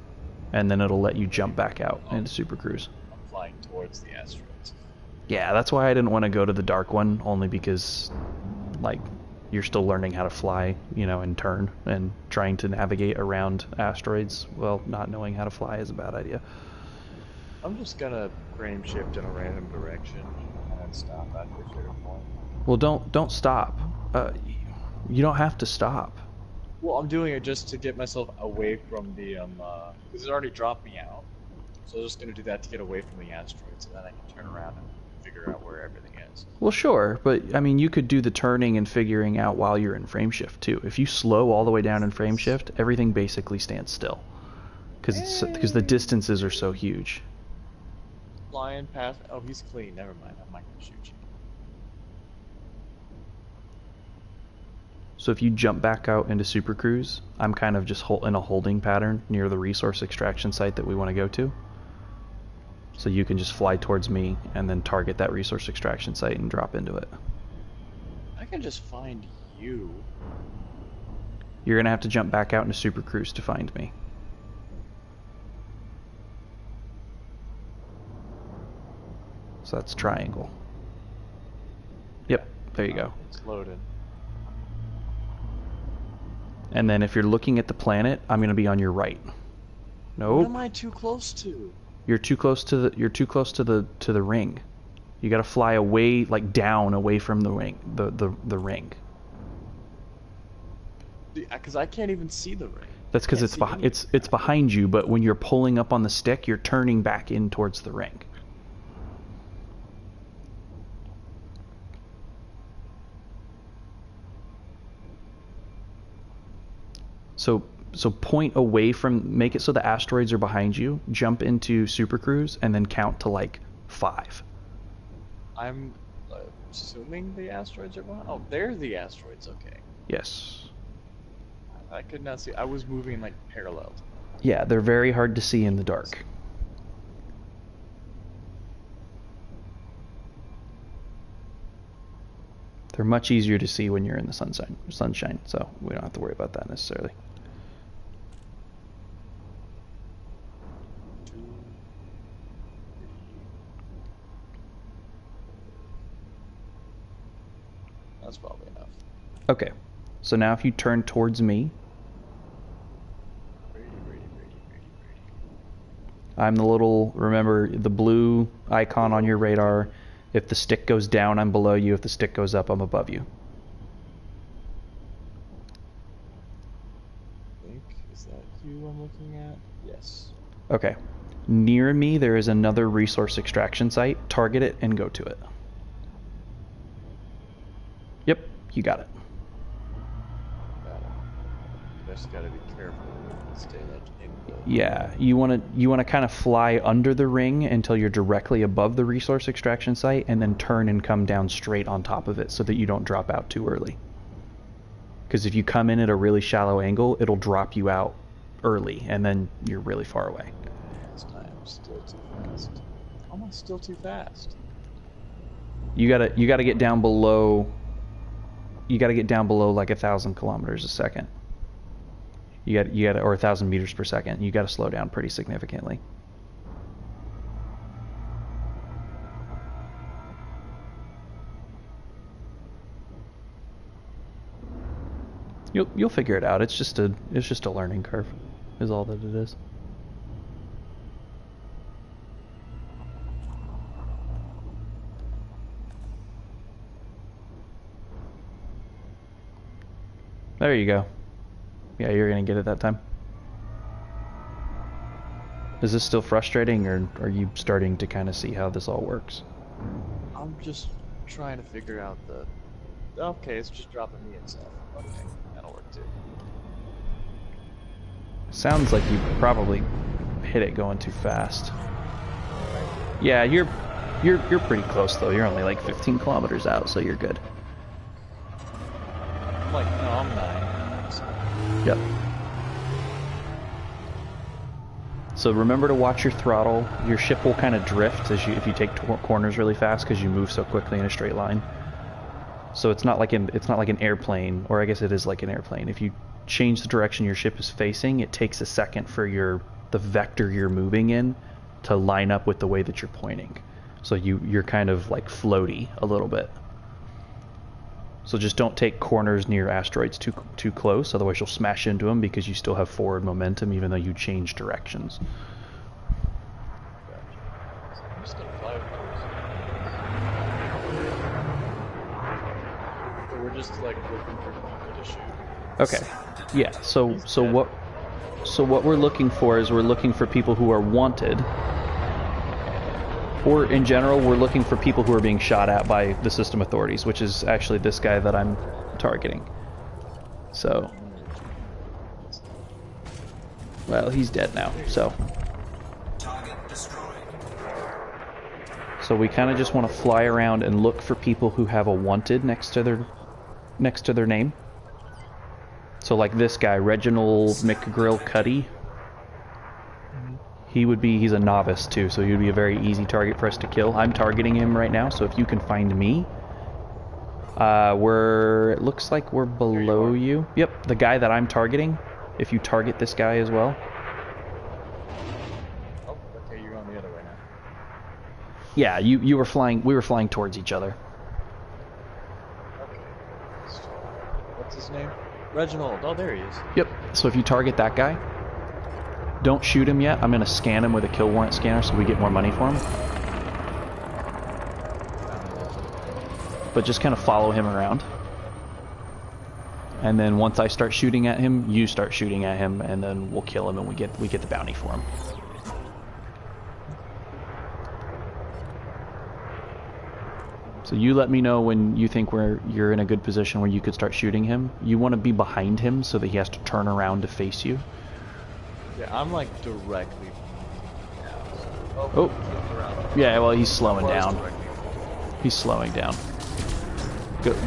And then it'll let you jump back out into Super Cruise. I'm flying towards the asteroids. Yeah, that's why I didn't want to go to the dark one, only because, like, you're still learning how to fly, and turn, and trying to navigate around asteroids. Well, not knowing how to fly is a bad idea. I'm just gonna frame shift in a random direction and then stop after a certain point. Well, don't stop. You don't have to stop. Well, I'm doing it just to get myself away from the because it already dropped me out. So I'm just gonna do that to get away from the asteroids, and then I can turn around and figure out where everything is. Well, sure, but I mean, you could do the turning and figuring out while you're in frame shift too. If you slow all the way down in frame shift, everything basically stands still, because the distances are so huge. flying past. Oh, he's clean. Never mind. I'm not gonna shoot you. So if you jump back out into Super Cruise, I'm kind of just in a holding pattern near the resource extraction site that we want to go to. So you can just fly towards me and then target that resource extraction site and drop into it. I can just find you. You're going to have to jump back out into Super Cruise to find me. So that's triangle. Yep, there you go. It's loaded. And then if you're looking at the planet, I'm going to be on your right. Nope. What am I too close to? You're too close to the ring. You got to fly away, like down away from the ring, the ring. Because I can't even see the ring. That's because it's behind you, but when you're pulling up on the stick, you're turning back in towards the ring. So point away from, make it so the asteroids are behind you, jump into Super Cruise, and then count to like 5. I'm assuming the asteroids are behind. Oh, they're the asteroids. Okay. Yes. I could not see. I was moving like parallel. Yeah, they're very hard to see in the dark. They're much easier to see when you're in the sunshine, so we don't have to worry about that necessarily. That's probably enough. Okay, so now if you turn towards me, Ready. I'm the little, remember the blue icon on your radar. If the stick goes down, I'm below you. If the stick goes up, I'm above you. I think, is that you I'm looking at? Yes. Okay. Near me, there is another resource extraction site. Target it and go to it. Yep, you got it. Got it. Just gotta be careful. Stay like in the... Yeah, you want to kind of fly under the ring until you're directly above the resource extraction site, and then turn and come down straight on top of it so that you don't drop out too early. Because if you come in at a really shallow angle, it'll drop you out early, and then you're really far away. This time, still too fast. Almost still too fast. You gotta get down below. You gotta get down below like 1,000 kilometers a second. You got or 1,000 meters per second. You gotta slow down pretty significantly. You'll figure it out. It's just a learning curve, is all that it is. There you go. Yeah, you're gonna get it that time. Is this still frustrating, or are you starting to kind of see how this all works? I'm just trying to figure out the... Okay, it's just dropping me itself. Okay, that'll work too. Sounds like you probably hit it going too fast. Yeah, you're pretty close though. You're only like 15 kilometers out, so you're good. I'm like, no, I'm 9. So. Yep. So remember to watch your throttle. Your ship will kind of drift if you take corners really fast because you move so quickly in a straight line. So it's not like an airplane, or I guess it is like an airplane. If you change the direction your ship is facing, it takes a second for the vector you're moving in to line up with the way that you're pointing. So you're kind of like floaty a little bit. So just don't take corners near asteroids too close, otherwise you'll smash into them because you still have forward momentum even though you change directions. Gotcha. So I'm just gonna fly over those. So we're just like looking for people to shoot. Okay. Yeah. So what we're looking for is we're looking for people who are wanted. Or in general, we're looking for people who are being shot at by the system authorities, which is actually this guy that I'm targeting. So, well, he's dead now, so. Target destroyed. So we kind of just want to fly around and look for people who have a wanted next to their name. So like this guy, Reginald McGrill Cuddy. He's a novice too, so he would be a very easy target for us to kill. I'm targeting him right now, so if you can find me. It looks like we're below you. Yep, the guy that I'm targeting. If you target this guy as well. Oh, okay, you're going the other way now. Yeah, we were flying towards each other. Okay. What's his name? Reginald. Oh, there he is. Yep, so if you target that guy, don't shoot him yet. I'm going to scan him with a kill warrant scanner so we get more money for him. But just kind of follow him around. And then once I start shooting at him, you start shooting at him, and then we'll kill him and we get the bounty for him. So you let me know when you think you're in a good position where you could start shooting him. You want to be behind him so that he has to turn around to face you. Yeah, I'm like directly. Oh. Yeah, well, he's slowing down. He's slowing down.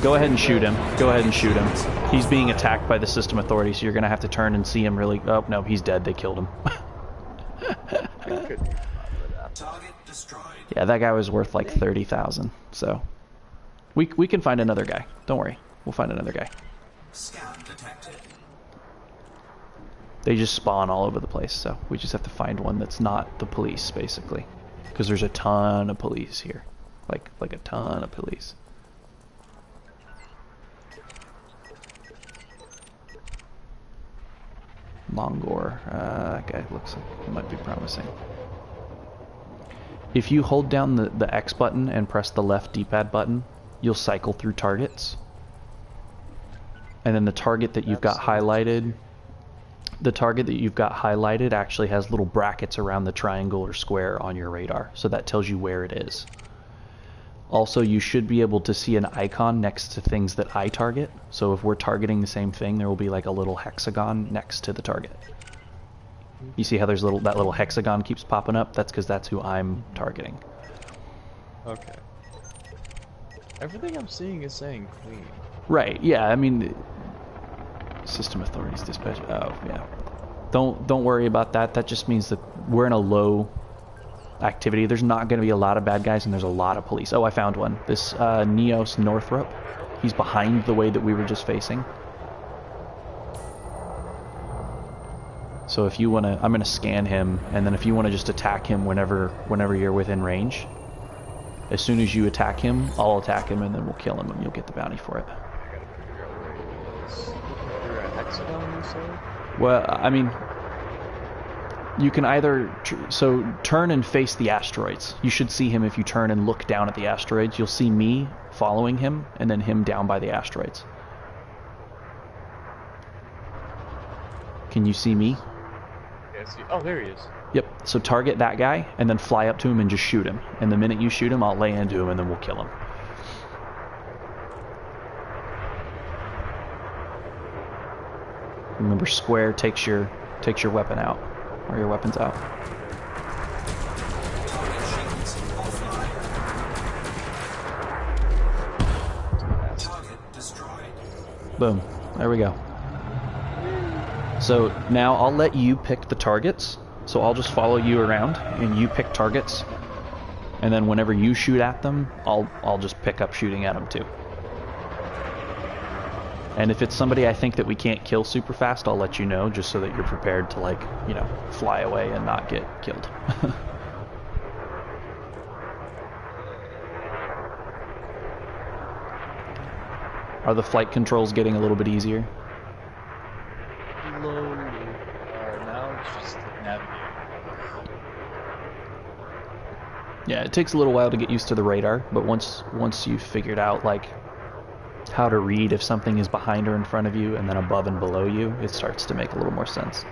Go ahead and shoot him. Go ahead and shoot him. He's being attacked by the system authority, so you're going to have to turn and see him really... Oh, no, he's dead. They killed him. Target destroyed. Yeah, that guy was worth like 30,000, so... We can find another guy. Don't worry. We'll find another guy. Scan detected. They just spawn all over the place, so we just have to find one that's not the police, basically. Because there's a ton of police here. Like a ton of police. Mongor. That guy looks like he might be promising. If you hold down the X button and press the left D-pad button, you'll cycle through targets. And then the target that you've got highlighted... The target that you've got highlighted actually has little brackets around the triangle or square on your radar, so that tells you where it is. Also, you should be able to see an icon next to things that I target. So if we're targeting the same thing, there will be like a little hexagon next to the target. You see how there's that little hexagon keeps popping up? That's because that's who I'm targeting. Okay. Everything I'm seeing is saying clean. Right, yeah, I mean... System authorities dispatch... Oh, yeah. Don't worry about that. That just means that we're in a low activity. There's not going to be a lot of bad guys, and there's a lot of police. Oh, I found one. This Neos Northrop. He's behind the way that we were just facing. So if you want to... I'm going to scan him, and then if you want to just attack him whenever you're within range, as soon as you attack him, I'll attack him, and then we'll kill him, and you'll get the bounty for it. Well, I mean, you can either turn and face the asteroids. You should see him if you turn and look down at the asteroids. You'll see me following him, and then him down by the asteroids. Can you see me? Yes. Oh, there he is. Yep. So target that guy, and then fly up to him and just shoot him. And the minute you shoot him, I'll lay into him, and then we'll kill him. Remember, square takes your weapon out, or your weapon's out. Target shields offline. Target destroyed. Boom. There we go. So now I'll let you pick the targets. So I'll just follow you around, and you pick targets. And then whenever you shoot at them, I'll just pick up shooting at them too. And if it's somebody I think that we can't kill super fast, I'll let you know, just so that you're prepared to, like, you know, fly away and not get killed. Are the flight controls getting a little bit easier? Slowly. Now it's just navigating. Yeah, it takes a little while to get used to the radar, but once you've figured out, like, how to read if something is behind or in front of you and then above and below you, it starts to make a little more sense.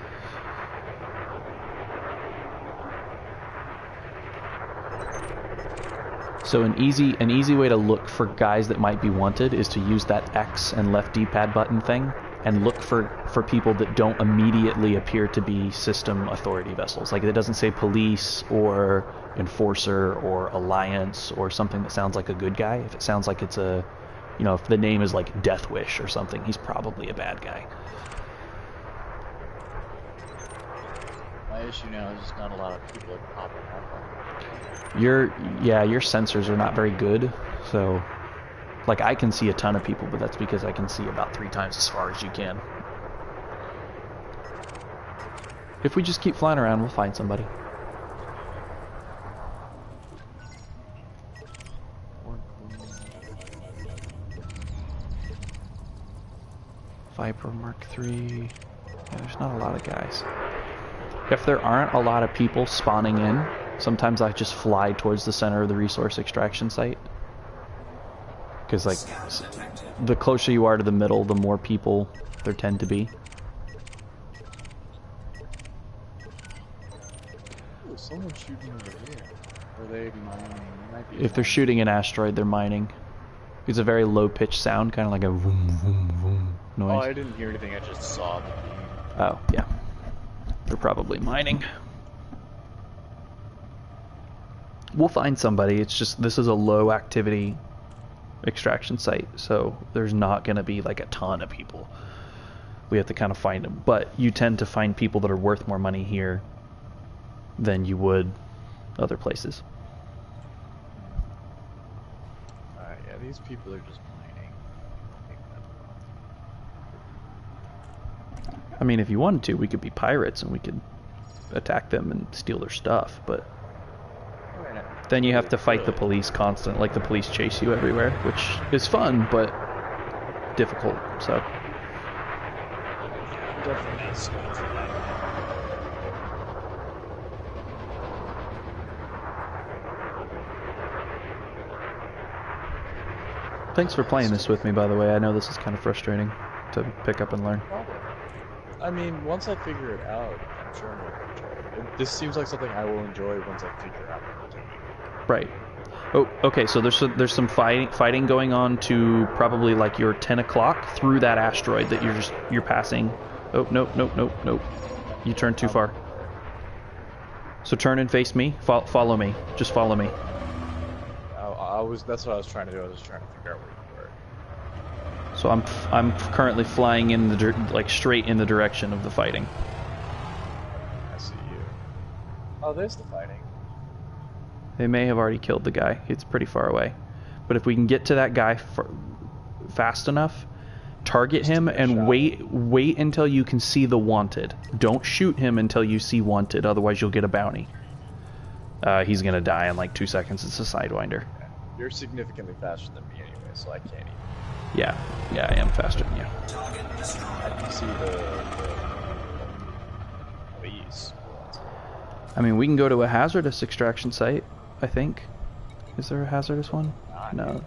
So an easy way to look for guys that might be wanted is to use that X and left D-pad button thing and look for people that don't immediately appear to be system authority vessels. Like it doesn't say police or enforcer or alliance or something that sounds like a good guy. If it sounds like it's a, you know, if the name is like Death Wish or something, he's probably a bad guy. My issue now is just not a lot of people are popping up. Your sensors are not very good, so like I can see a ton of people, but that's because I can see about 3 times as far as you can. If we just keep flying around, we'll find somebody. Viper Mark III. Yeah, there's not a lot of guys. If there aren't a lot of people spawning in, sometimes I just fly towards the center of the resource extraction site. Because like, the closer you are to the middle, the more people there tend to be. Ooh, someone's shooting over here. Are they mining? If they're shooting an asteroid, they're mining. It's a very low-pitched sound, kind of like a vroom, vroom, vroom noise. Oh, I didn't hear anything. I just saw the beam. Oh, yeah. They're probably mining. We'll find somebody. It's just, this is a low activity extraction site, so there's not going to be like a ton of people. We have to kind of find them. But you tend to find people that are worth more money here than you would other places. Yeah, these people are just mining. I mean, if you wanted to, we could be pirates and we could attack them and steal their stuff, but then you have to fight the police constant, like the police chase you everywhere, which is fun, but difficult, so. Definitely not suited for that. Thanks for playing this with me, by the way. I know this is kind of frustrating to pick up and learn. I mean, once I figure it out, I'm sure I'm going to enjoy it. This seems like something I will enjoy once I figure out what to do. Right. Oh, okay, so there's some fighting going on to probably like your 10 o'clock through that asteroid that you're passing. Oh, nope. You turned too far. So turn and face me. Follow me. Just follow me. That's what I was trying to do. I was just trying to figure out where you were. So I'm currently flying in like straight in the direction of the fighting. I see you. Oh, there's the fighting. They may have already killed the guy. It's pretty far away. But if we can get to that guy fast enough, target him and wait until you can see the wanted. Don't shoot him until you see wanted, otherwise you'll get a bounty. He's gonna die in like 2 seconds. It's a Sidewinder. You're significantly faster than me anyway, so I can't even. Yeah, I am faster than you. I can see these. I mean, we can go to a hazardous extraction site, I think. Is there a hazardous one? No.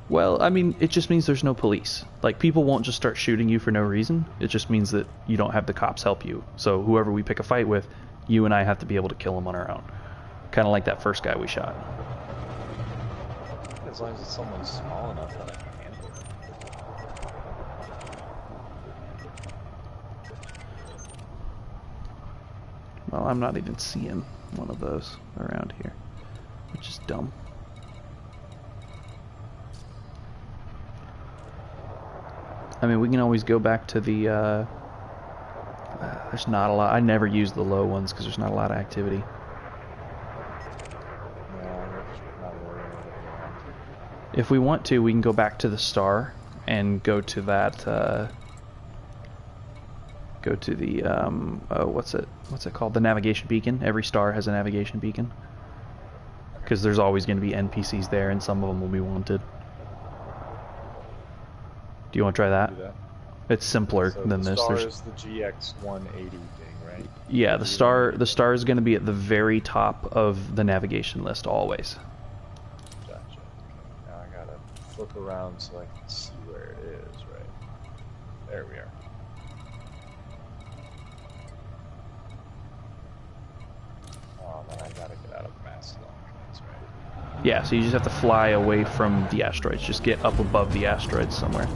Well, I mean, it just means there's no police. Like, people won't just start shooting you for no reason. It just means that you don't have the cops help you. So whoever we pick a fight with, you and I have to be able to kill him on our own. Kind of like that first guy we shot. As long as it's someone small enough that I can handle it. Well, I'm not even seeing one of those around here, which is dumb. I mean, we can always go back to the, there's not a lot. I never use the low ones because there's not a lot of activity. If we want to, we can go back to the star and go to that, go to the, what's it called? The navigation beacon. Every star has a navigation beacon. Because there's always going to be NPCs there, and some of them will be wanted. Do you want to try that? It's simpler than this. The star is the GX180 thing, right? Yeah, the star is going to be at the very top of the navigation list always. Gotcha. Okay. Now I gotta flip around so I can see where it is, right? There we are. Oh, then I gotta get out of Macedon. That's right. Yeah, so you just have to fly away from the asteroids. Just get up above the asteroids somewhere.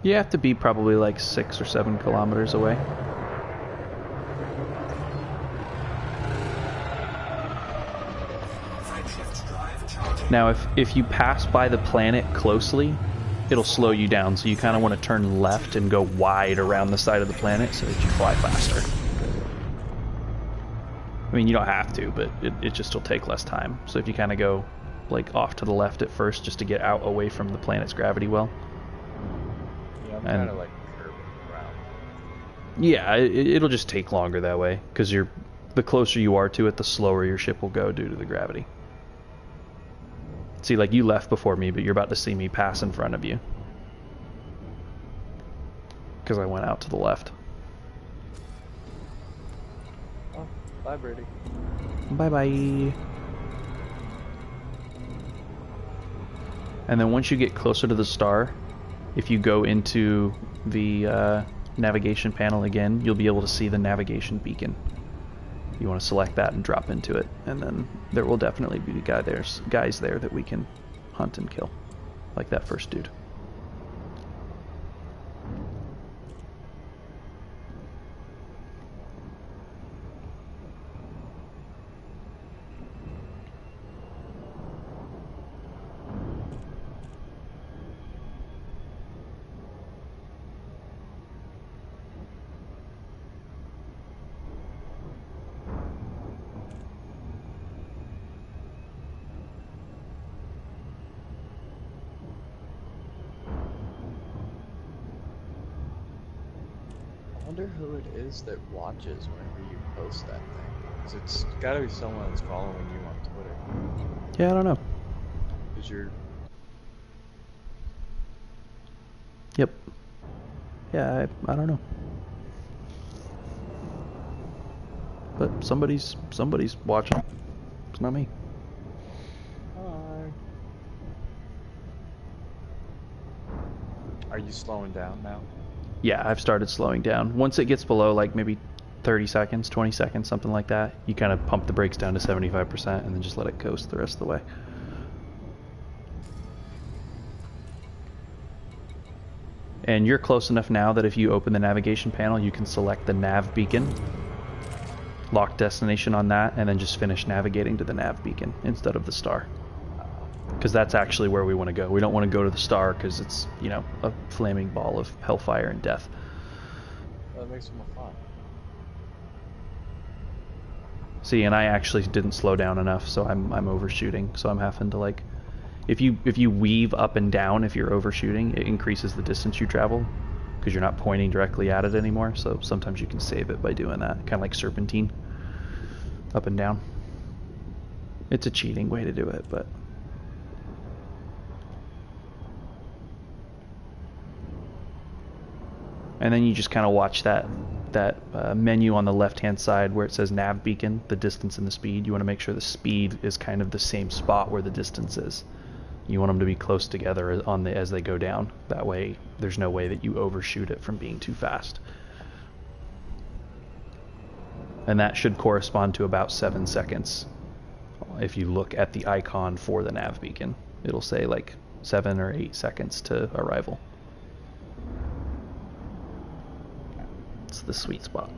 You have to be probably like 6 or 7 kilometers away. Frameshift drive charging. Now, if you pass by the planet closely, it'll slow you down. So you kind of want to turn left and go wide around the side of the planet so that you fly faster. I mean, you don't have to, but it just will take less time. So if you kind of go like off to the left at first just to get out away from the planet's gravity well. Yeah, I'm And- kind of like curving around. Yeah, it'll just take longer that way because the closer you are to it, the slower your ship will go due to the gravity. See, like you left before me, but you're about to see me pass in front of you because I went out to the left. Oh, vibrating. Bye bye. And then once you get closer to the star, if you go into the navigation panel again, you'll be able to see the navigation beacon. You want to select that and drop into it, and then there will definitely be guys there that we can hunt and kill, like that first dude. I wonder who it is that watches whenever you post that thing. 'Cause it's gotta be someone that's following you on Twitter. Yeah, I don't know. Because you're... Yep. Yeah, I don't know. But somebody's watching. It's not me. Hi. Are you slowing down now? Yeah, I've started slowing down. Once it gets below like maybe 30 seconds, 20 seconds, something like that, you kind of pump the brakes down to 75% and then just let it coast the rest of the way. And you're close enough now that if you open the navigation panel, you can select the nav beacon, lock destination on that, and then just finish navigating to the nav beacon instead of the star. Because that's actually where we want to go. We don't want to go to the star because it's, you know, a flaming ball of hellfire and death. That makes it more fun. See, and I actually didn't slow down enough, so I'm overshooting. So I'm having to like, if you weave up and down, if you're overshooting, it increases the distance you travel because you're not pointing directly at it anymore. So sometimes you can save it by doing that, kind of like serpentine, up and down. It's a cheating way to do it, but. And then you just kind of watch that menu on the left-hand side where it says nav beacon, the distance and the speed. You want to make sure the speed is kind of the same spot where the distance is. You want them to be close together as they go down. That way, there's no way that you overshoot it from being too fast. And that should correspond to about 7 seconds. If you look at the icon for the nav beacon, it'll say like 7 or 8 seconds to arrival. It's the sweet spot.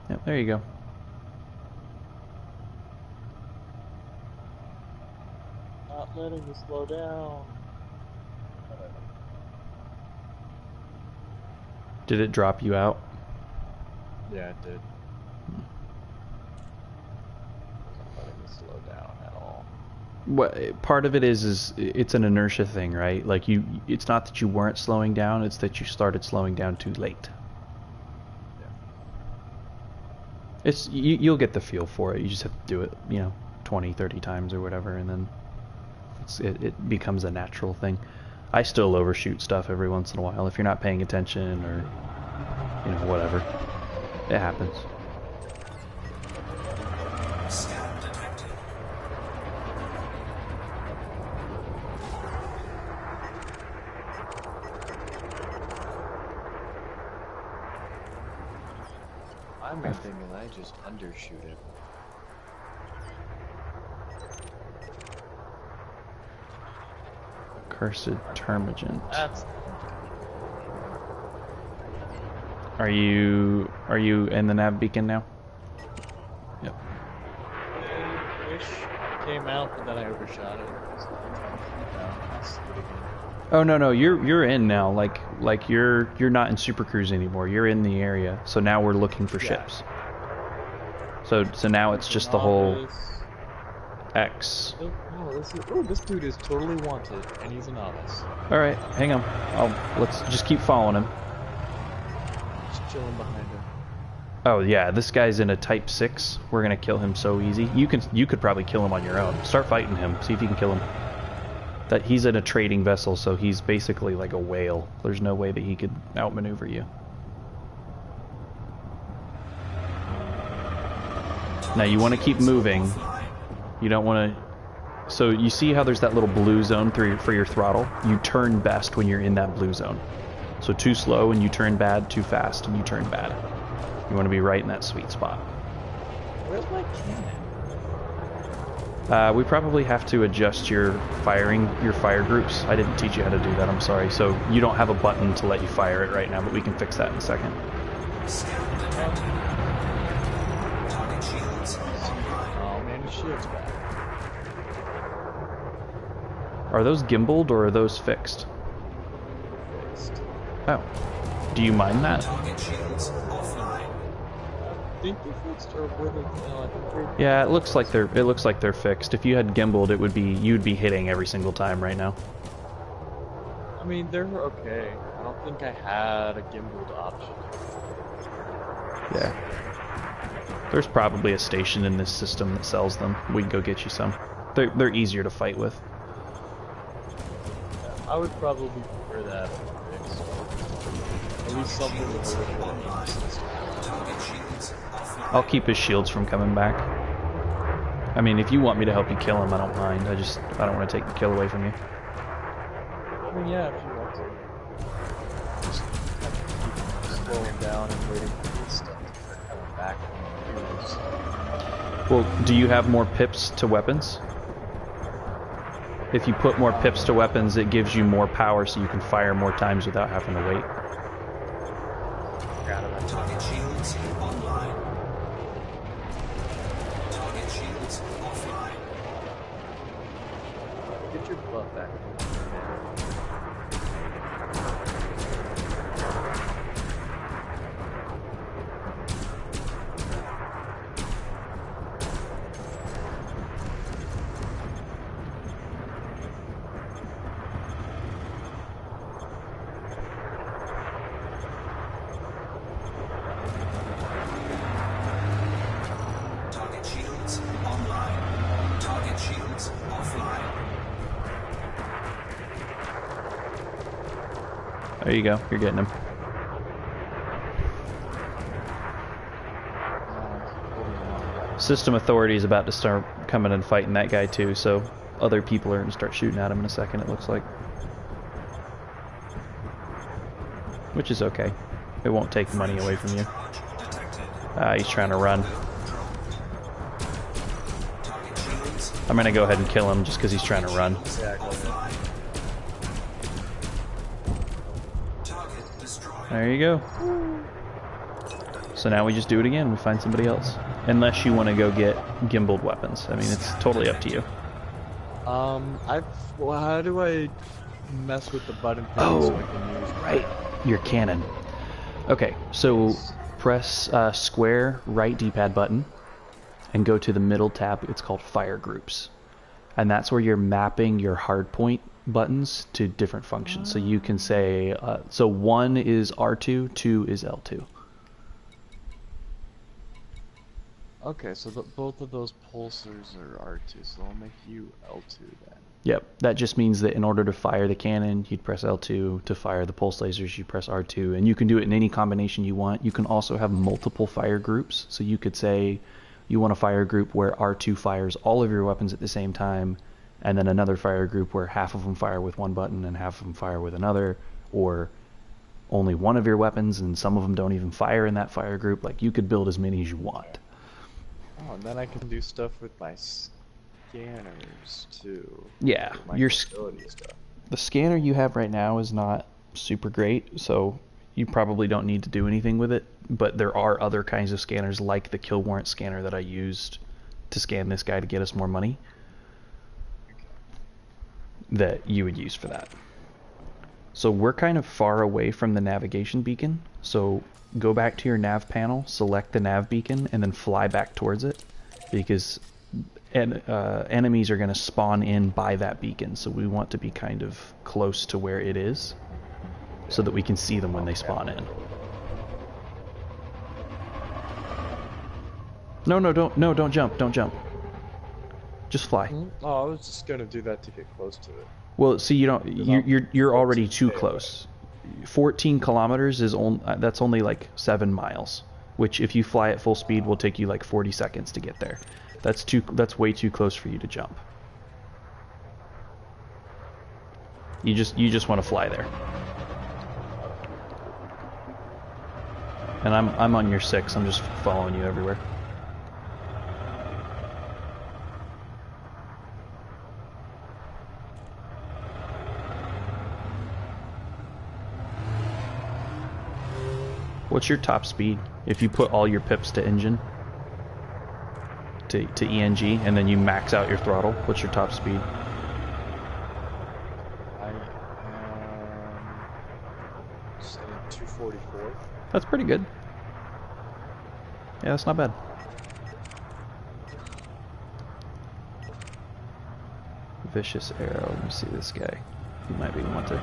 Yep, there you go. Not letting me slow down. Did it drop you out? Yeah, it did. What part of it is it's an inertia thing, right? Like it's not that you weren't slowing down, it's that you started slowing down too late. You'll get the feel for it. You just have to do it, 20, 30 times or whatever, and then it becomes a natural thing. I still overshoot stuff every once in a while if you're not paying attention or whatever. It happens. Scan detected. I'm thinking I just undershoot it. Cursed termagant. That's Are you in the nav beacon now? Yep. wish came out, but then I overshot it. Oh no, you're in now. Like you're not in Super Cruise anymore. You're in the area. So now we're looking for ships. So now it's just the whole X. This dude is totally wanted, and he's a novice. All right, hang on. Let's just keep following him. Just chilling behind him. Oh yeah, this guy's in a Type 6. We're gonna kill him so easy. You could probably kill him on your own. Start fighting him. See if you can kill him. That he's in a trading vessel, so he's basically like a whale. There's no way that he could outmaneuver you. Now you want to keep moving. You don't want to. So you see how there's that little blue zone for your throttle? You turn best when you're in that blue zone. So too slow and you turn bad, too fast and you turn bad. You want to be right in that sweet spot. Where's my cannon? We probably have to adjust your fire groups. I didn't teach you how to do that, I'm sorry. So you don't have a button to let you fire it right now, but we can fix that in a second. Scan detected. Target shields online. Oh man, the shield's back. Are those gimbaled or are those fixed? Fixed. Oh. Do you mind that? Target shields offline. I think they're fixed, or were they? No, I think they're. Yeah, it looks like they're fixed. If you had gimbaled, you'd be hitting every single time right now. I mean, they're okay. I don't think I had a gimbaled option. Yeah. There's probably a station in this system that sells them. We can go get you some. They're easier to fight with. I would probably prefer that fixed. At least something with a little bit of assist. Target shields offline. I'll keep his shields from coming back. I mean, if you want me to help you kill him, I don't mind. I don't want to take the kill away from you. I mean, yeah, if you want to. Just kind of keep slowing down and waiting for this stuff to start coming back. Well, do you have more pips to weapons? If you put more pips to weapons, it gives you more power so you can fire more times without having to wait. Target shields online. Target shields offline. Get your butt back. Target shields online. Target shields offline. There you go. You're getting him. System Authority is about to start coming and fighting that guy too, so other people are going to start shooting at him in a second, it looks like. Which is okay. It won't take money away from you. He's trying to run. I'm going to go ahead and kill him just because he's trying to run. Yeah, go ahead. There you go. So now we just do it again. We find somebody else. Unless you want to go get gimbaled weapons. I mean, it's totally up to you. Well, how do I mess with the button thing so I can use right. Your cannon. Okay, so press square right D-pad button and go to the middle tab. It's called Fire Groups. and that's where you're mapping your hardpoint buttons to different functions. So you can say, so 1 is R2, 2 is L2. Okay, so both of those pulsars are R2, so I'll make you L2 then. Yep, that just means that in order to fire the cannon, you'd press L2. To fire the pulse lasers, you press R2. And you can do it in any combination you want. You can also have multiple fire groups. So you could say you want a fire group where R2 fires all of your weapons at the same time, and then another fire group where half of them fire with one button and half of them fire with another, or only one of your weapons and some of them don't even fire in that fire group. Like, you could build as many as you want. Oh, and then I can do stuff with my scanners too. Yeah, My your capability stuff. the scanner you have right now is not super great, so you probably don't need to do anything with it, but there are other kinds of scanners like the kill warrant scanner that I used to scan this guy to get us more money that you would use for that. So we're kind of far away from the navigation beacon, so go back to your nav panel, select the nav beacon, and then fly back towards it, because enemies are going to spawn in by that beacon, so we want to be kind of close to where it is so that we can see them when they spawn in. No, don't jump. Just fly. Oh, I was just gonna do that to get close to it. Well, see, you're already too close. 14 kilometers is that's only like 7 miles, which if you fly at full speed will take you like 40 seconds to get there. That's way too close for you to jump. You just want to fly there. And I'm on your 6. I'm just following you everywhere. What's your top speed? If you put all your pips to engine, to ENG, and then you max out your throttle, what's your top speed? I am setting 244. That's pretty good. Yeah, that's not bad. Vicious arrow. Let me see this guy. He might be wanted.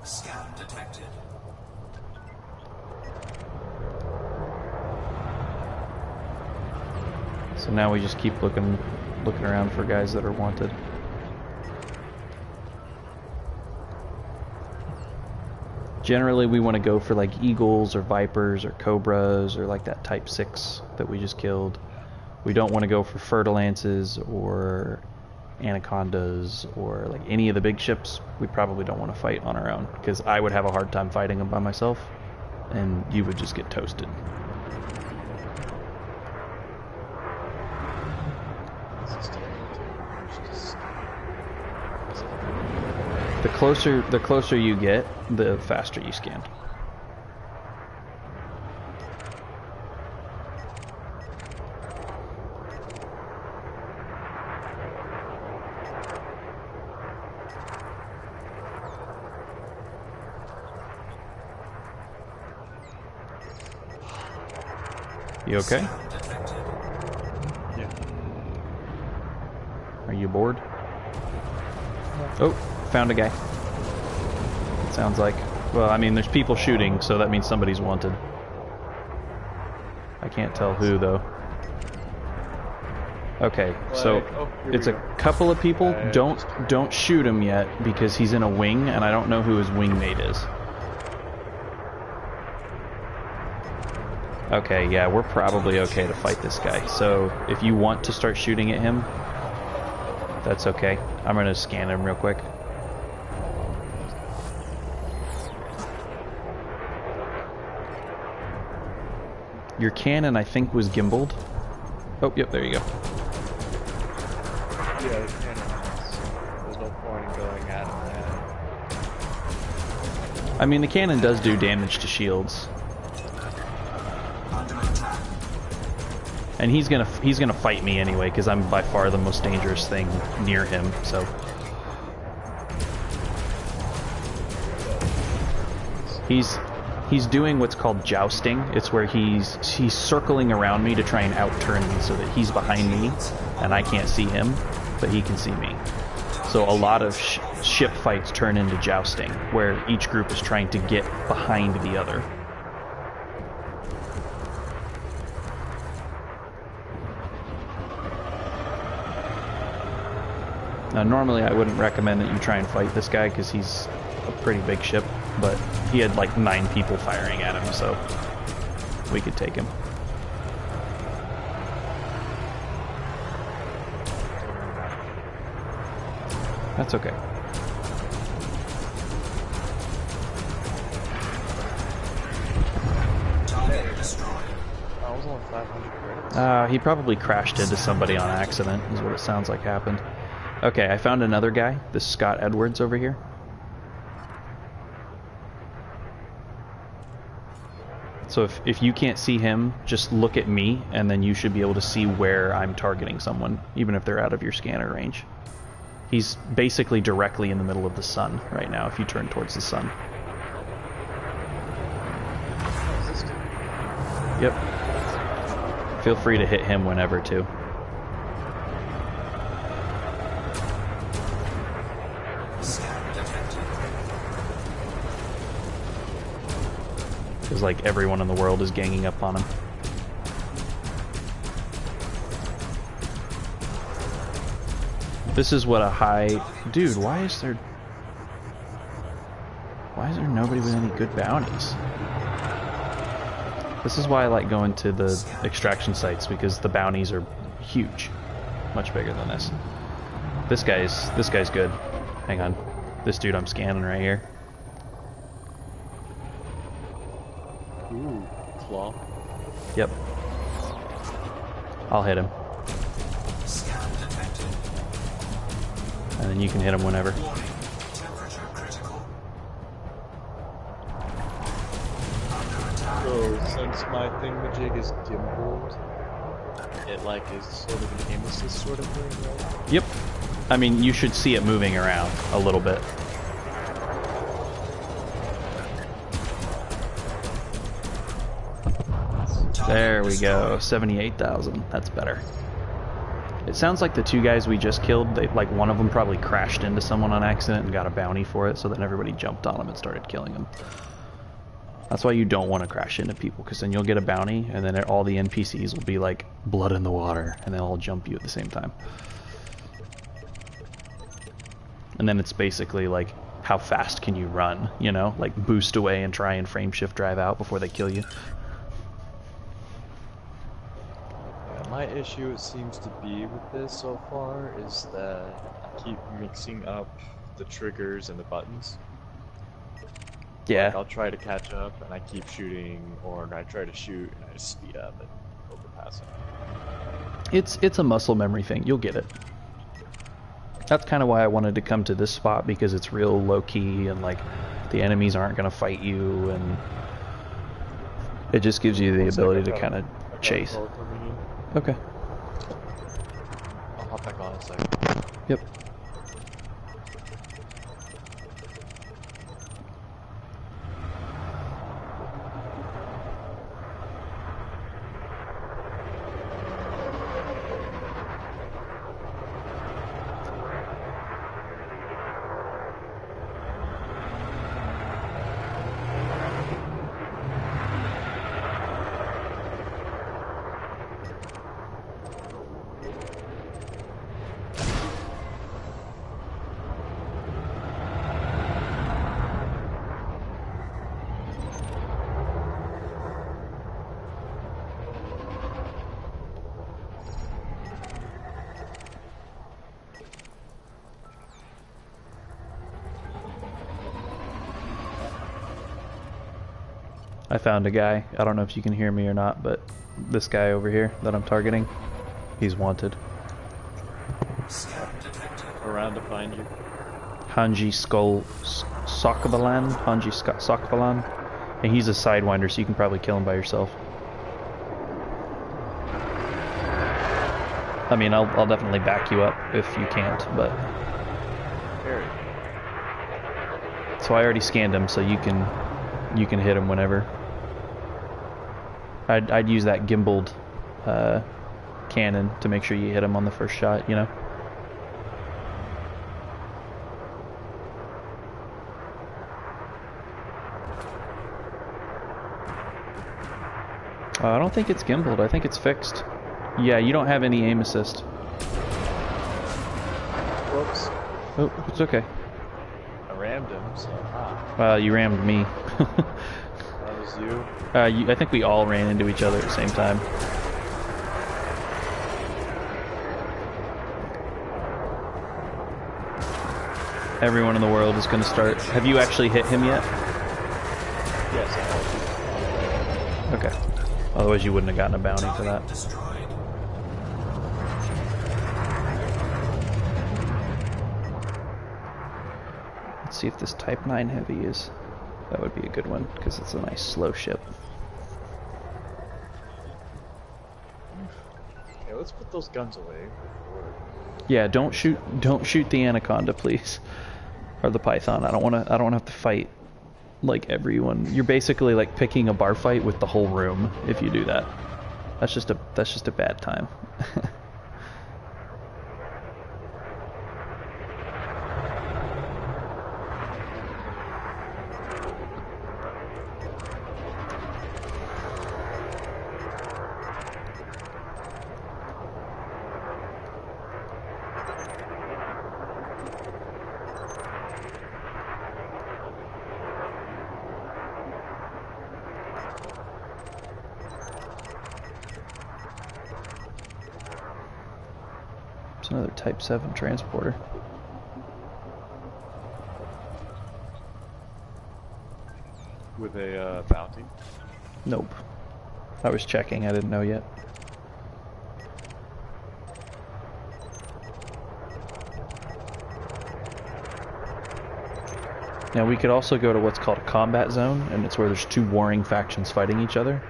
Scan detected. So now we just keep looking around for guys that are wanted. Generally we want to go for like eagles or vipers or cobras or like that type 6 that we just killed. We don't want to go for fertilances or anacondas or like any of the big ships. We probably don't want to fight on our own, because I would have a hard time fighting them by myself and you would just get toasted. The closer you get, the faster you scan. You okay? Yeah. Are you bored? Oh, found a guy. It sounds like. Well, I mean, there's people shooting, so that means somebody's wanted. I can't tell who, though. Okay, so it's a couple of people. Don't shoot him yet, because he's in a wing, and I don't know who his wingmate is. Okay, yeah, we're probably okay to fight this guy. So if you want to start shooting at him, that's okay. I'm gonna scan him real quick. Your cannon, I think, was gimbaled. Oh, yep, there you go. Yeah, the cannon. There's no point in going at him. I mean, the cannon does do damage to shields. And he's gonna fight me anyway, because I'm by far the most dangerous thing near him. So He's doing what's called jousting. It's where he's circling around me to try and outturn me so that he's behind me and I can't see him, but he can see me. So a lot of ship fights turn into jousting, where each group is trying to get behind the other. Now, normally I wouldn't recommend that you try and fight this guy because he's a pretty big ship, but he had like 9 people firing at him, so we could take him. That's okay. Target destroyed. I was only 500 credits. He probably crashed into somebody on accident, is what it sounds like happened. Okay, I found another guy, this Scott Edwards over here. So if you can't see him, just look at me, and then you should be able to see where I'm targeting someone, even if they're out of your scanner range. He's basically directly in the middle of the sun right now, if you turn towards the sun. Yep. Feel free to hit him whenever, too. Scan detected. Because, like, everyone in the world is ganging up on him. This is what a high... Dude, why is there nobody with any good bounties? This is why I like going to the extraction sites, because the bounties are huge. Much bigger than this. This guy's good. Hang on. This dude I'm scanning right here. Ooh, claw. Yep. I'll hit him. Scan detected. And then you can hit him whenever. Warning. Temperature critical. Under attack. So since my thingamajig is gimbaled, it like is sort of an aim assist sort of thing, right? Yep. I mean, you should see it moving around a little bit. There we go. 78,000. That's better. It sounds like the 2 guys we just killed, one of them probably crashed into someone on accident and got a bounty for it, so then everybody jumped on him and started killing him. That's why you don't want to crash into people, because then you'll get a bounty, and then all the NPCs will be like blood in the water, and they'll all jump you at the same time. And then it's basically like, how fast can you run, you know? Like, boost away and try and frame shift drive out before they kill you. Yeah, my issue, it seems to be with this so far, is that I keep mixing up the triggers and the buttons. Yeah. Like, I'll try to catch up, and I keep shooting, or I try to shoot, and I just speed up and overpass it. It's a muscle memory thing. You'll get it. That's kind of why I wanted to come to this spot, because it's real low-key, and like the enemies aren't going to fight you, and it just gives you the ability to kind of chase. Okay. I'll hop back on in a second. Yep. I found a guy. I don't know if you can hear me or not, but this guy over here that I'm targeting, he's wanted. Scan detected. Around to find you. Hanji Sokvalan. And he's a Sidewinder, so you can probably kill him by yourself. I mean, I'll definitely back you up if you can't, but... Very. So I already scanned him, so you can you can hit them whenever. I'd use that gimbaled cannon to make sure you hit them on the first shot, you know? I don't think it's gimbaled. I think it's fixed. Yeah, you don't have any aim assist. Whoops. Oh, it's okay. I rammed him, so You rammed me. that was you. I think we all ran into each other at the same time. Everyone in the world is going to start. Have you actually hit him yet? Yes, I have. Okay. Otherwise you wouldn't have gotten a bounty for that. Destroyed. Let's see if this Type 9 Heavy is... That would be a good one, because it's a nice slow ship. Yeah, let's put those guns away. Yeah, don't shoot the Anaconda, please. Or the Python. I don't want to have to fight like everyone. You're basically like picking a bar fight with the whole room if you do that. That's just a bad time. It's another Type 7 transporter. With a bounty. Nope. I was checking, I didn't know yet. Now we could also go to what's called a combat zone, and it's where there's two warring factions fighting each other.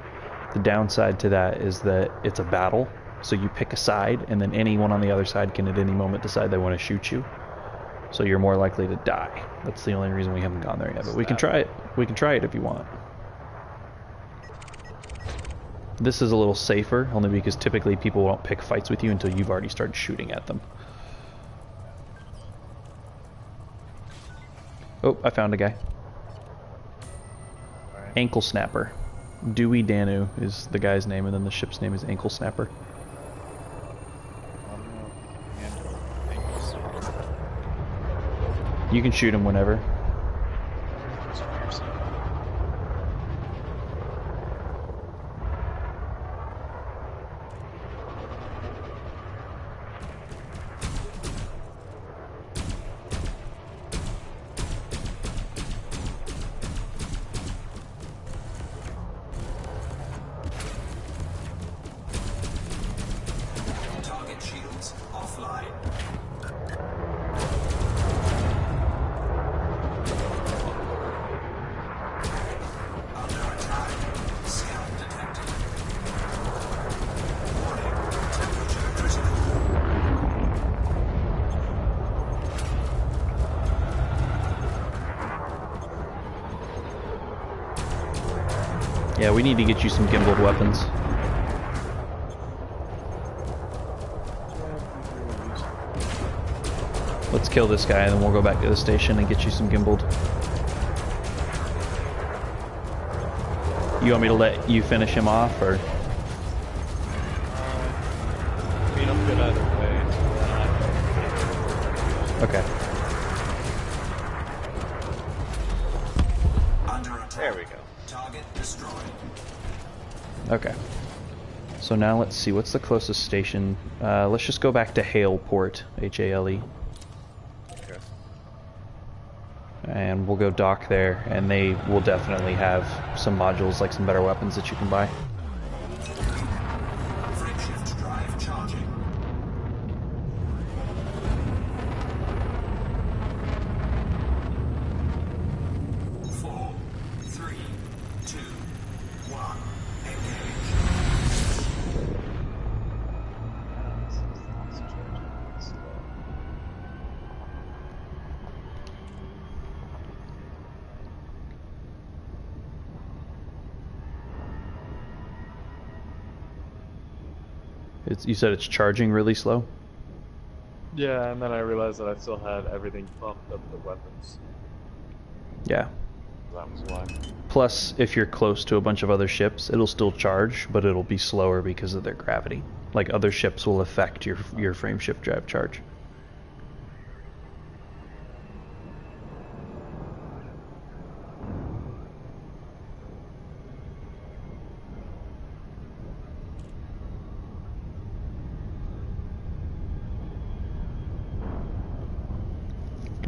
The downside to that is that it's a battle, so you pick a side, and then anyone on the other side can at any moment decide they want to shoot you. So you're more likely to die. That's the only reason we haven't gone there yet, but we can try it. We can try it if you want. This is a little safer, only because typically people won't pick fights with you until you've already started shooting at them. Oh, I found a guy. Alright. Ankle Snapper. Dewey Danu is the guy's name, and then the ship's name is Ankle Snapper. You can shoot him whenever. Target shields offline. Under attack. Scan detected. Warning. Temperature critical. Yeah, we need to get you some gimbaled weapons. Let's kill this guy, and then we'll go back to the station and get you some gimbaled. You want me to let you finish him off, or? I mean, I'm good either way. Okay. Under attack. There we go. Target destroyed. Okay. So now let's see, what's the closest station? Let's just go back to Hale Port, H-A-L-E. Okay. And we'll go dock there, and they will definitely have some modules, like some better weapons that you can buy. Frameshift drive charging. 4, 3, 2, 1. Engage. You said it's charging really slow? Yeah, and then I realized that I still had everything bumped up the weapons. Yeah. That was why. Plus, if you're close to a bunch of other ships, it'll still charge, but it'll be slower because of their gravity. Like, other ships will affect your frame shift drive charge.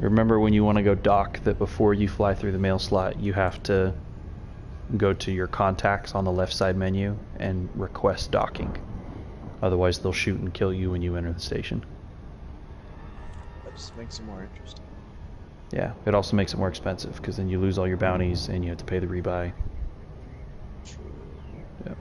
Remember when you want to go dock that before you fly through the mail slot, you have to go to your contacts on the left side menu and request docking. Otherwise, they'll shoot and kill you when you enter the station. That just makes it more interesting. Yeah, it also makes it more expensive because then you lose all your bounties and you have to pay the rebuy. True. Yep.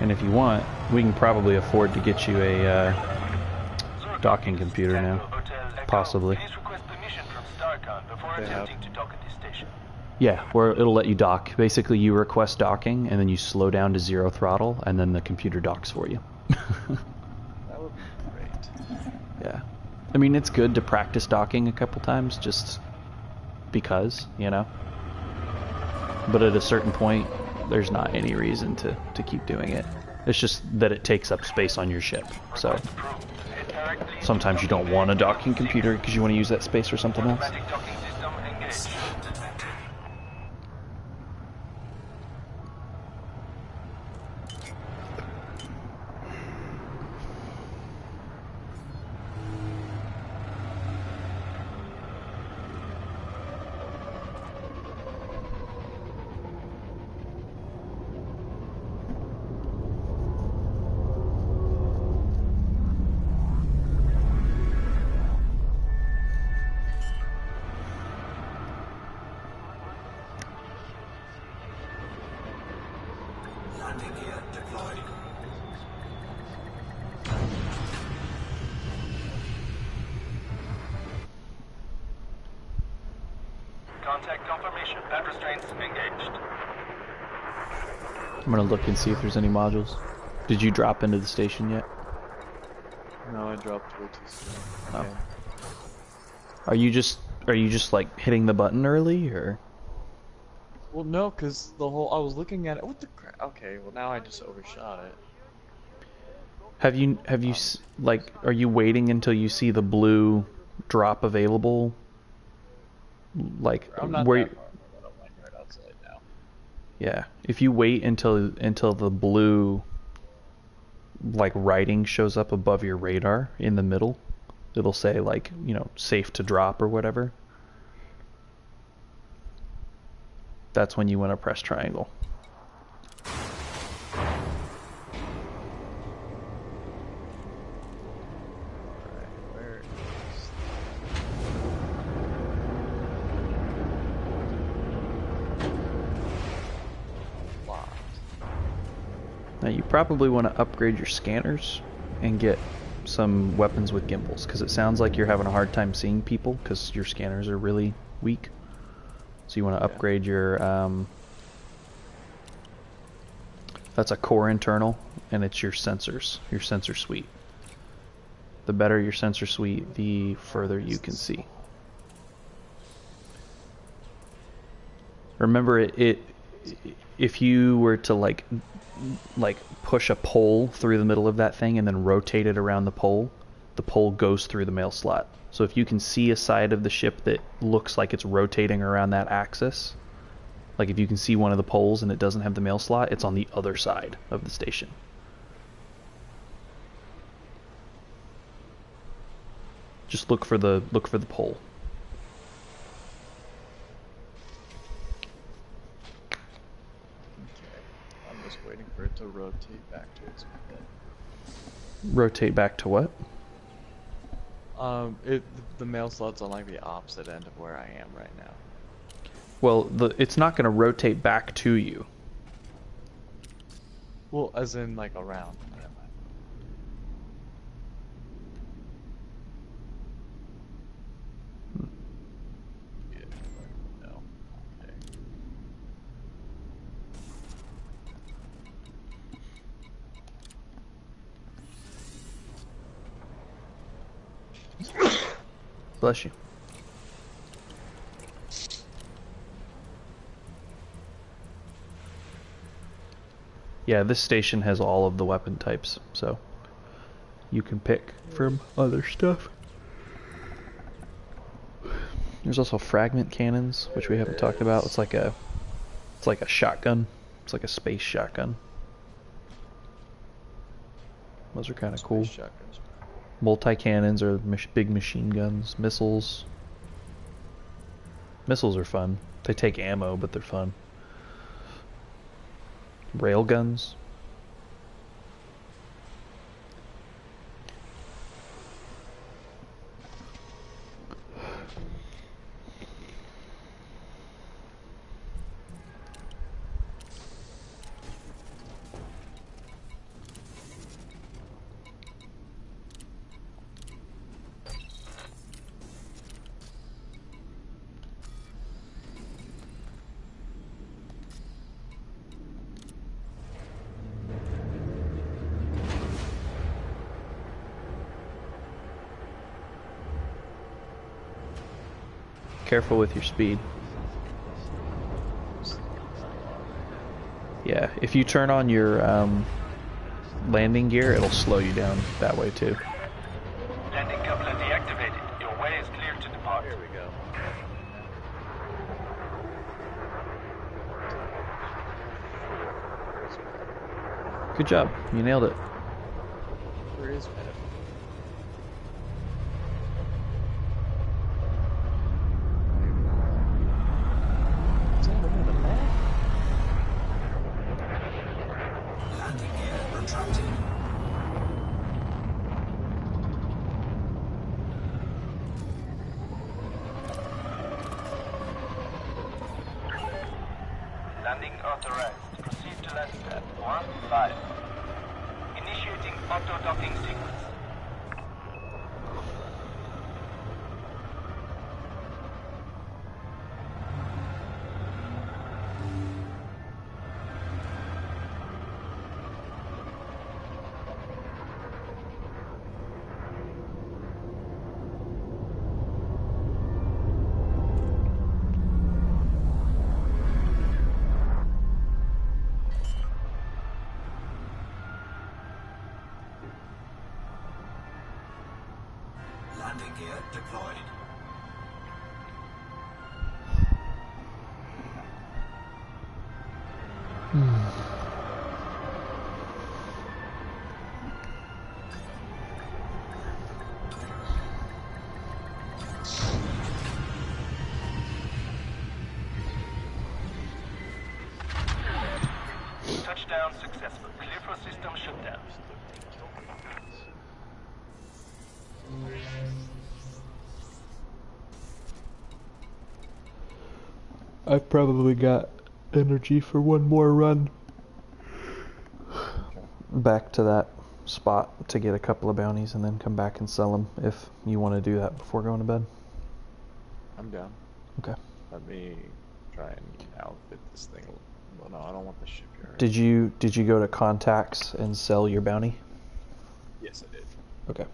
And if you want, we can probably afford to get you a docking computer now. Possibly. Please request permission from Starcon before attempting to dock at this station. Yeah, where it'll let you dock. Basically, you request docking, and then you slow down to 0 throttle, and then the computer docks for you. That would be great. Yeah. I mean, it's good to practice docking a couple times, just because, you know? But at a certain point, there's not any reason to keep doing it. It's just that it takes up space on your ship. So sometimes you don't want a docking computer because you want to use that space for something else. Automatic docking system engaged. Detected. Landing gear deployed. Contact confirmation. Bat restraints engaged. I'm going to look and see if there's any modules. Did you drop into the station yet? No, I dropped way too soon. Oh. Okay. Are you just like hitting the button early, or? Well, no, because I was looking at it. What the crap? Okay, well now I just overshot it. Like, are you waiting until you see the blue drop available? Like, I'm not where? that far, but I'm like right outside now. Yeah, if you wait until the blue like writing shows up above your radar in the middle, it'll say like, you know, safe to drop or whatever. That's when you want to press triangle. Alright, where is... Locked. Now you probably want to upgrade your scanners and get some weapons with gimbals, because it sounds like you're having a hard time seeing people because your scanners are really weak. So you want to upgrade your that's a core internal, and it's your sensors, your sensor suite. The better your sensor suite, the further you can see. Remember, if you were to like push a pole through the middle of that thing and then rotate it around the pole goes through the mail slot. So if you can see a side of the ship that looks like it's rotating around that axis, like if you can see one of the poles and it doesn't have the mail slot, it's on the other side of the station. Just look for the pole. Okay. I'm just waiting for it to rotate back to its pit. Rotate back to what? The mail slot's on like the opposite end of where I am right now. Well, it's not going to rotate back to you. Well, as in like around. Never mind. Yeah, no. Okay. Bless you. Yeah, this station has all of the weapon types, so you can pick from other stuff. There's also fragment cannons, which we haven't talked about. It's like a shotgun. It's like a space shotgun. Those are kind of cool. Shotguns. Multi-cannons are big machine guns. Missiles. Missiles are fun. They take ammo, but they're fun. Railguns. Careful with your speed. Yeah, if you turn on your landing gear, it'll slow you down that way too. Landing coupler deactivated. Your way is clear to depart. Here we go. Good job, you nailed it. Where is Venom? Is that over the map? Landing gear retracted. Landing authorized. Proceed to land at 1-5. Initiating auto-docking sequence. Landing gear deployed. Touchdown successful. Clear for system shutdown. I've probably got energy for one more run back to that spot to get a couple of bounties and then come back and sell them if you want to do that before going to bed. I'm down. Okay. Let me try and outfit this thing. Well, no, I don't want the shipyard. Did you go to contacts and sell your bounty? Yes, I did. Okay.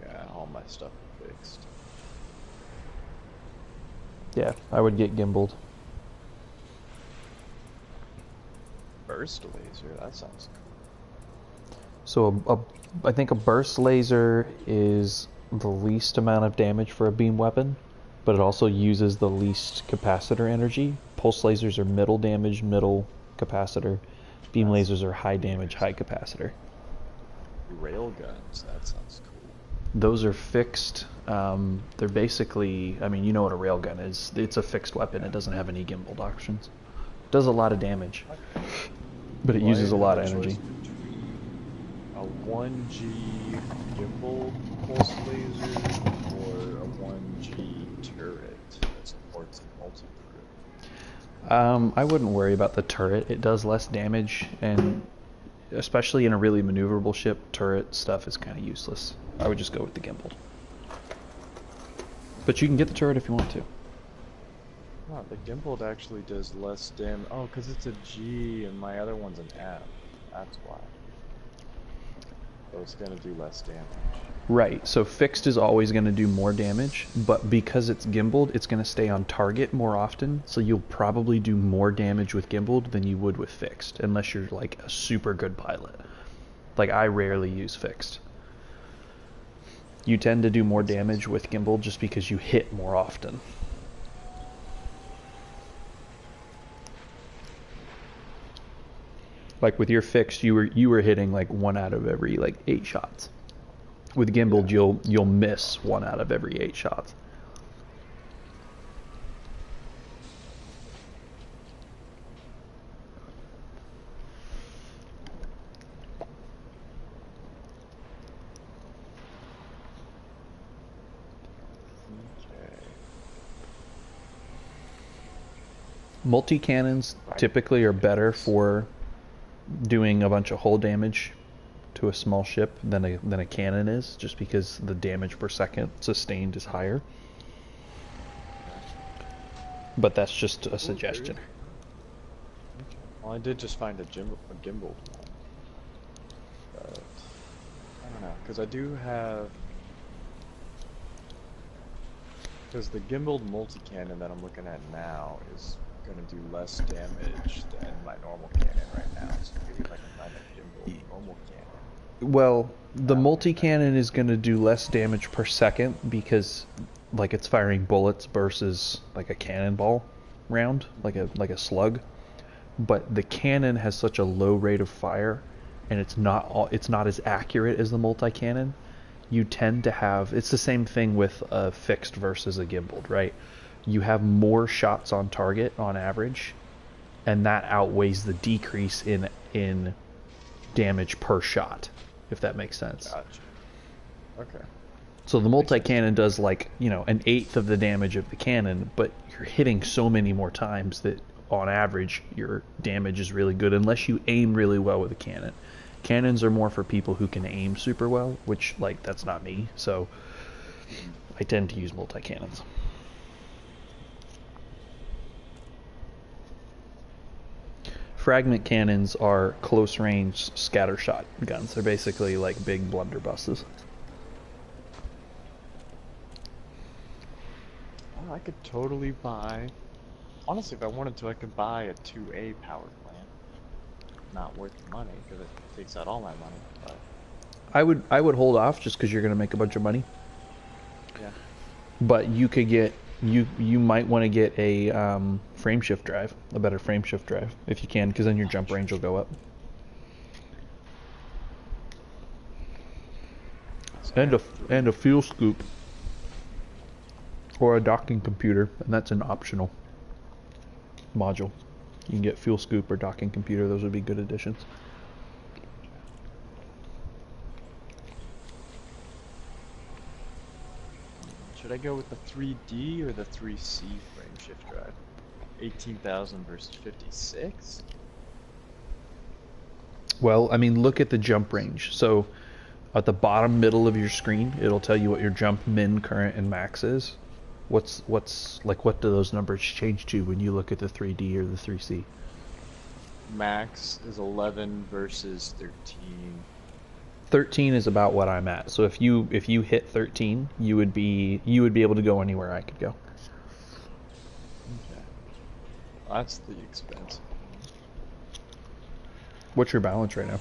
Yeah, all my stuff fixed. Yeah, I would get gimbaled. Burst laser, that sounds So I think a burst laser is the least amount of damage for a beam weapon, but it also uses the least capacitor energy. Pulse lasers are middle damage, middle capacitor. Beam lasers are high damage, high capacitor. Rail guns. That sounds cool. Those are fixed. They're basically, I mean, you know what a railgun is. It's a fixed weapon. It doesn't have any gimbaled options. It does a lot of damage, but it uses a lot of energy. A 1G gimbal pulse laser or a 1G turret that supports multi-crew. I wouldn't worry about the turret. It does less damage, and especially in a really maneuverable ship, turret stuff is kind of useless. I would just go with the gimbal. But you can get the turret if you want to. No, the gimbal actually does less damage. Oh, because it's a G and my other one's an F. That's why. So it's going to do less damage. Right, so fixed is always going to do more damage, but because it's gimbaled, it's going to stay on target more often, so you'll probably do more damage with gimbaled than you would with fixed, unless you're like a super good pilot. Like, I rarely use fixed. You tend to do more damage with gimbal just because you hit more often. Like with your fixed, you were hitting like 1 out of every like 8 shots. With gimbaled, you'll miss 1 out of every 8 shots. Multi-cannons typically are better for doing a bunch of hull damage to a small ship than a cannon is, just because the damage per second sustained is higher. But that's just a suggestion. Well, I did just find a gimbal one. But I don't know, because I do have... Because the gimbaled multi-cannon that I'm looking at now is going to do less damage than my normal cannon right now. So maybe if I can find a gimbal normal cannon. Well, the multi-cannon is going to do less damage per second because, like, it's firing bullets versus like a cannonball round, like a slug. But the cannon has such a low rate of fire, and it's not as accurate as the multi-cannon. You tend to have, it's the same thing with a fixed versus a gimbaled, right? You have more shots on target on average, and that outweighs the decrease in damage per shot, if that makes sense. Gotcha. Okay. So the multi-cannon does like, you know, 1/8 of the damage of the cannon, but you're hitting so many more times that on average your damage is really good unless you aim really well with a cannon. Cannons are more for people who can aim super well, which, like, that's not me, so I tend to use multi-cannons. Fragment cannons are close-range scattershot guns. They're basically like big blunderbusses. Well, I could totally buy... Honestly, if I wanted to, I could buy a 2A power plant. Not worth the money, because it takes out all my money, but... I would hold off just because you're going to make a bunch of money. Yeah. But you could get... You might want to get a frame shift drive, a better frame shift drive, if you can, because then your jump range will go up. And a fuel scoop. Or a docking computer, and that's an optional module. You can get fuel scoop or docking computer, those would be good additions. Should I go with the 3D or the 3C frame shift drive? 18,000 versus 56? Well, I mean, look at the jump range. So at the bottom middle of your screen, it'll tell you what your jump min, current, and max is. What do those numbers change to when you look at the 3D or the 3C? Max is 11 versus 13. 13 is about what I'm at. So if you hit 13, you would be able to go anywhere I could go. Okay. That's the expensive. What's your balance right now?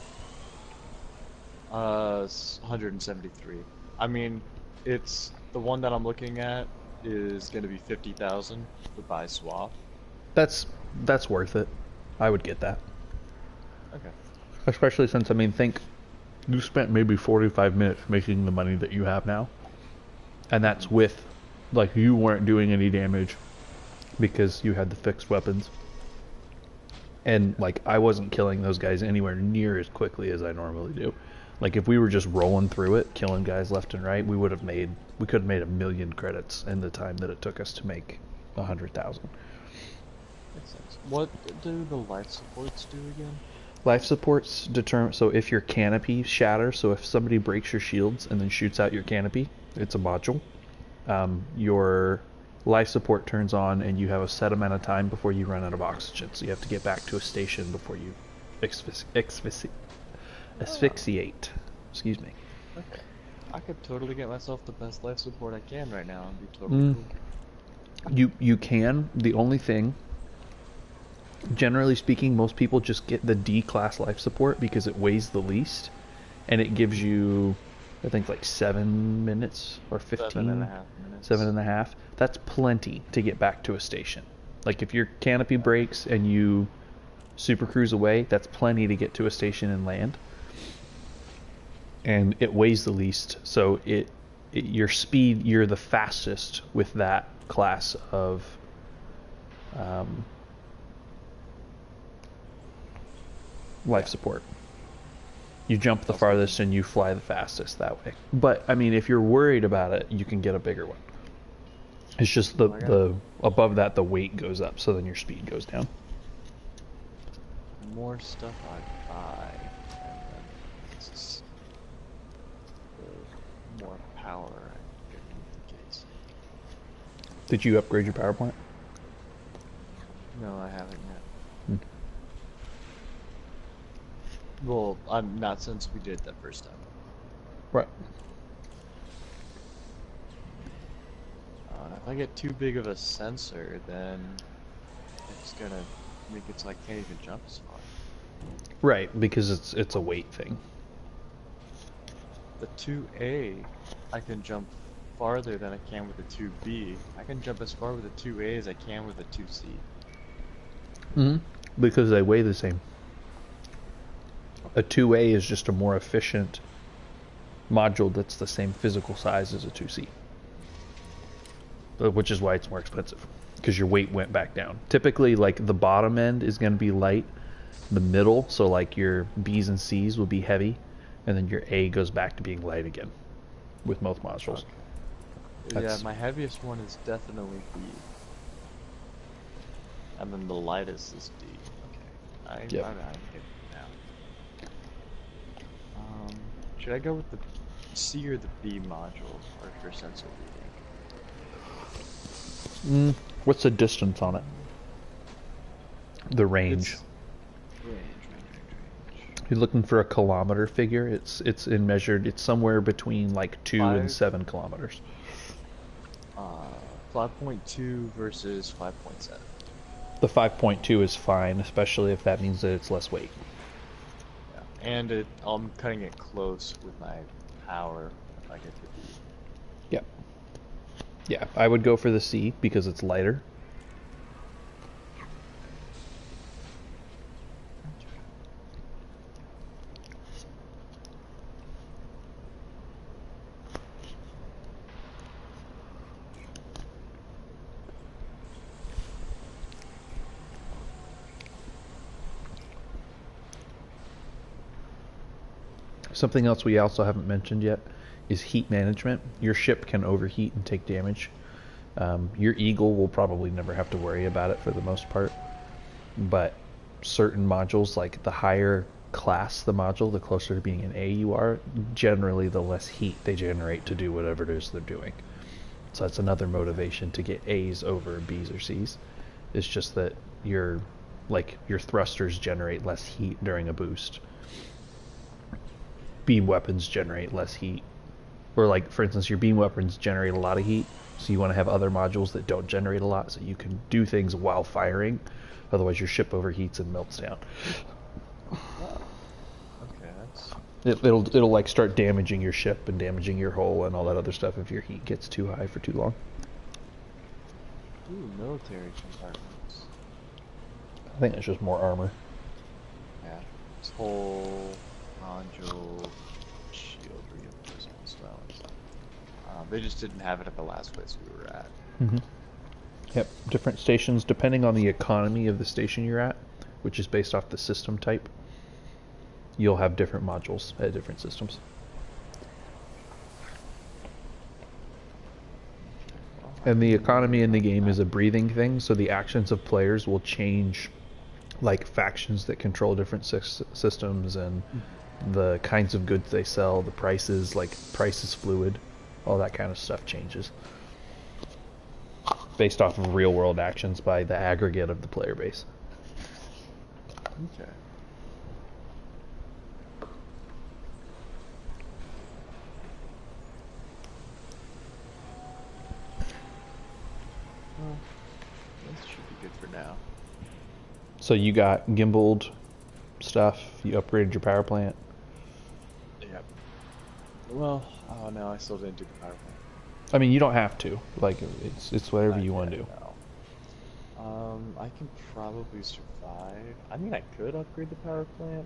173. I mean, it's the one that I'm looking at is going to be 50,000 to buy swap. That's worth it. I would get that. Okay. Especially since, I mean, think you spent maybe 45 minutes making the money that you have now. And that's with, like, you weren't doing any damage because you had the fixed weapons. And, like, I wasn't killing those guys anywhere near as quickly as I normally do. Like, if we were just rolling through it, killing guys left and right, we could have made 1 million credits in the time that it took us to make 100,000. Makes sense. What do the life supports do again? Life supports determine, so if your canopy shatters, so if somebody breaks your shields and then shoots out your canopy, it's a module. Your life support turns on and you have a set amount of time before you run out of oxygen. So you have to get back to a station before you asphyxiate. Excuse me. Okay. I could totally get myself the best life support I can right now and be totally cool. You can. The only thing, generally speaking, most people just get the D class life support because it weighs the least, and it gives you, I think, like 7 minutes or 15. 7.5 minutes. 7.5. That's plenty to get back to a station. Like if your canopy breaks and you super cruise away, that's plenty to get to a station and land. And it weighs the least, so your speed, you're the fastest with that class of life support. You jump the farthest and you fly the fastest that way. But I mean, if you're worried about it, you can get a bigger one. It's just the above that the weight goes up, so then your speed goes down. The more stuff I buy, and then it's just the more power I get in the case. Did you upgrade your power plant? No, I haven't yet. Well, I'm not since we did it that first time. Right. If I get too big of a sensor, then it's gonna make it so I can't even jump as far. Right, because it's a weight thing. The 2A, I can jump farther than I can with the 2B. I can jump as far with the 2A as I can with the 2C. Because they weigh the same. A 2A is just a more efficient module that's the same physical size as a 2C. Which is why it's more expensive. Because your weight went back down. Typically, like, the bottom end is going to be light. The middle, so like your B's and C's will be heavy. And then your A goes back to being light again. With most modules. Yeah, my heaviest one is definitely B. And then the lightest is D. Okay. I'm getting it now. Should I go with the C or the B module for sensor reading? What's the distance on it? The range. Range. You're looking for a kilometer figure. It's in measured. It's somewhere between like 2 and 7 kilometers. 5.2 versus 5.7. The 5.2 is fine, especially if that means that it's less weight. Yeah. And I'm cutting it close with my power if I get to B. Yep. Yeah, I would go for the C because it's lighter. Something else we also haven't mentioned yet is heat management. Your ship can overheat and take damage. Your Eagle will probably never have to worry about it for the most part. But certain modules, like the higher class the module, the closer to being an A you are, generally the less heat they generate to do whatever it is they're doing. So that's another motivation to get A's over B's or C's. It's just that your thrusters generate less heat during a boost. Beam weapons generate less heat. Or like, for instance, your beam weapons generate a lot of heat, so you want to have other modules that don't generate a lot so you can do things while firing. Otherwise your ship overheats and melts down. Okay, It'll like start damaging your ship and damaging your hull and all that other stuff if your heat gets too high for too long. Ooh, military compartments. I think it's just more armor. Yeah. Toll, nodule, shield reinforcement stones. They just didn't have it at the last place we were at. Mm-hmm. Yep, different stations depending on the economy of the station you're at, which is based off the system type. You'll have different modules at different systems. And the economy in the game is a breathing thing, so the actions of players will change, like factions that control different systems and the kinds of goods they sell, the prices, like price is fluid, all that kind of stuff changes based off of real world actions by the aggregate of the player base. Okay. Well, this should be good for now. So you got gimbaled stuff, you upgraded your power plant. Yep. Well, oh no, I still didn't do the power plant. I mean, you don't have to. Like, it's whatever Not you want to yet, do. no. I can probably survive. I mean, I could upgrade the power plant.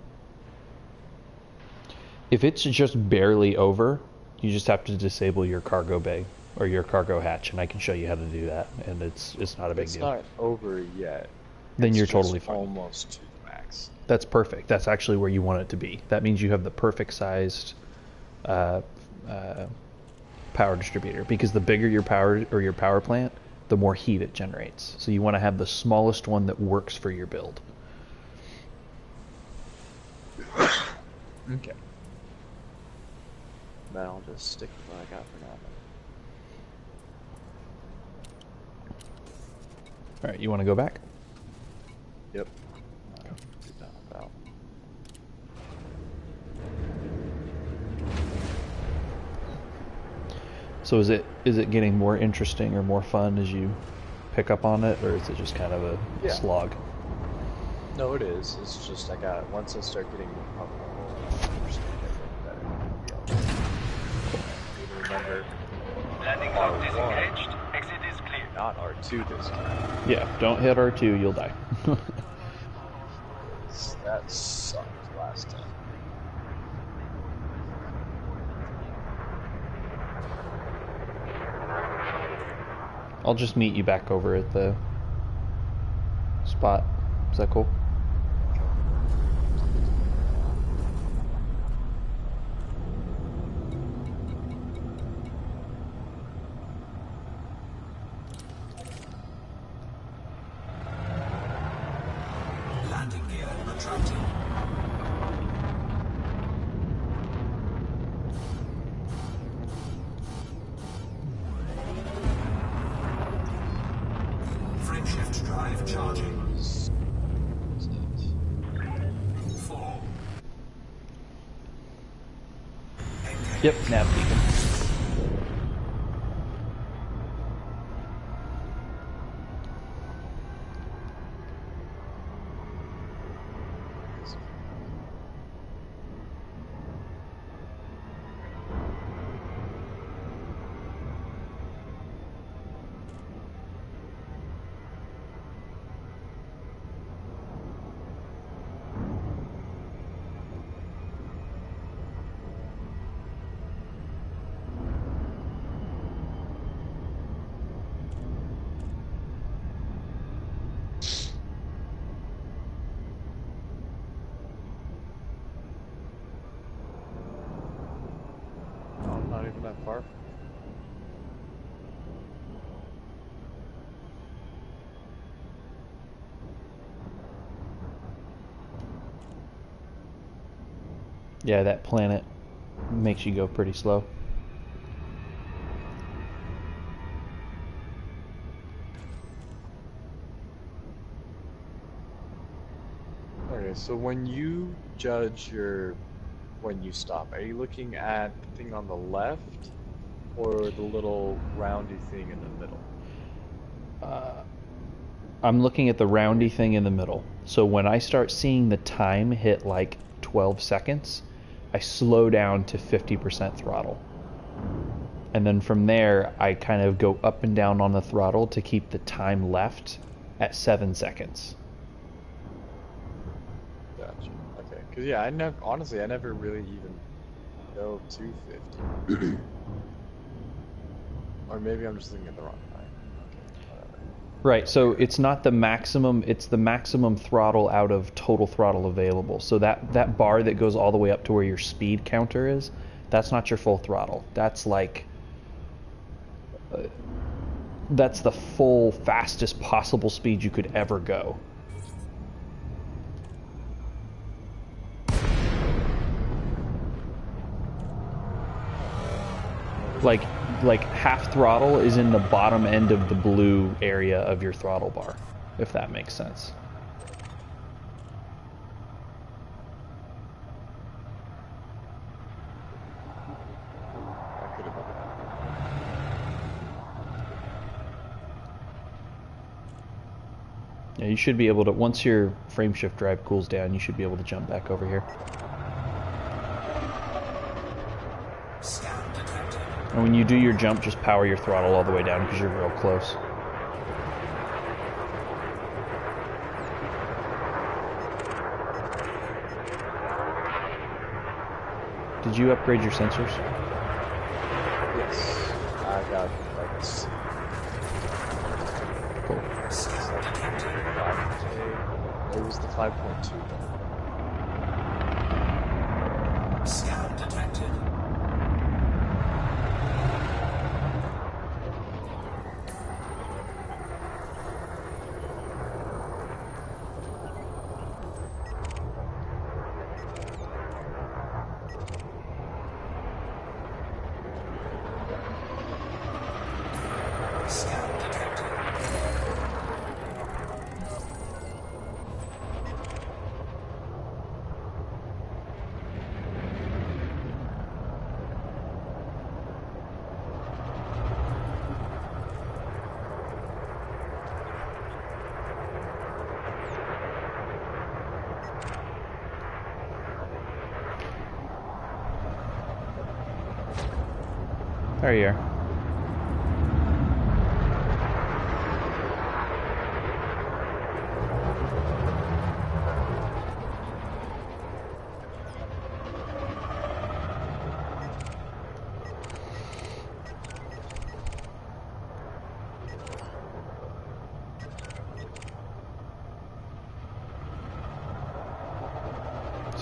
If it's just barely over, you just have to disable your cargo bay or your cargo hatch, and I can show you how to do that, and it's not a big It's deal. not over yet. Then It's you're just totally fine. almost to the max. That's perfect. That's actually where you want it to be. That means you have the perfect sized power distributor, because the bigger your power plant, the more heat it generates. So you want to have the smallest one that works for your build. Okay. Then I'll just stick with what I got for now. All right, you want to go back? Yep. Get that out. So is it getting more interesting or more fun as you pick up on it, or is it just kind of a Yeah. slog? No, it is. It's just I got it. Once I start getting more comfortable, I understand it better. Maybe remember Landing log disengaged. Exit is clear. not R2 this time. Yeah, don't hit R2, you'll die. That sucked last time. I'll just meet you back over at the spot. Is that cool? Landing gear retracting. Frameshift drive charging. 4. Yep, nav beacon. Oh, not even that far. Yeah, that planet makes you go pretty slow. Okay, so when you judge when you stop, are you looking at the thing on the left or the little roundy thing in the middle? I'm looking at the roundy thing in the middle. So when I start seeing the time hit like 12 seconds, I slow down to 50% throttle. And then from there, I kind of go up and down on the throttle to keep the time left at 7 seconds. Gotcha. Okay. Because yeah, I never honestly I never really even go to 50. Or maybe I'm just looking at the wrong time. Okay, whatever. Right, so it's not the maximum, it's the maximum throttle out of total throttle available. So that bar that goes all the way up to where your speed counter is, that's not your full throttle. That's like, that's the full, fastest possible speed you could ever go. Like half throttle is in the bottom end of the blue area of your throttle bar, if that makes sense. I could have done that. Yeah, you should be able to, once your frame shift drive cools down, you should be able to jump back over here. And when you do your jump, just power your throttle all the way down because you're real close. Did you upgrade your sensors? Yes. I got like a C. Cool. It was the 5.2 though. Scan detected. Scan detected. There you are.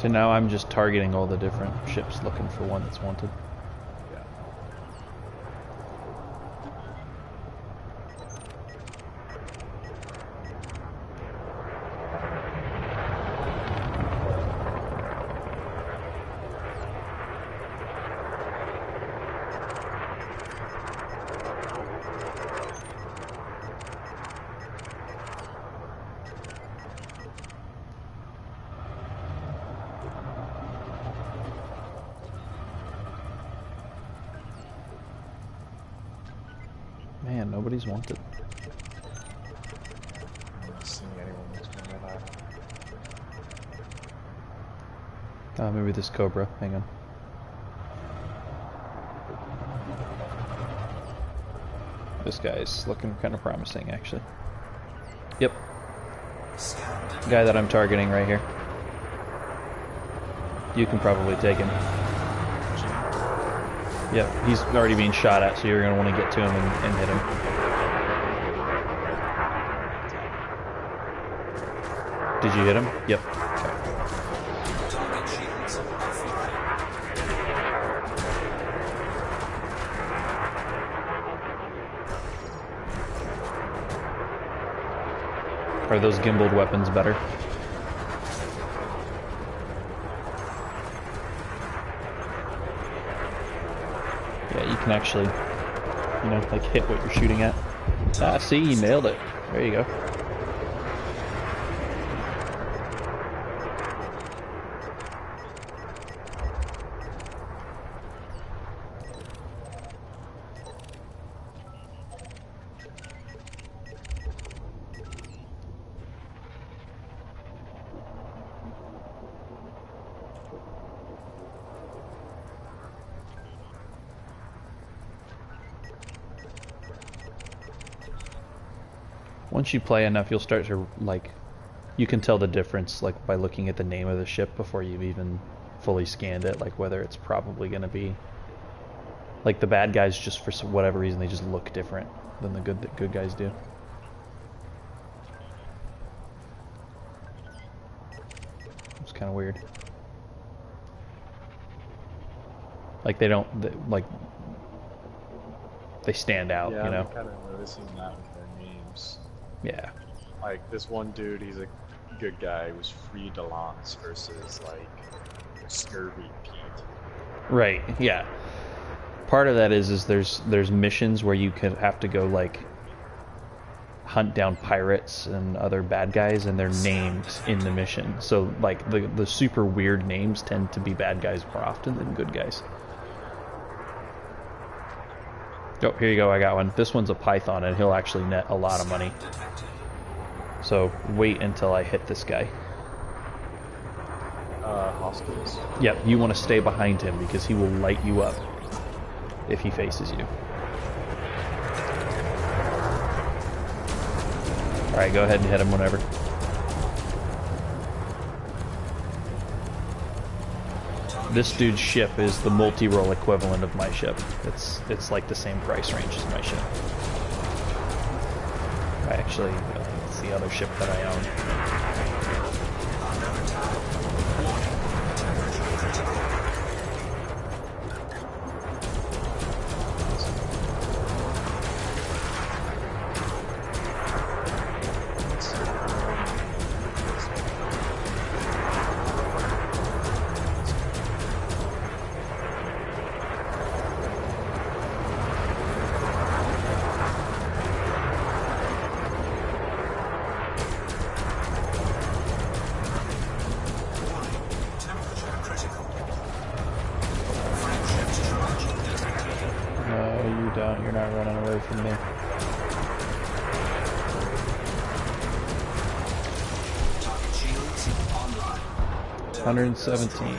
So now I'm just targeting all the different ships looking for one that's wanted. Yeah. Man, nobody's wanted. I'm not seeing anyone who's doing that. Maybe this Cobra. Hang on. This guy's looking kind of promising, actually. Yep. Guy that I'm targeting right here. You can probably take him. Yep, he's already being shot at, so you're going to want to get to him and hit him. Did you hit him? Yep. Okay. Are those gimbaled weapons better? Yeah, you can actually, you know, like hit what you're shooting at. Ah, see, you nailed it. There you go. Once you play enough, you'll start to, like, you can tell the difference, like, by looking at the name of the ship before you've even fully scanned it, like, whether it's probably going to be, like, the bad guys, just for whatever reason, they just look different than the good guys do. It's kind of weird. Like, they don't, like, they stand out, Yeah, you know? I'm kind of noticing that with their names. Yeah. Like, this one dude, he's a good guy, was Free Delance versus, like, Scurvy Pete. Right, yeah. Part of that is there's missions where you could have to go, like, hunt down pirates and other bad guys and their names in the mission. So, like, the super weird names tend to be bad guys more often than good guys. Oh, here you go, I got one. This one's a python and he'll actually net a lot of money. So wait until I hit this guy. Hostiles. Yep, you want to stay behind him because he will light you up if he faces you. Alright, go ahead and hit him whenever. This dude's ship is the multi-role equivalent of my ship. It's like the same price range as my ship. I actually, it's the other ship that I own. You're not running away from me. Target shields online. 117.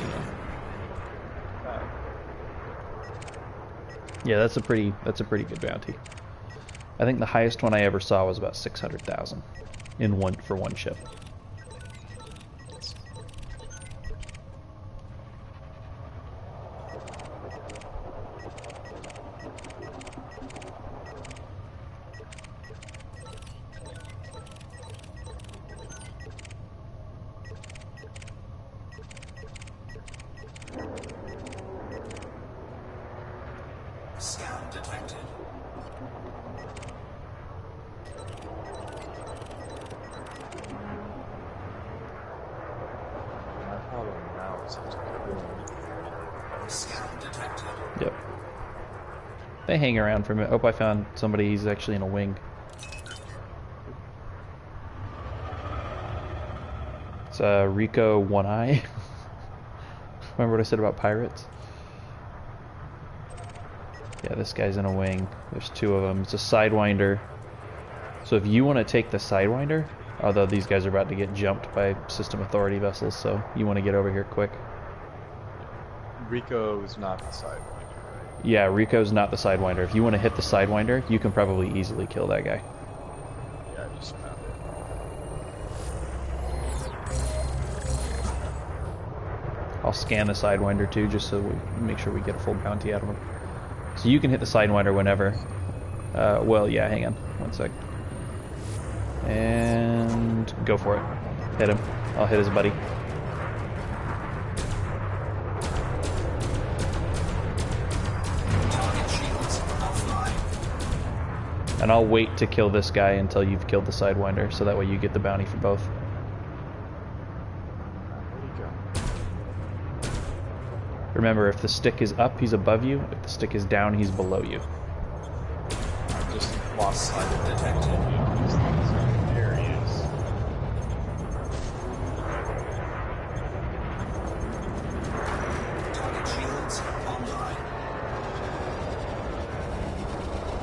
Yeah, that's a pretty good bounty. I think the highest one I ever saw was about 600,000 for one ship. Scan detected. My problem now is Scan detected. Yep. They hang around for a minute. Oh, I found somebody. He's actually in a wing. It's Rico One Eye. Remember what I said about pirates? Yeah, this guy's in a wing. There's two of them. It's a Sidewinder. So if you want to take the Sidewinder, although these guys are about to get jumped by System Authority vessels, so you want to get over here quick. Rico's not the Sidewinder, right? Yeah, Rico's not the Sidewinder. If you want to hit the Sidewinder, you can probably easily kill that guy. Yeah, I just found it. I'll scan the Sidewinder too, just so we make sure we get a full bounty out of him. So you can hit the Sidewinder whenever. Well, yeah, hang on. One sec. And go for it. Hit him. I'll hit his buddy. Target shields offline. And I'll wait to kill this guy until you've killed the Sidewinder, so that way you get the bounty for both. Where'd he go? Remember, if the stick is up, he's above you. If the stick is down, he's below you. I just lost sight of Detected. There he is. Target shields online.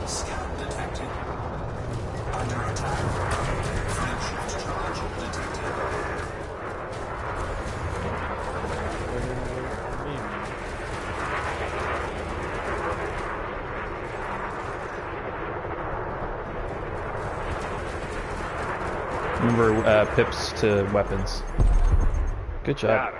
Scan detected. Under attack. Frameshift charge detected. Remember, pips to weapons. Good job.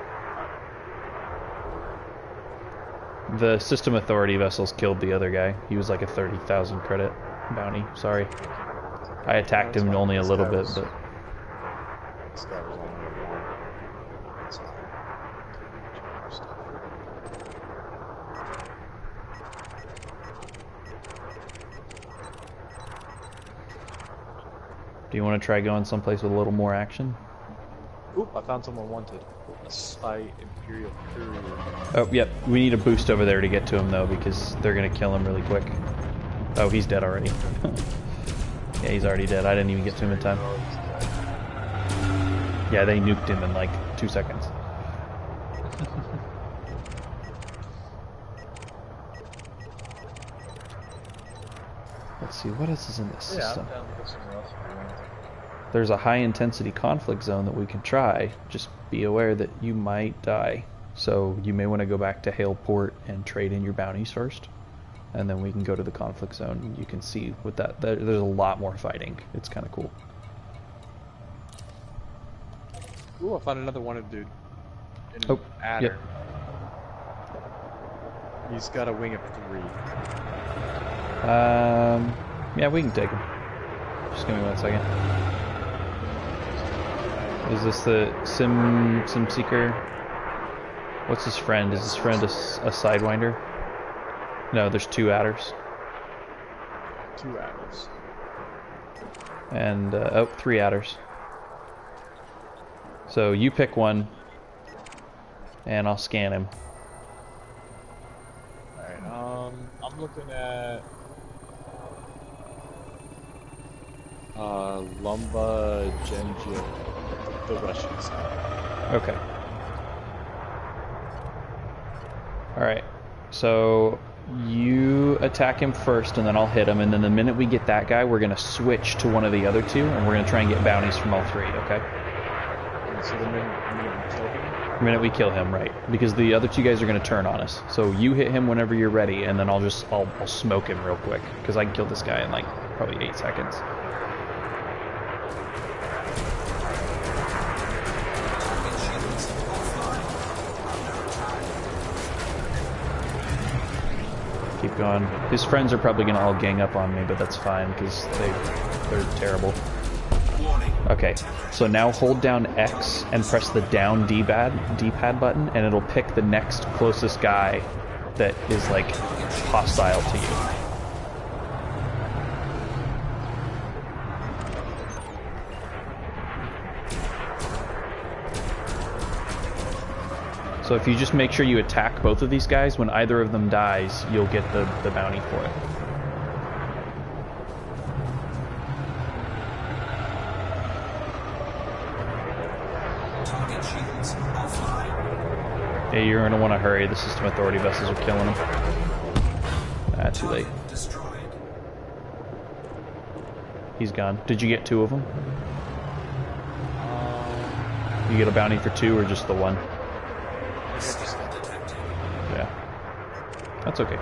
The System Authority vessels killed the other guy. He was like a 30,000 credit bounty. Sorry. I attacked him only a little bit, but... This guy was only one. That's fine. Do you want to try going someplace with a little more action? Oop, I found someone wanted. A Slight Imperial Courier. Oh, yep. We need a boost over there to get to him, though, because they're going to kill him really quick. Oh, he's dead already. Yeah, he's already dead. I didn't even get to him in time. Yeah, they nuked him in like 2 seconds. Let's see, what else is in this system? I'm down to go somewhere else if you want. There's a high-intensity conflict zone that we can try. Just be aware that you might die. So you may want to go back to Hale Port and trade in your bounties first. And then we can go to the conflict zone. You can see with that, there's a lot more fighting. It's kind of cool. Ooh, I found another wanted dude. Oh, Adder. yep. He's got a wing of 3. Yeah, we can take him. Just give me 1 second. Is this the Sim Seeker? What's his friend? Is his friend a Sidewinder? No, there's 2 adders. 2 adders. And, 3 adders. So you pick one, and I'll scan him. Alright, I'm looking at... Lumba Genjit, the Russian side. Okay. Alright, so you attack him first, and then I'll hit him, and then the minute we get that guy, we're going to switch to one of the other 2, and we're going to try and get bounties from all 3, okay? And so the minute we kill him? The minute we kill him, right. Because the other 2 guys are going to turn on us. So you hit him whenever you're ready, and then I'll smoke him real quick, because I can kill this guy in like probably 8 seconds. Keep going. His friends are probably going to all gang up on me, but that's fine because they're terrible. Okay, so now hold down X and press the down D-pad button, and it'll pick the next closest guy that is like hostile to you. So if you just make sure you attack both of these guys, when either of them dies, you'll get the bounty for it. Target shields offline. Yeah, you're going to want to hurry. The System Authority vessels are killing them. Ah, too late. Destroyed. He's gone. Did you get 2 of them? You get a bounty for 2 or just the 1? Scout detected. Yeah. That's okay.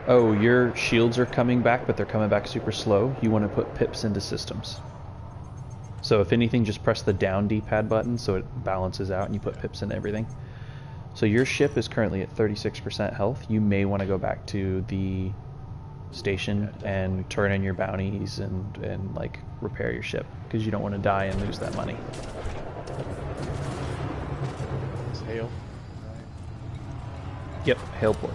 Oh, your shields are coming back, but they're coming back super slow. You want to put pips into systems. So if anything, just press the down D-pad button so it balances out and you put pips in everything. So your ship is currently at 36% health. You may want to go back to the station and turn in your bounties and like repair your ship because you don't want to die and lose that money. It's Hale. Yep, Haleport.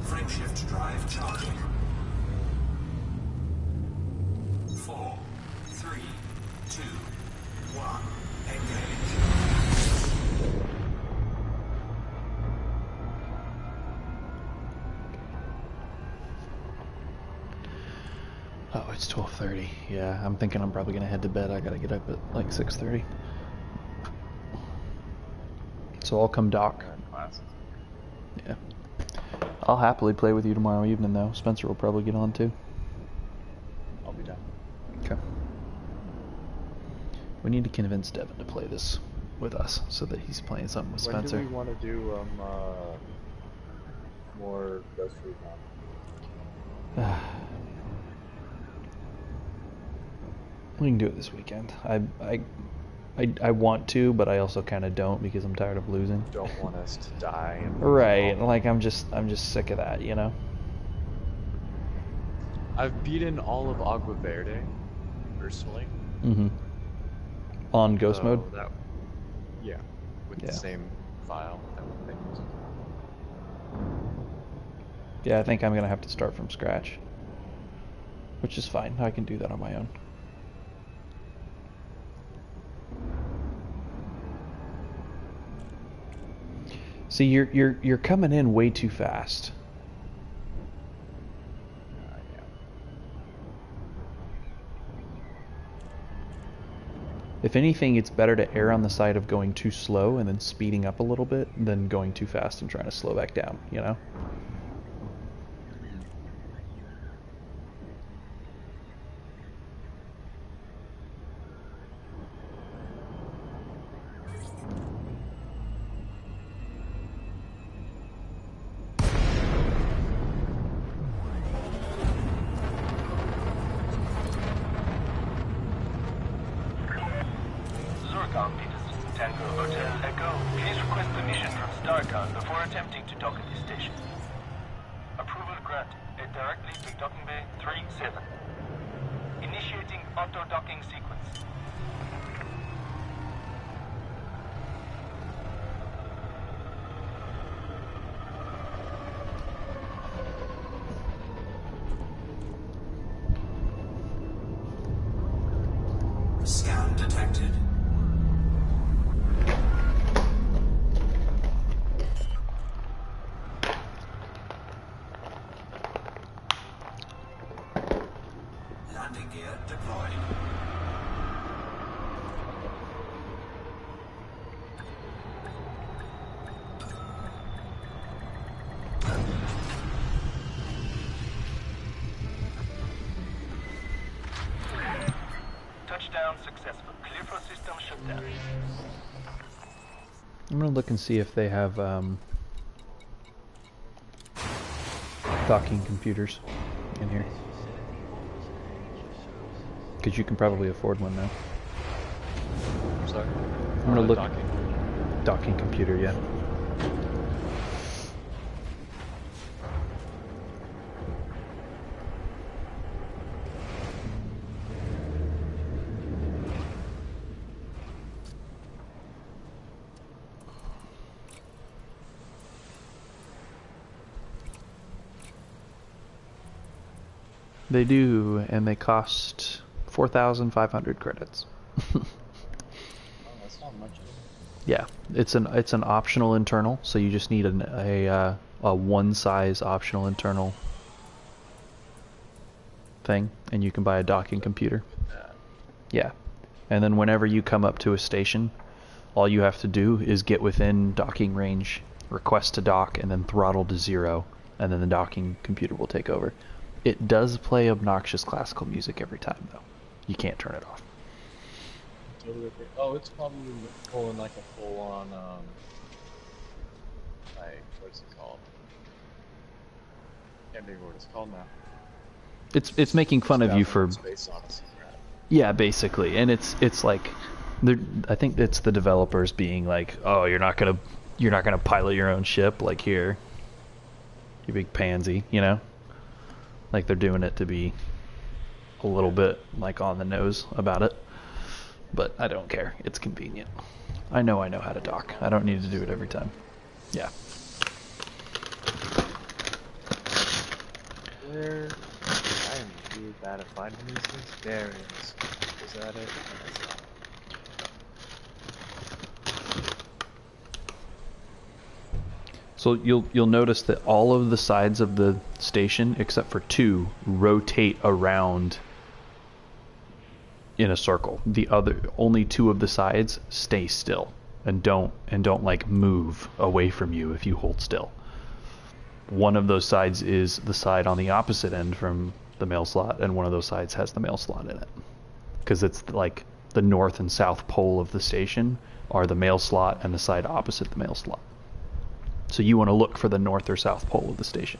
Frameshift drive charging. 4, 3, 2, 1. Engage. Oh, it's 12:30. Yeah, I'm thinking I'm probably gonna head to bed. I gotta get up at like 6:30. So I'll come dock. Yeah. I'll happily play with you tomorrow evening, though. Spencer will probably get on too. I'll be down. Okay. We need to convince Devin to play this with us so that he's playing something with When Spencer. do we want to do more Ghost Recon? We can do it this weekend. I want to, but I also kind of don't because I'm tired of losing. Don't want us to die. And Right, like I'm just sick of that, you know. I've beaten all of Agua Verde, personally. Mm-hmm. On ghost mode. Yeah, with the same file. I think. Yeah, I think I'm gonna have to start from scratch, which is fine. I can do that on my own. See, you're coming in way too fast. If anything, it's better to err on the side of going too slow and then speeding up a little bit than going too fast and trying to slow back down, you know? Zurkon Peters, Tango Hotel Echo. Please request permission from Starcon before attempting to dock at this station. Approval granted. Head directly to docking bay 37. Initiating auto-docking sequence. Scan detected. Landing gear deployed. Touchdown successful. Clear for system shutdown. I'm gonna look and see if they have docking computers in here. Because you can probably afford one now. I'm sorry. I'm gonna look. Docking. Docking computer, yeah. They do, and they cost 4,500 credits. Oh, that's not much. Yeah, it's an optional internal, so you just need a one size optional internal thing, and you can buy a docking computer. Yeah, and then whenever you come up to a station, all you have to do is get within docking range, request to dock, and then throttle to 0, and then the docking computer will take over. It does play obnoxious classical music every time, though. You can't turn it off. Oh, it's probably pulling like a full-on, like, what's it called? Can't think of what it's called now. It's making fun of you for... Space Odyssey, right? Yeah, basically, and it's like, I think it's the developers being like, oh, you're not gonna pilot your own ship, like, here, you big pansy, you know? Like they're doing it to be a little bit like on the nose about it, but I don't care. It's convenient. I know how to dock. I don't need to do it every time. Yeah. Where? I am really bad at finding these things. There it is. Is that it? So you'll notice that all of the sides of the station, except for 2, rotate around in a circle. The only 2 of the sides stay still and don't like move away from you if you hold still. One of those sides is the side on the opposite end from the mail slot, and one of those sides has the mail slot in it. Because it's like the north and south pole of the station are the mail slot and the side opposite the mail slot. So you want to look for the north or south pole of the station.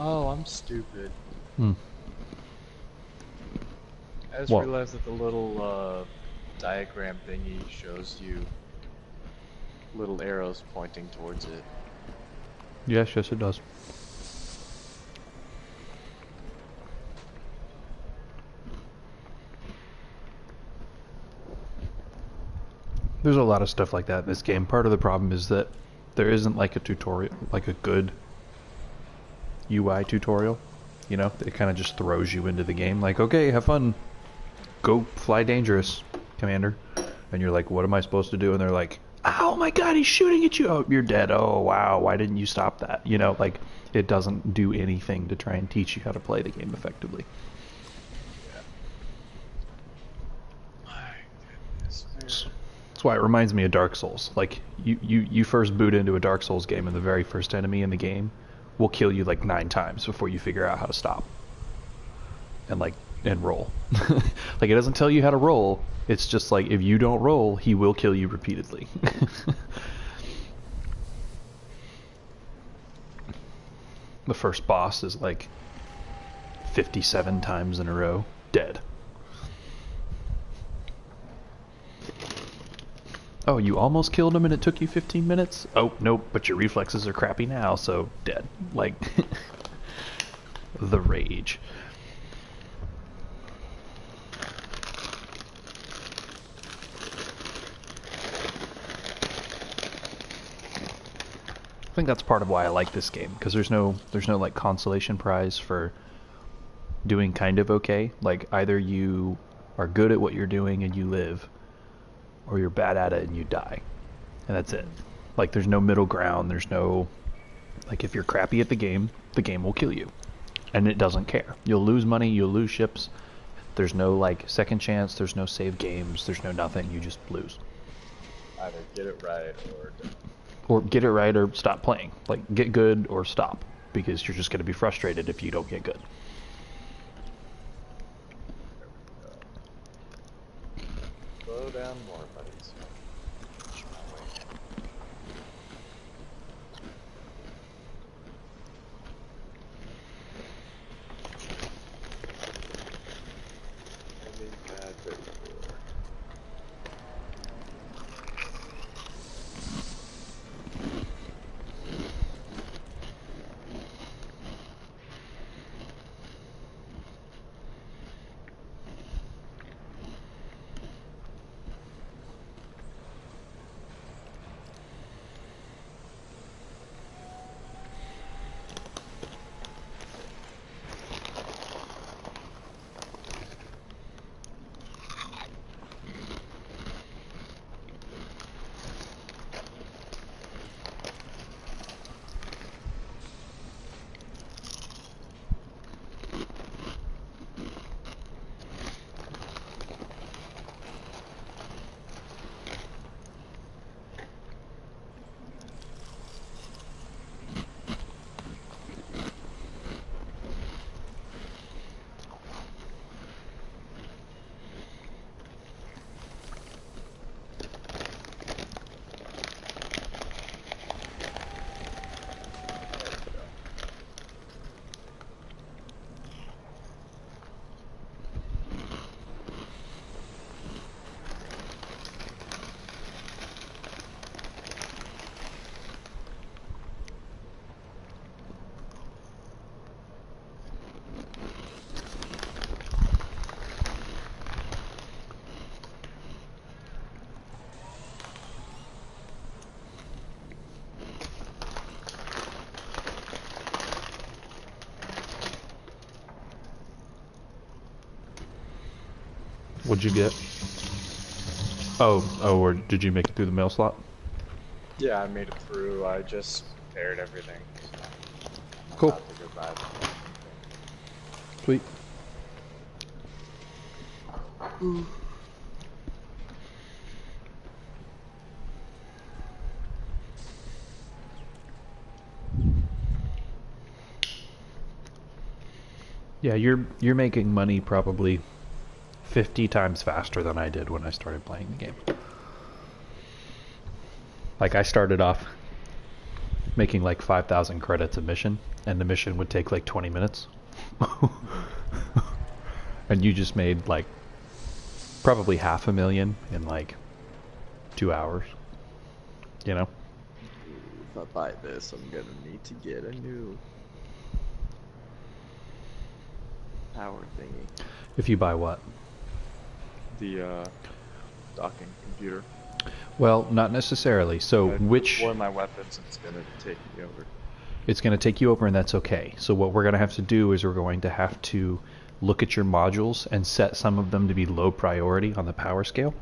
Oh, I'm stupid. Hmm. I just What? realized that the little diagram thingy shows you little arrows pointing towards it. Yes, it does. There's a lot of stuff like that in this game. Part of the problem is that there isn't like a tutorial, like a good UI tutorial. You know, it kind of just throws you into the game. Like, okay, have fun. Go fly dangerous, Commander. And you're like, what am I supposed to do? And they're like, oh my god, he's shooting at you. Oh, you're dead. Oh, wow, why didn't you stop that? You know, like, it doesn't do anything to try and teach you how to play the game effectively. That's why it reminds me of Dark Souls. Like, you first boot into a Dark Souls game and the very first enemy in the game will kill you like 9 times before you figure out how to stop. And roll. Like, it doesn't tell you how to roll. It's just like, if you don't roll, he will kill you repeatedly. The first boss is like 57 times in a row dead. Oh, you almost killed him and it took you 15 minutes? Oh, nope, but your reflexes are crappy now, so dead. Like, the rage. I think that's part of why I like this game, because there's no like consolation prize for doing kind of okay. Like, either you are good at what you're doing and you live, or you're bad at it and you die. And that's it. Like, there's no middle ground. There's no, like, if you're crappy at the game will kill you. And it doesn't care. You'll lose money, you'll lose ships. There's no, like, second chance, there's no save games, there's no nothing. You just lose. Either get it right or don't. Or get it right or stop playing. Like, get good or stop. Because you're just going to be frustrated if you don't get good. Slow down more, buddies. What'd you get? Or did you make it through the mail slot? Yeah, I made it through. I just prepared everything. Cool. Not to go buy it. Sweet. Yeah, you're making money probably 50 times faster than I did when I started playing the game. Like, I started off making like 5,000 credits a mission, and the mission would take like 20 minutes. And you just made like probably $500,000 in like 2 hours. You know? If I buy this, I'm gonna need to get a new power thingy. If you buy what? The docking computer. Well, not necessarily. So which... Deploy my weapons, it's gonna take me over. It's going to take you over, and that's okay. So what we're going to have to do is we're going to have to look at your modules and set some of them to be low priority on the power scale.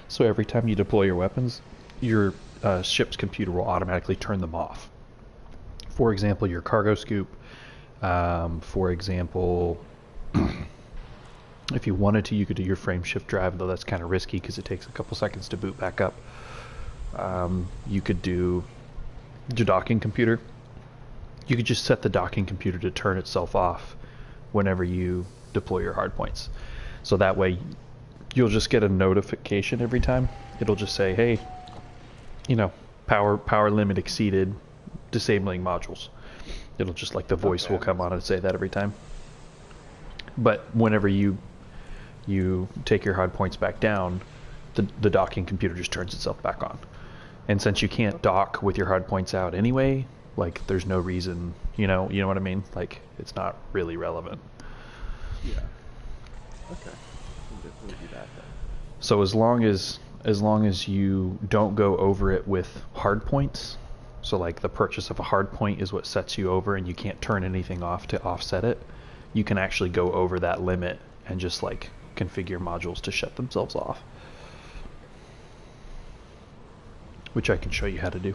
So every time you deploy your weapons, your ship's computer will automatically turn them off. For example, your cargo scoop. For example, if you wanted to, you could do your frame shift drive, though that's kind of risky because it takes a couple seconds to boot back up. You could do your docking computer. You could just set the docking computer to turn itself off whenever you deploy your hardpoints. So that way you'll just get a notification every time. It'll just say, hey, you know, power limit exceeded, disabling modules. It'll just, like, the voice will come on and say that every time. But whenever you take your hardpoints back down, the docking computer just turns itself back on. And since you can't dock with your hardpoints out anyway, like, there's no reason, you know what I mean? Like, it's not really relevant. Yeah. Okay. We'll definitely do that then. So as long as you don't go over it with hardpoints, so like the purchase of a hardpoint is what sets you over, and you can't turn anything off to offset it, you can actually go over that limit and just like configure modules to shut themselves off, which I can show you how to do.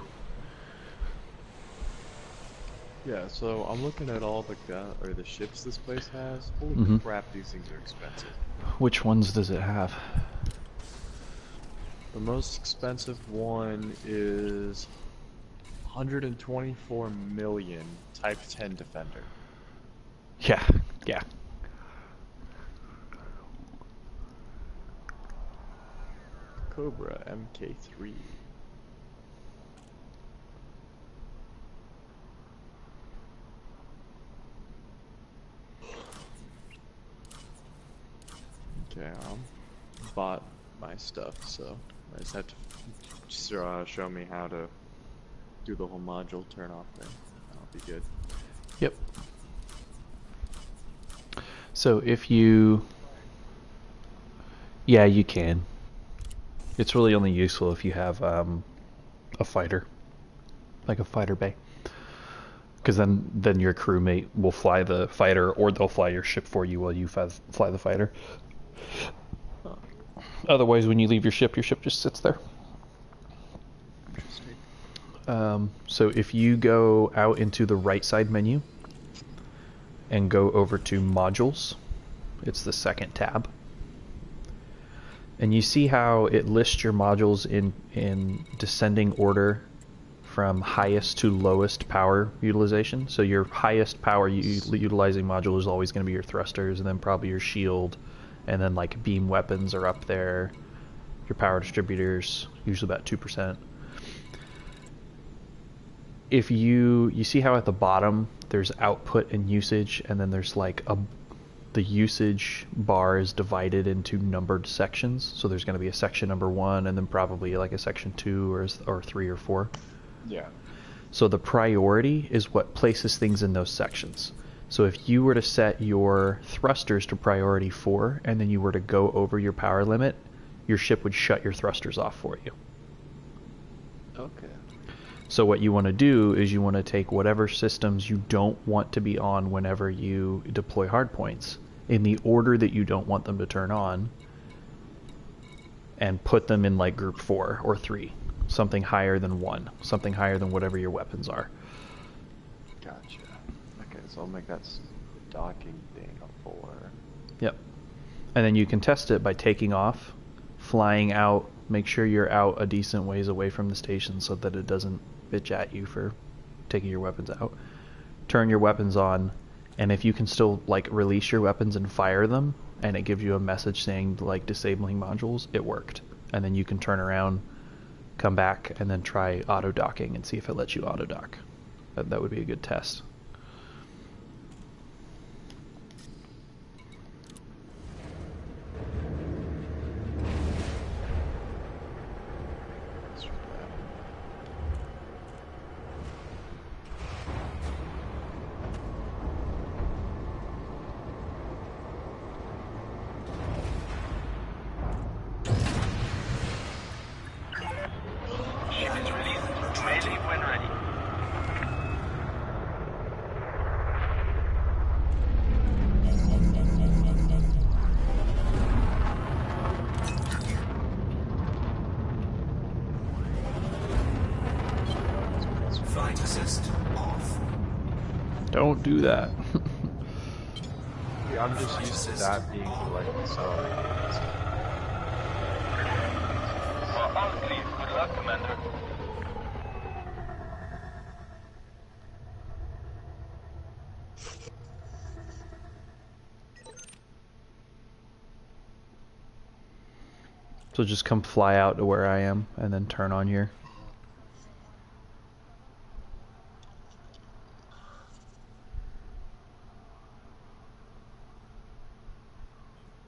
Yeah, so I'm looking at all the ships this place has. Holy crap, these things are expensive. Which ones does it have? The most expensive one is 124 million Type 10 Defender. Yeah. Cobra MK3. Okay, bought my stuff, so I just have to show me how to do the whole module turn off thing. That'll be good. Yep. So if you... Yeah, you can. It's really only useful if you have a fighter. Like a fighter bay. Because then your crewmate will fly the fighter, or they'll fly your ship for you while you fly the fighter. Otherwise, when you leave your ship just sits there. Interesting. So if you go out into the right side menu and go over to modules, it's the second tab. And you see how it lists your modules in descending order from highest to lowest power utilization. So your highest power utilizing module is always going to be your thrusters, and then probably your shield, and then like beam weapons are up there. Your power distributors, usually about 2%. If you see how at the bottom there's output and usage, and then there's like the usage bar is divided into numbered sections. So there's going to be a section number 1, and then probably like a section 2 or 3 or 4. Yeah. So the priority is what places things in those sections. So if you were to set your thrusters to priority 4, and then you were to go over your power limit, your ship would shut your thrusters off for you. Okay. So what you want to do is you want to take whatever systems you don't want to be on whenever you deploy hardpoints, in the order that you don't want them to turn on, and put them in like group 4 or 3, something higher than 1, something higher than whatever your weapons are. Gotcha. Okay, so I'll make that docking thing a 4. Yep. And then you can test it by taking off, flying out, make sure you're out a decent ways away from the station so that it doesn't bitch at you for taking your weapons out. Turn your weapons on, and if you can still like release your weapons and fire them, and it gives you a message saying like disabling modules, it worked. And then you can turn around, come back, and then try auto docking and see if it lets you auto dock. That would be a good test. Ship is released. May leave when ready. Flight assist off. Don't do that. Yeah, I'm just used to that being like accelerated. Well, all clear. Good luck, Commander. So just come fly out to where I am and then turn on your...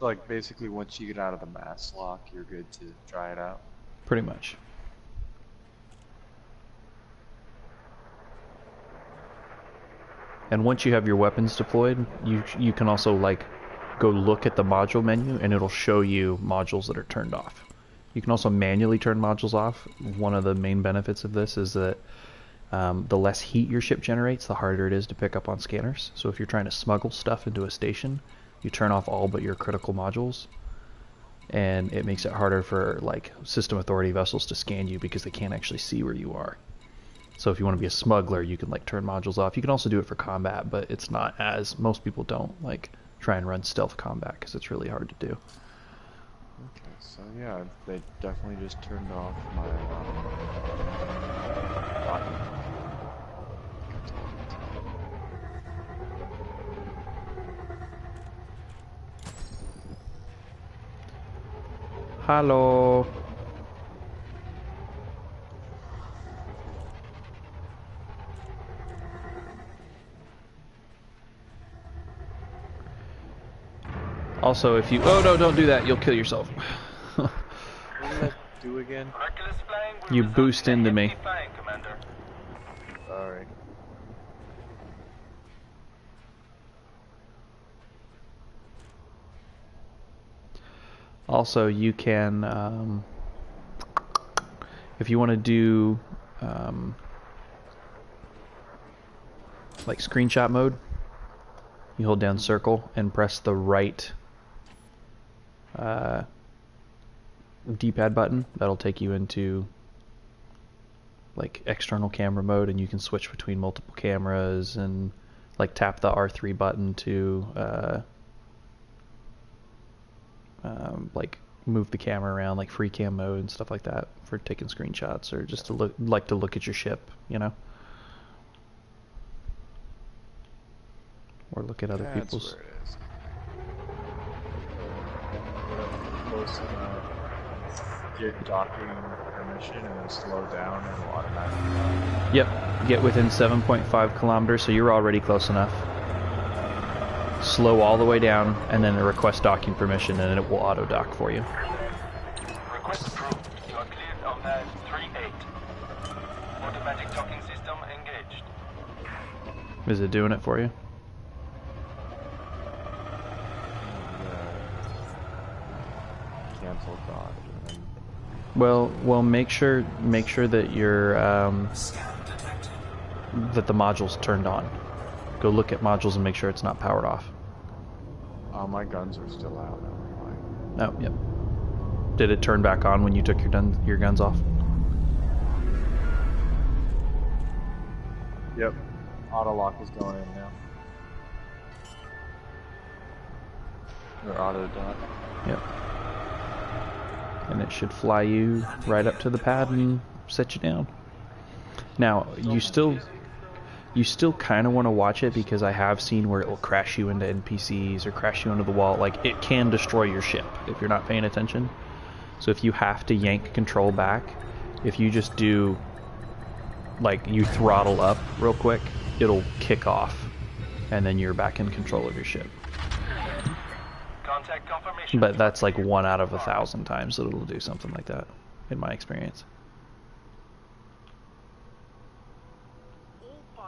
Like basically once you get out of the mass lock, you're good to try it out. Pretty much. And once you have your weapons deployed, you can also like go look at the module menu and it'll show you modules that are turned off. You can also manually turn modules off. One of the main benefits of this is that the less heat your ship generates, the harder it is to pick up on scanners. So if you're trying to smuggle stuff into a station, you turn off all but your critical modules, and it makes it harder for like system authority vessels to scan you because they can't actually see where you are. So if you want to be a smuggler, you can like turn modules off. You can also do it for combat, but it's not as, most people don't like try and run stealth combat because it's really hard to do. Okay, so yeah, they definitely just turned off my docking. Hello. Also, if you... Oh, no, don't do that. You'll kill yourself. What did that do again? Reckless flying will You result boost in into a me. hefty fine, Commander. Sorry. Also, you can... if you want to do... like screenshot mode, you hold down circle and press the right D-pad button. That'll take you into like external camera mode, and you can switch between multiple cameras and like tap the R3 button to like move the camera around, like free cam mode and stuff like that for taking screenshots or just to look at your ship, you know, or look at other That's people's. where it is. Close enough. Get docking permission and then slow down and it'll automatically. Yep, get within 7.5 kilometers, so you're already close enough. Slow all the way down, and then request docking permission, and it will auto dock for you. Request approved. You are cleared on that 3-8. Automatic docking system engaged. Is it doing it for you? Cancel dodge. And then Well, make sure that you're Scan detected. that the module's turned on. Go look at modules and make sure it's not powered off. my guns are still out. Oh, yep. Did it turn back on when you took your guns off? Yep. Auto lock is going in now. Or auto dock. Yep. And it should fly you right up to the pad and set you down. Now, you still kind of want to watch it, because I have seen where it will crash you into NPCs or crash you into the wall. Like, it can destroy your ship if you're not paying attention. So if you have to yank control back, if you just do, like, you throttle up real quick, it'll kick off, and then you're back in control of your ship. Contact confirmation. But that's like 1 out of 1,000 times that it'll do something like that, in my experience.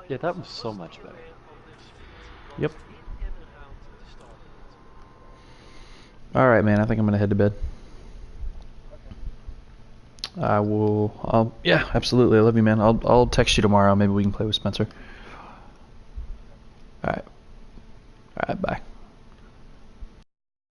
Yeah, that was so much better. Yep. Alright, man, I think I'm gonna head to bed. Yeah, absolutely. I love you, man. I'll text you tomorrow. Maybe we can play with Spencer. Alright. Alright, bye.